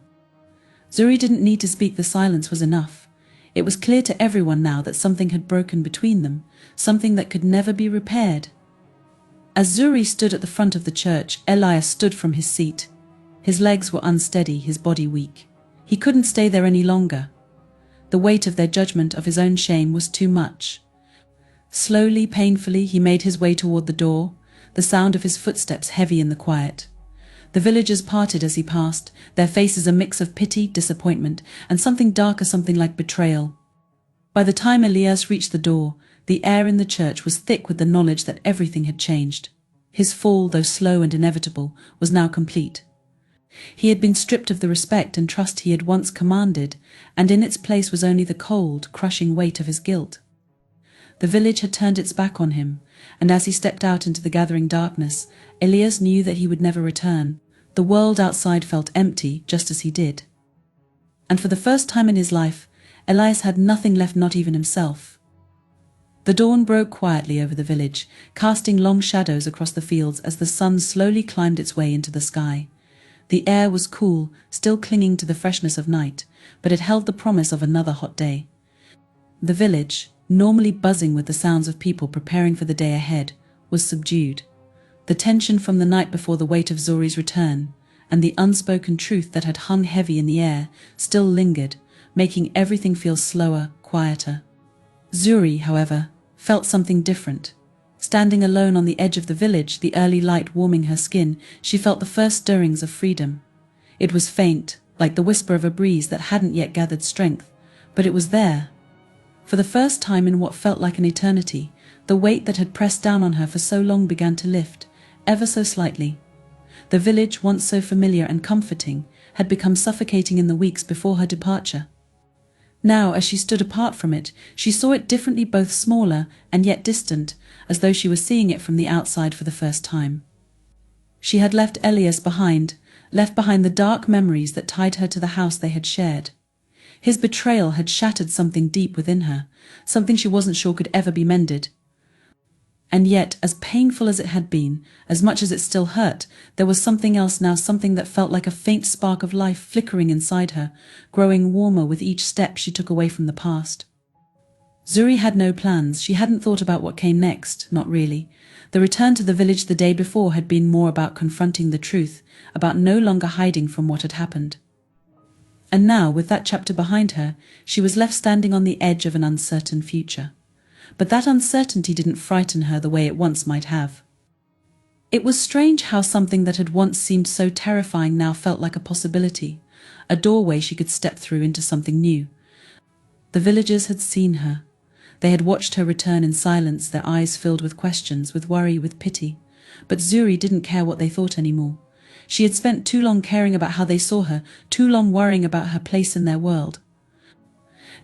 Zuri didn't need to speak, the silence was enough. It was clear to everyone now that something had broken between them, something that could never be repaired. As Zuri stood at the front of the church, Elias stood from his seat. His legs were unsteady, his body weak. He couldn't stay there any longer. The weight of their judgment, of his own shame, was too much. Slowly, painfully, he made his way toward the door, the sound of his footsteps heavy in the quiet. The villagers parted as he passed, their faces a mix of pity, disappointment, and something darker, something like betrayal. By the time Elias reached the door, the air in the church was thick with the knowledge that everything had changed. His fall, though slow and inevitable, was now complete. He had been stripped of the respect and trust he had once commanded, and in its place was only the cold, crushing weight of his guilt. The village had turned its back on him, and as he stepped out into the gathering darkness, Elias knew that he would never return. The world outside felt empty, just as he did. And for the first time in his life, Elias had nothing left, not even himself. The dawn broke quietly over the village, casting long shadows across the fields as the sun slowly climbed its way into the sky. The air was cool, still clinging to the freshness of night, but it held the promise of another hot day. The village, normally buzzing with the sounds of people preparing for the day ahead, was subdued. The tension from the night before, the weight of Zuri's return, and the unspoken truth that had hung heavy in the air still lingered, making everything feel slower, quieter. Zuri, however, felt something different. Standing alone on the edge of the village, the early light warming her skin, she felt the first stirrings of freedom. It was faint, like the whisper of a breeze that hadn't yet gathered strength, but it was there. For the first time in what felt like an eternity, the weight that had pressed down on her for so long began to lift, ever so slightly. The village, once so familiar and comforting, had become suffocating in the weeks before her departure. Now, as she stood apart from it, she saw it differently, both smaller and yet distant, as though she was seeing it from the outside for the first time. She had left Elias behind, left behind the dark memories that tied her to the house they had shared. His betrayal had shattered something deep within her, something she wasn't sure could ever be mended. And yet, as painful as it had been, as much as it still hurt, there was something else now, something that felt like a faint spark of life flickering inside her, growing warmer with each step she took away from the past. Zuri had no plans. She hadn't thought about what came next, not really. The return to the village the day before had been more about confronting the truth, about no longer hiding from what had happened. And now, with that chapter behind her, she was left standing on the edge of an uncertain future. But that uncertainty didn't frighten her the way it once might have. It was strange how something that had once seemed so terrifying now felt like a possibility, a doorway she could step through into something new. The villagers had seen her. They had watched her return in silence, their eyes filled with questions, with worry, with pity. But Zuri didn't care what they thought anymore. She had spent too long caring about how they saw her, too long worrying about her place in their world.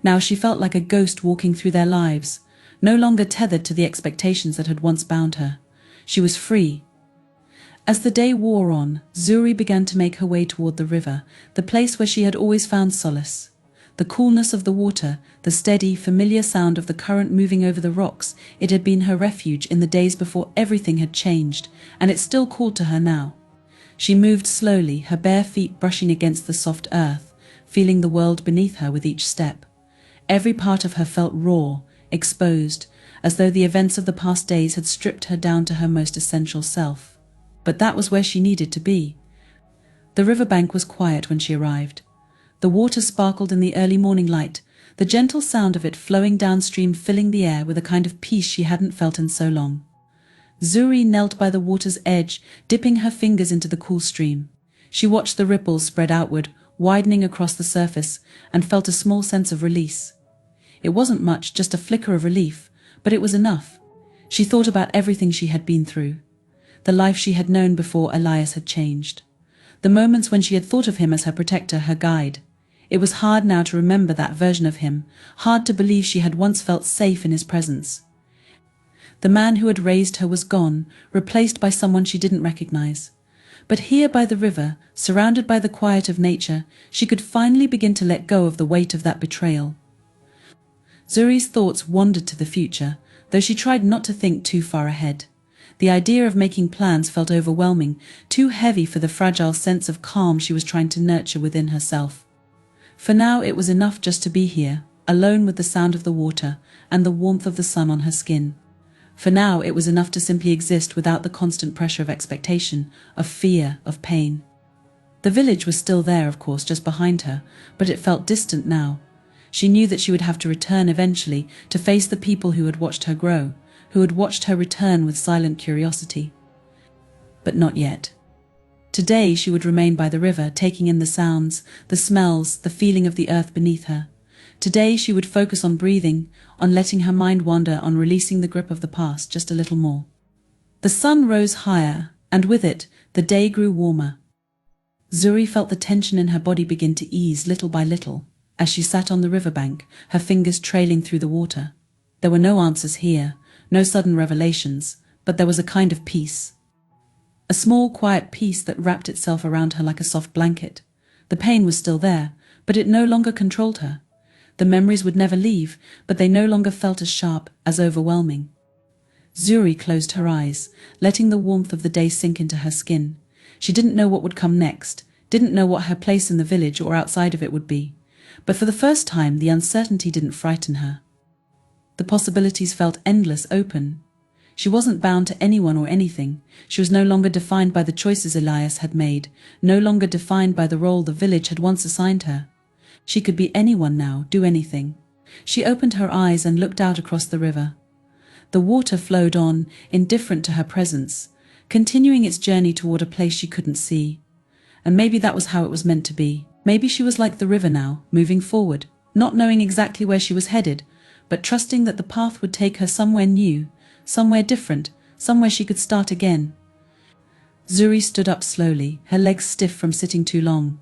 Now she felt like a ghost walking through their lives, no longer tethered to the expectations that had once bound her. She was free. As the day wore on, Zuri began to make her way toward the river, the place where she had always found solace. The coolness of the water, the steady, familiar sound of the current moving over the rocks, it had been her refuge in the days before everything had changed, and it still called to her now. She moved slowly, her bare feet brushing against the soft earth, feeling the world beneath her with each step. Every part of her felt raw, exposed, as though the events of the past days had stripped her down to her most essential self. But that was where she needed to be. The riverbank was quiet when she arrived. The water sparkled in the early morning light, the gentle sound of it flowing downstream filling the air with a kind of peace she hadn't felt in so long. Zuri knelt by the water's edge, dipping her fingers into the cool stream. She watched the ripples spread outward, widening across the surface, and felt a small sense of release. It wasn't much, just a flicker of relief, but it was enough. She thought about everything she had been through, the life she had known before Elias had changed, the moments when she had thought of him as her protector, her guide. It was hard now to remember that version of him, hard to believe she had once felt safe in his presence. The man who had raised her was gone, replaced by someone she didn't recognize. But here by the river, surrounded by the quiet of nature, she could finally begin to let go of the weight of that betrayal. Zuri's thoughts wandered to the future, though she tried not to think too far ahead. The idea of making plans felt overwhelming, too heavy for the fragile sense of calm she was trying to nurture within herself. For now it was enough just to be here, alone with the sound of the water and the warmth of the sun on her skin. For now it was enough to simply exist without the constant pressure of expectation, of fear, of pain. The village was still there, of course, just behind her, but it felt distant now. She knew that she would have to return eventually, to face the people who had watched her grow, who had watched her return with silent curiosity. But not yet. Today she would remain by the river, taking in the sounds, the smells, the feeling of the earth beneath her. Today she would focus on breathing, on letting her mind wander, on releasing the grip of the past just a little more. The sun rose higher, and with it, the day grew warmer. Zuri felt the tension in her body begin to ease little by little, as she sat on the riverbank, her fingers trailing through the water. There were no answers here, no sudden revelations, but there was a kind of peace. A small, quiet peace that wrapped itself around her like a soft blanket. The pain was still there, but it no longer controlled her. The memories would never leave, but they no longer felt as sharp, as overwhelming. Zuri closed her eyes, letting the warmth of the day sink into her skin. She didn't know what would come next, didn't know what her place in the village or outside of it would be. But for the first time, the uncertainty didn't frighten her. The possibilities felt endless, open. She wasn't bound to anyone or anything. She was no longer defined by the choices Elias had made, no longer defined by the role the village had once assigned her. She could be anyone now, do anything. She opened her eyes and looked out across the river. The water flowed on, indifferent to her presence, continuing its journey toward a place she couldn't see. And maybe that was how it was meant to be. Maybe she was like the river now, moving forward, not knowing exactly where she was headed, but trusting that the path would take her somewhere new, somewhere different, somewhere she could start again. Zuri stood up slowly, her legs stiff from sitting too long.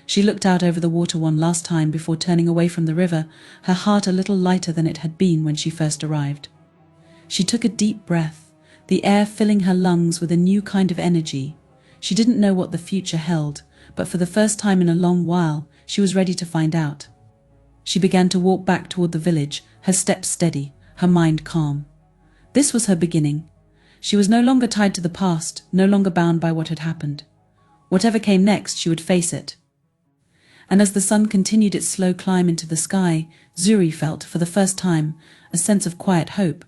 She looked out over the water one last time before turning away from the river, her heart a little lighter than it had been when she first arrived. She took a deep breath, the air filling her lungs with a new kind of energy. She didn't know what the future held, but for the first time in a long while, she was ready to find out. She began to walk back toward the village, her steps steady, her mind calm. This was her beginning. She was no longer tied to the past, no longer bound by what had happened. Whatever came next, she would face it. And as the sun continued its slow climb into the sky, Zuri felt, for the first time, a sense of quiet hope.